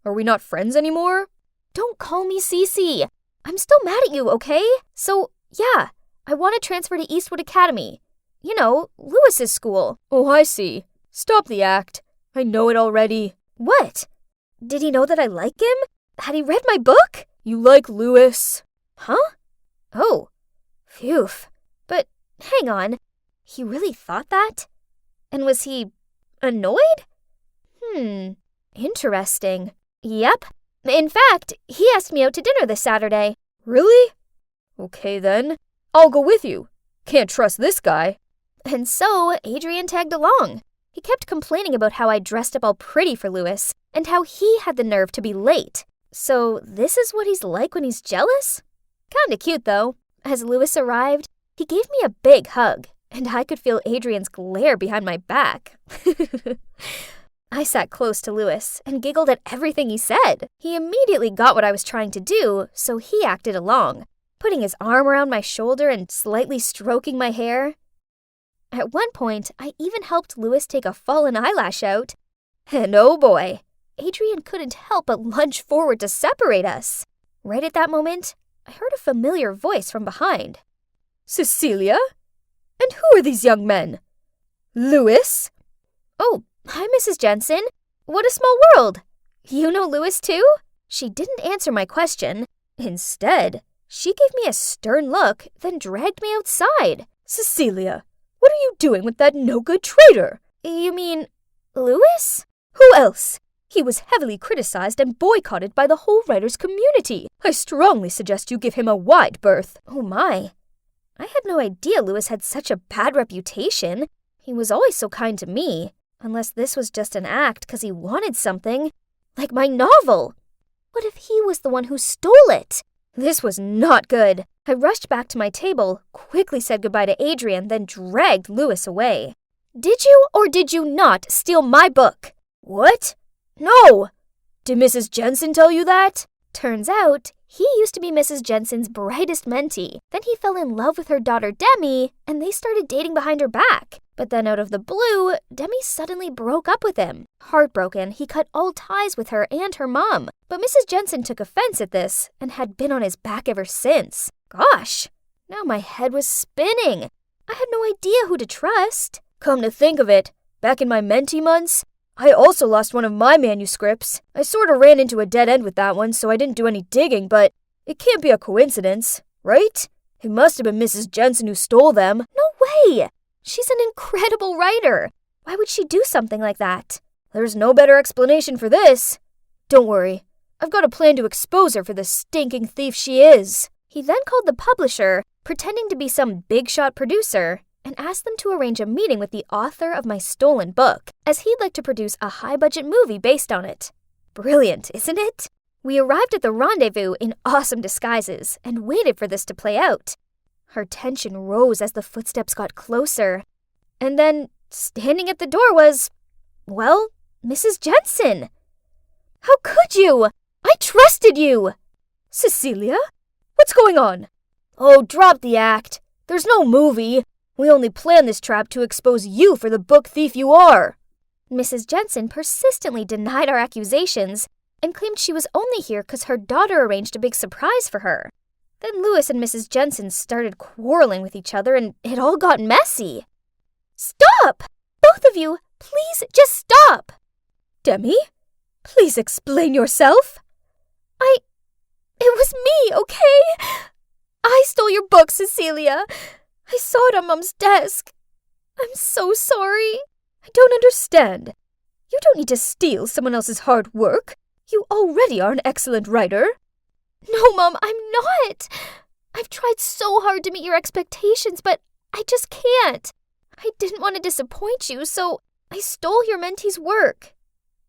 Are we not friends anymore? Don't call me Cece. I'm still mad at you, okay? So, yeah, I want to transfer to Eastwood Academy. You know, Lewis's school. Oh, I see. Stop the act. I know it already. What? Did he know that I like him? Had he read my book? You like Louis? Huh? Oh, phew. But hang on, he really thought that? And was he annoyed? Interesting. Yep. In fact, he asked me out to dinner this Saturday. Really? Okay then, I'll go with you. Can't trust this guy. And so Adrian tagged along. He kept complaining about how I dressed up all pretty for Louis, and how he had the nerve to be late. So this is what he's like when he's jealous? Kinda cute though. As Louis arrived, he gave me a big hug, and I could feel Adrian's glare behind my back. I sat close to Louis and giggled at everything he said. He immediately got what I was trying to do, so he acted along, putting his arm around my shoulder and slightly stroking my hair. At one point, I even helped Louis take a fallen eyelash out. And oh boy, Adrian couldn't help but lunge forward to separate us. Right at that moment, I heard a familiar voice from behind. Cecilia? And who are these young men? Louis? Oh, hi, Mrs. Jensen. What a small world. You know Louis too? She didn't answer my question. Instead, she gave me a stern look, then dragged me outside. Cecilia, what are you doing with that no-good traitor? You mean Louis? Who else? He was heavily criticized and boycotted by the whole writers' community. I strongly suggest you give him a wide berth. Oh my. I had no idea Louis had such a bad reputation. He was always so kind to me. Unless this was just an act because he wanted something. Like my novel. What if he was the one who stole it? This was not good. I rushed back to my table, quickly said goodbye to Adrian, then dragged Louis away. Did you or did you not steal my book? What? No! Did Mrs. Jensen tell you that? Turns out, he used to be Mrs. Jensen's brightest mentee. Then he fell in love with her daughter Demi, and they started dating behind her back. But then out of the blue, Demi suddenly broke up with him. Heartbroken, he cut all ties with her and her mom. But Mrs. Jensen took offense at this and had been on his back ever since. Gosh, now my head was spinning. I had no idea who to trust. Come to think of it, back in my mentee months, I also lost one of my manuscripts. I sort of ran into a dead end with that one, so I didn't do any digging, but it can't be a coincidence, right? It must have been Mrs. Jensen who stole them. No way! She's an incredible writer. Why would she do something like that? There's no better explanation for this. Don't worry, I've got a plan to expose her for the stinking thief she is. He then called the publisher, pretending to be some big-shot producer, and asked them to arrange a meeting with the author of my stolen book, as he'd like to produce a high-budget movie based on it. Brilliant, isn't it? We arrived at the rendezvous in awesome disguises and waited for this to play out. Our tension rose as the footsteps got closer. And then, standing at the door was, well, Mrs. Jensen. How could you? I trusted you! Cecilia? What's going on? Oh, drop the act. There's no movie. We only planned this trap to expose you for the book thief you are. Mrs. Jensen persistently denied our accusations and claimed she was only here because her daughter arranged a big surprise for her. Then Louis and Mrs. Jensen started quarreling with each other and it all got messy. Stop! Both of you, please just stop! Demi, please explain yourself. It was me, okay? I stole your book, Cecilia. I saw it on Mom's desk. I'm so sorry. I don't understand. You don't need to steal someone else's hard work. You already are an excellent writer. No, Mom, I'm not. I've tried so hard to meet your expectations, but I just can't. I didn't want to disappoint you, so I stole your mentee's work,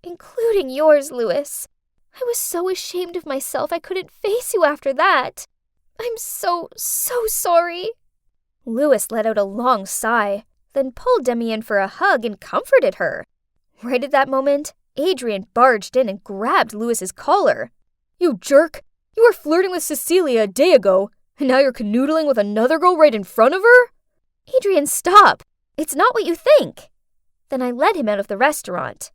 including yours, Louis. I was so ashamed of myself I couldn't face you after that. I'm so sorry. Louis let out a long sigh, then pulled Demi in for a hug and comforted her. Right at that moment, Adrian barged in and grabbed Louis's collar. You jerk! You were flirting with Cecilia a day ago, and now you're canoodling with another girl right in front of her? Adrian, stop! It's not what you think. Then I led him out of the restaurant.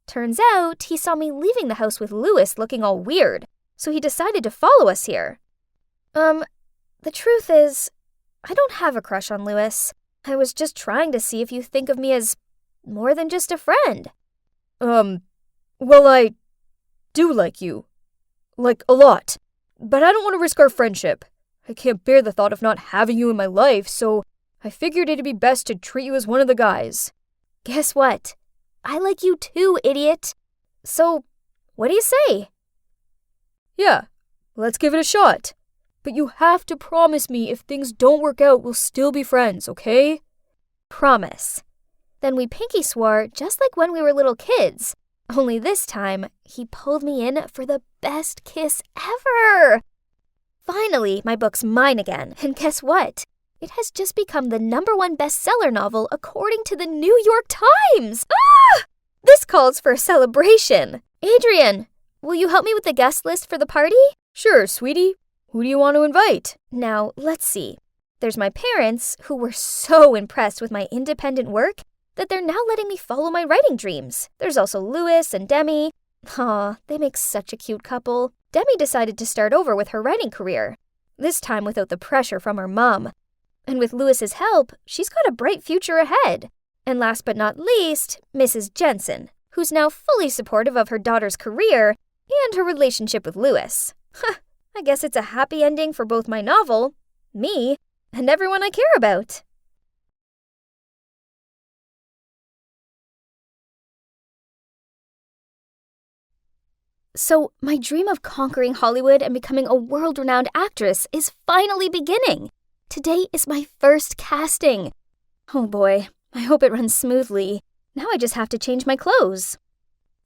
Turns out he saw me leaving the house with Louis looking all weird, so he decided to follow us here. The truth is, I don't have a crush on Louis. I was just trying to see if you think of me as more than just a friend. Well, I do like you. Like, a lot. but I don't want to risk our friendship. I can't bear the thought of not having you in my life, so I figured it'd be best to treat you as one of the guys. Guess what? I like you too, idiot. So, what do you say? Yeah, let's give it a shot. But you have to promise me if things don't work out, we'll still be friends, okay? Promise. Then we pinky swore just like when we were little kids. Only this time, he pulled me in for the best kiss ever. Finally, my book's mine again, and guess what? It has just become the #1 bestseller novel according to the New York Times. Ah! This calls for a celebration. Adrian, will you help me with the guest list for the party? Sure, sweetie. Who do you want to invite? Now, let's see. There's my parents, who were so impressed with my independent work that they're now letting me follow my writing dreams. There's also Louis and Demi. Aw, they make such a cute couple. Demi decided to start over with her writing career, this time without the pressure from her mom. And with Louis's help, she's got a bright future ahead. And last but not least, Mrs. Jensen, who's now fully supportive of her daughter's career and her relationship with Louis. I guess it's a happy ending for both my novel, me, and everyone I care about. So, my dream of conquering Hollywood and becoming a world-renowned actress is finally beginning. Today is my first casting. Oh boy, I hope it runs smoothly. Now I just have to change my clothes.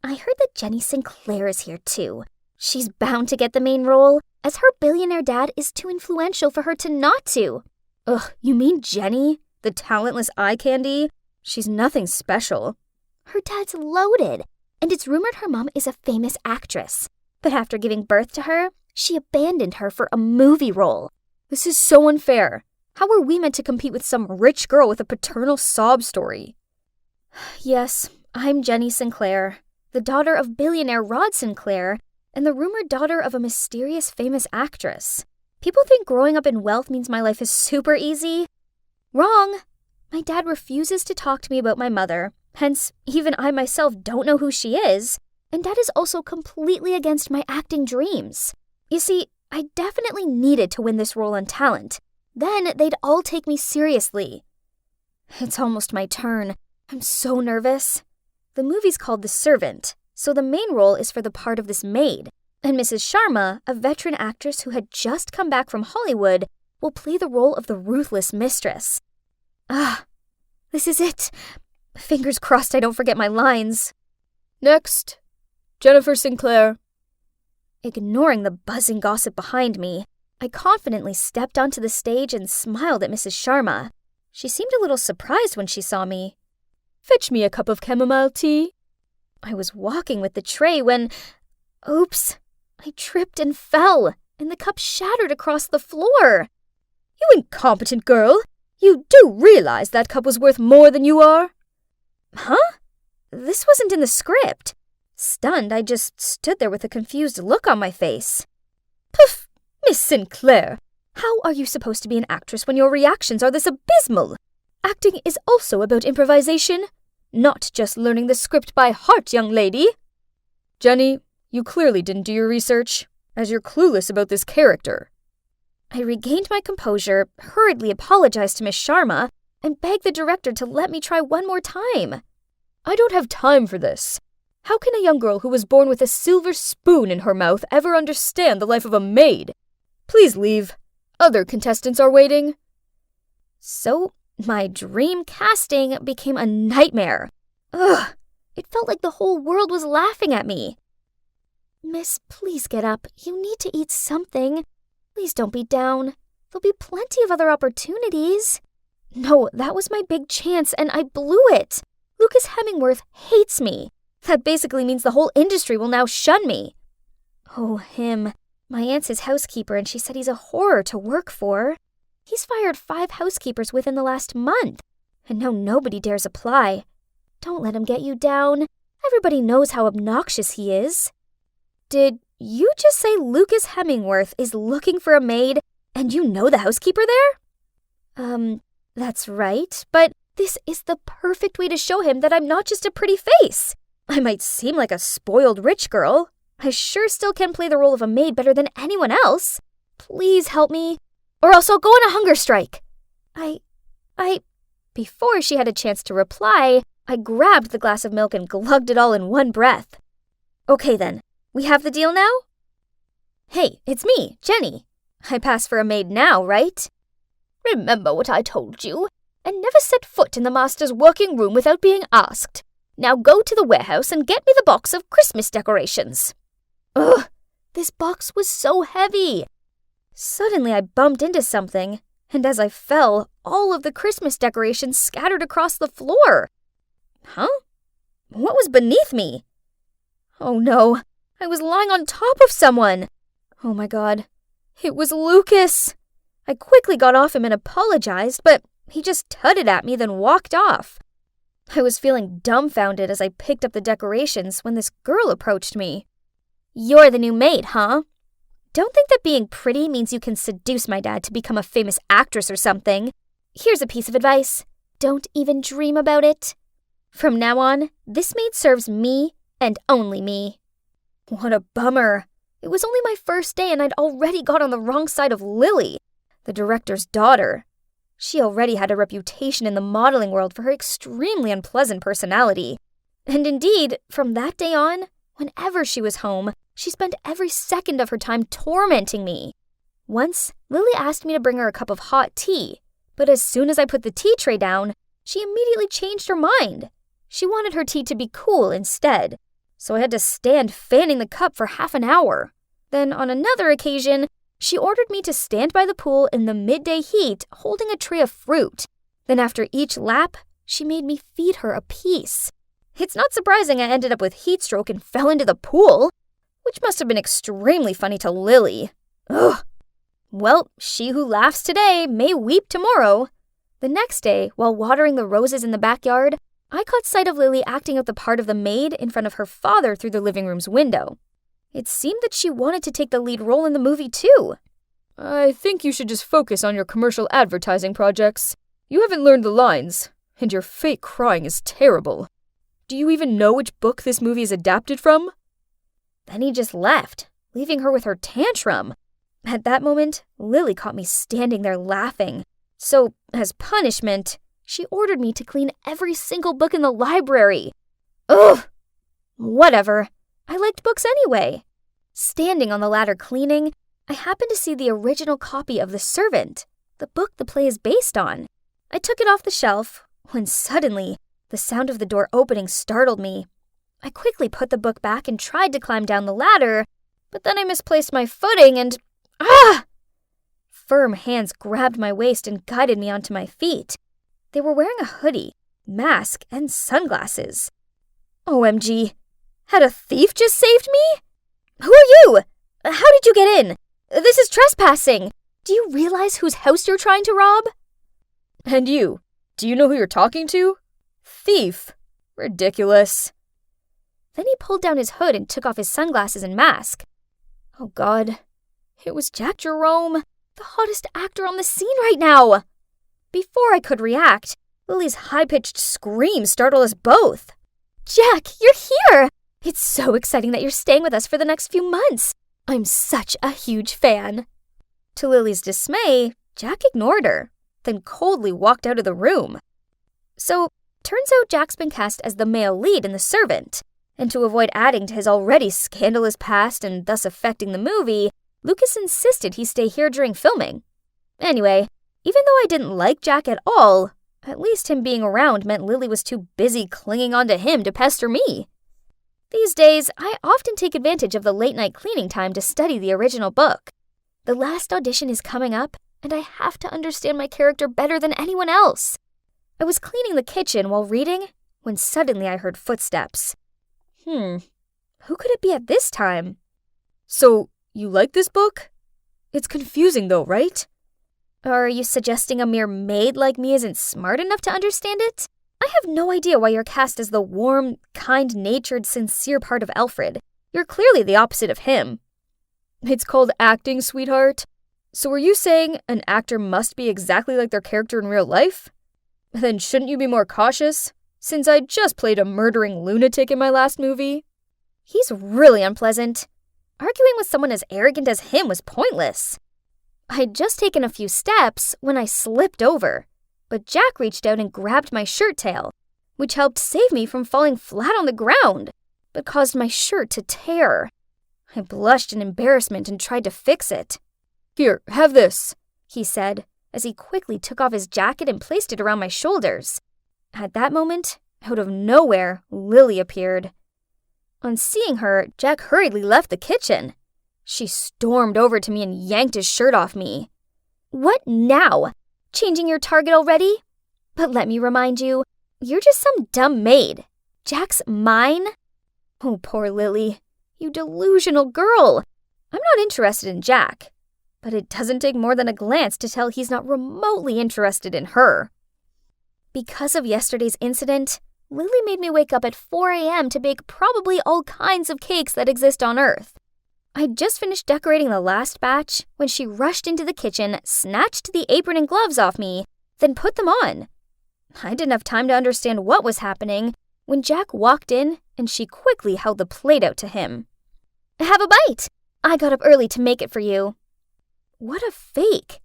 I heard that Jenny Sinclair is here too. She's bound to get the main role, as her billionaire dad is too influential for her to not to. Ugh, you mean Jenny? The talentless eye candy? She's nothing special. Her dad's loaded, and it's rumored her mom is a famous actress. But after giving birth to her, she abandoned her for a movie role. This is so unfair. How are we meant to compete with some rich girl with a paternal sob story? Yes, I'm Jenny Sinclair, the daughter of billionaire Rod Sinclair and the rumored daughter of a mysterious famous actress. People think growing up in wealth means my life is super easy. Wrong. My dad refuses to talk to me about my mother, hence even I myself don't know who she is, and Dad is also completely against my acting dreams. You see, I definitely needed to win this role on talent. Then they'd all take me seriously. It's almost my turn. I'm so nervous. The movie's called The Servant, so the main role is for the part of this maid. And Mrs. Sharma, a veteran actress who had just come back from Hollywood, will play the role of the ruthless mistress. This is it. Fingers crossed I don't forget my lines. Next, Jennifer Sinclair. Ignoring the buzzing gossip behind me, I confidently stepped onto the stage and smiled at Mrs. Sharma. She seemed a little surprised when she saw me. Fetch me a cup of chamomile tea. I was walking with the tray when... Oops! I tripped and fell, and the cup shattered across the floor. You incompetent girl! You do realize that cup was worth more than you are? Huh? This wasn't in the script. Stunned, I just stood there with a confused look on my face. Poof! Miss Sinclair, how are you supposed to be an actress when your reactions are this abysmal? Acting is also about improvisation, not just learning the script by heart, young lady. Jenny, you clearly didn't do your research, as you're clueless about this character. I regained my composure, hurriedly apologized to Miss Sharma, and begged the director to let me try one more time. I don't have time for this. How can a young girl who was born with a silver spoon in her mouth ever understand the life of a maid? Please leave. Other contestants are waiting. So, my dream casting became a nightmare. Ugh, it felt like the whole world was laughing at me. Miss, please get up. You need to eat something. Please don't be down. There'll be plenty of other opportunities. No, that was my big chance, and I blew it. Lucas Hemingworth hates me. That basically means the whole industry will now shun me. Oh, him. My aunt's his housekeeper, and she said he's a horror to work for. He's fired 5 housekeepers within the last month, and now nobody dares apply. Don't let him get you down. Everybody knows how obnoxious he is. Did you just say Lucas Hemingworth is looking for a maid, and you know the housekeeper there? That's right, but this is the perfect way to show him that I'm not just a pretty face. I might seem like a spoiled rich girl, I sure still can play the role of a maid better than anyone else. Please help me, or else I'll go on a hunger strike. Before she had a chance to reply, I grabbed the glass of milk and glugged it all in one breath. Okay then, we have the deal now? Hey, it's me, Jenny. I pass for a maid now, right? Remember what I told you, and never set foot in the master's working room without being asked. Now go to the warehouse and get me the box of Christmas decorations. Ugh, this box was so heavy. Suddenly I bumped into something, and as I fell, all of the Christmas decorations scattered across the floor. Huh? What was beneath me? Oh no, I was lying on top of someone. Oh my god, it was Lucas. I quickly got off him and apologized, but he just tutted at me, then walked off. I was feeling dumbfounded as I picked up the decorations when this girl approached me. You're the new maid, huh? Don't think that being pretty means you can seduce my dad to become a famous actress or something. Here's a piece of advice. Don't even dream about it. From now on, this maid serves me and only me. What a bummer. It was only my first day and I'd already got on the wrong side of Lily, the director's daughter. She already had a reputation in the modeling world for her extremely unpleasant personality. And indeed, from that day on, whenever she was home, she spent every second of her time tormenting me. Once, Lily asked me to bring her a cup of hot tea, but as soon as I put the tea tray down, she immediately changed her mind. She wanted her tea to be cool instead, so I had to stand fanning the cup for half an hour. Then on another occasion, she ordered me to stand by the pool in the midday heat holding a tray of fruit. Then after each lap, she made me feed her a piece. It's not surprising I ended up with heat stroke and fell into the pool, which must have been extremely funny to Lily. Ugh. Well, she who laughs today may weep tomorrow. The next day, while watering the roses in the backyard, I caught sight of Lily acting out the part of the maid in front of her father through the living room's window. It seemed that she wanted to take the lead role in the movie too. I think you should just focus on your commercial advertising projects. You haven't learned the lines, and your fake crying is terrible. Do you even know which book this movie is adapted from? Then he just left, leaving her with her tantrum. At that moment, Lily caught me standing there laughing. So, as punishment, she ordered me to clean every single book in the library. Ugh! Whatever. I liked books anyway. Standing on the ladder cleaning, I happened to see the original copy of The Servant, the book the play is based on. I took it off the shelf, when suddenly, the sound of the door opening startled me. I quickly put the book back and tried to climb down the ladder, but then I misplaced my footing and... Ah! Firm hands grabbed my waist and guided me onto my feet. They were wearing a hoodie, mask, and sunglasses. OMG. Had a thief just saved me? Who are you? How did you get in? This is trespassing. Do you realize whose house you're trying to rob? And you, do you know who you're talking to? Thief. Ridiculous. Then he pulled down his hood and took off his sunglasses and mask. Oh God. It was Jack Jerome, the hottest actor on the scene right now. Before I could react, Lily's high-pitched scream startled us both. Jack, you're here! It's so exciting that you're staying with us for the next few months. I'm such a huge fan. To Lily's dismay, Jack ignored her, then coldly walked out of the room. So, turns out Jack's been cast as the male lead in The Servant, and to avoid adding to his already scandalous past and thus affecting the movie, Lucas insisted he stay here during filming. Anyway, even though I didn't like Jack at all, at least him being around meant Lily was too busy clinging onto him to pester me. These days, I often take advantage of the late-night cleaning time to study the original book. The last audition is coming up, and I have to understand my character better than anyone else. I was cleaning the kitchen while reading when suddenly I heard footsteps. Who could it be at this time? So, you like this book? It's confusing though, right? Are you suggesting a mere maid like me isn't smart enough to understand it? I have no idea why you're cast as the warm, kind-natured, sincere part of Alfred. You're clearly the opposite of him. It's called acting, sweetheart. So are you saying an actor must be exactly like their character in real life? Then shouldn't you be more cautious, since I just played a murdering lunatic in my last movie? He's really unpleasant. Arguing with someone as arrogant as him was pointless. I'd just taken a few steps when I slipped over, but Jack reached out and grabbed my shirt tail, which helped save me from falling flat on the ground, but caused my shirt to tear. I blushed in embarrassment and tried to fix it. "Here, have this," he said, as he quickly took off his jacket and placed it around my shoulders. At that moment, out of nowhere, Lily appeared. On seeing her, Jack hurriedly left the kitchen. She stormed over to me and yanked his shirt off me. "What now? Changing your target already? But let me remind you, you're just some dumb maid. Jack's mine?" Oh, poor Lily. You delusional girl. I'm not interested in Jack, but it doesn't take more than a glance to tell he's not remotely interested in her. Because of yesterday's incident, Lily made me wake up at 4 a.m. to bake probably all kinds of cakes that exist on Earth. I'd just finished decorating the last batch when she rushed into the kitchen, snatched the apron and gloves off me, then put them on. I didn't have time to understand what was happening when Jack walked in and she quickly held the plate out to him. "Have a bite. I got up early to make it for you." What a fake.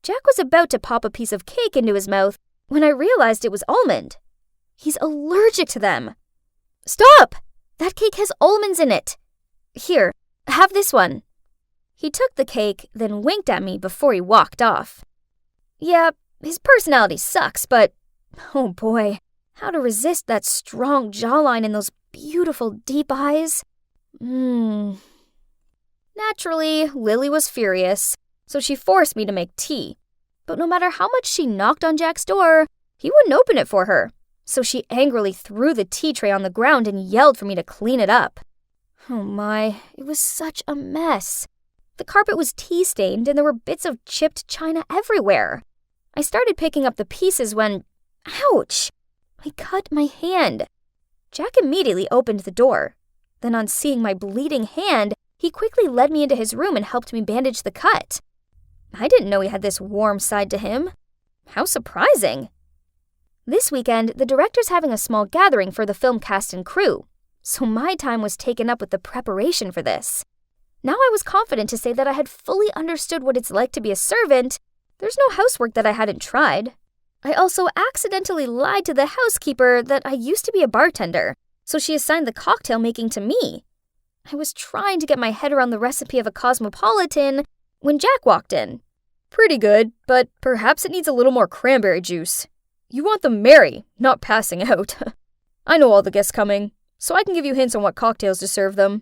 Jack was about to pop a piece of cake into his mouth when I realized it was almond. He's allergic to them. "Stop! That cake has almonds in it. Here, have this one." He took the cake, then winked at me before he walked off. Yeah, his personality sucks, but oh boy, how to resist that strong jawline and those beautiful deep eyes? Naturally, Lily was furious, so she forced me to make tea. But no matter how much she knocked on Jack's door, he wouldn't open it for her. So she angrily threw the tea tray on the ground and yelled for me to clean it up. Oh my, it was such a mess. The carpet was tea-stained and there were bits of chipped china everywhere. I started picking up the pieces when, ouch, I cut my hand. Jack immediately opened the door. Then on seeing my bleeding hand, he quickly led me into his room and helped me bandage the cut. I didn't know he had this warm side to him. How surprising. This weekend, the director's having a small gathering for the film cast and crew, so my time was taken up with the preparation for this. Now I was confident to say that I had fully understood what it's like to be a servant. There's no housework that I hadn't tried. I also accidentally lied to the housekeeper that I used to be a bartender, so she assigned the cocktail making to me. I was trying to get my head around the recipe of a cosmopolitan when Jack walked in. "Pretty good, but perhaps it needs a little more cranberry juice. You want them merry, not passing out." "I know all the guests coming, so I can give you hints on what cocktails to serve them."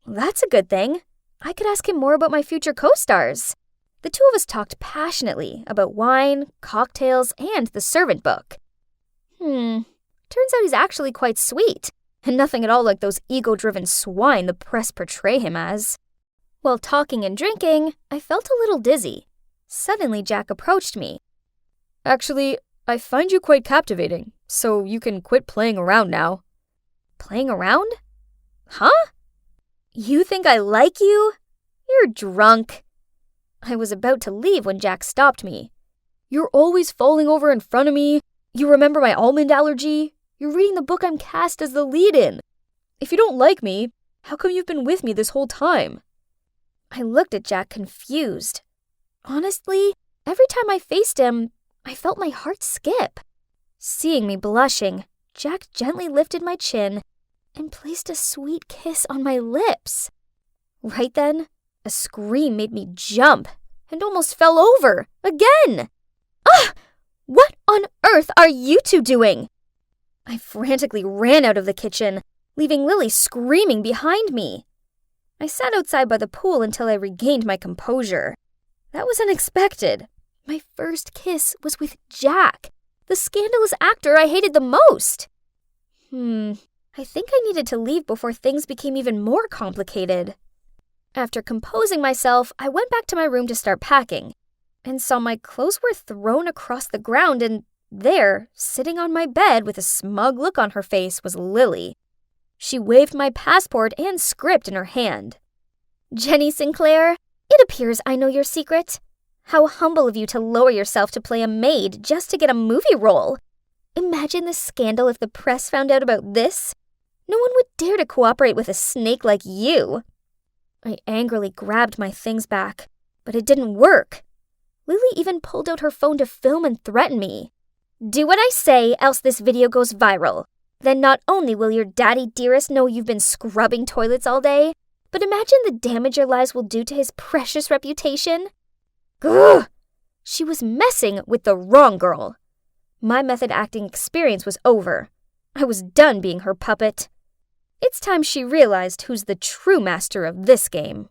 Well, that's a good thing. I could ask him more about my future co-stars. The two of us talked passionately about wine, cocktails, and the servant book. Turns out he's actually quite sweet, and nothing at all like those ego-driven swine the press portray him as. While talking and drinking, I felt a little dizzy. Suddenly, Jack approached me. "Actually, I find you quite captivating, so you can quit playing around now." Playing around? Huh? You think I like you? You're drunk. I was about to leave when Jack stopped me. "You're always falling over in front of me. You remember my almond allergy? You're reading the book I'm cast as the lead in. If you don't like me, how come you've been with me this whole time?" I looked at Jack confused. Honestly, every time I faced him, I felt my heart skip. Seeing me blushing, Jack gently lifted my chin and placed a sweet kiss on my lips. Right then, a scream made me jump and almost fell over again. Ah! What on earth are you two doing? I frantically ran out of the kitchen, leaving Lily screaming behind me. I sat outside by the pool until I regained my composure. That was unexpected. My first kiss was with Jack, the scandalous actor I hated the most. I think I needed to leave before things became even more complicated. After composing myself, I went back to my room to start packing, and saw my clothes were thrown across the ground, and there, sitting on my bed with a smug look on her face, was Lily. She waved my passport and script in her hand. "Jenny Sinclair, it appears I know your secret. How humble of you to lower yourself to play a maid just to get a movie role. Imagine the scandal if the press found out about this. No one would dare to cooperate with a snake like you. I angrily grabbed my things back, but it didn't work. Lily even pulled out her phone to film and threaten me. Do what I say, else this video goes viral. Then not only will your daddy dearest know you've been scrubbing toilets all day, but imagine the damage your lies will do to his precious reputation. Gah! She was messing with the wrong girl. My method acting experience was over. I was done being her puppet. It's time she realized who's the true master of this game.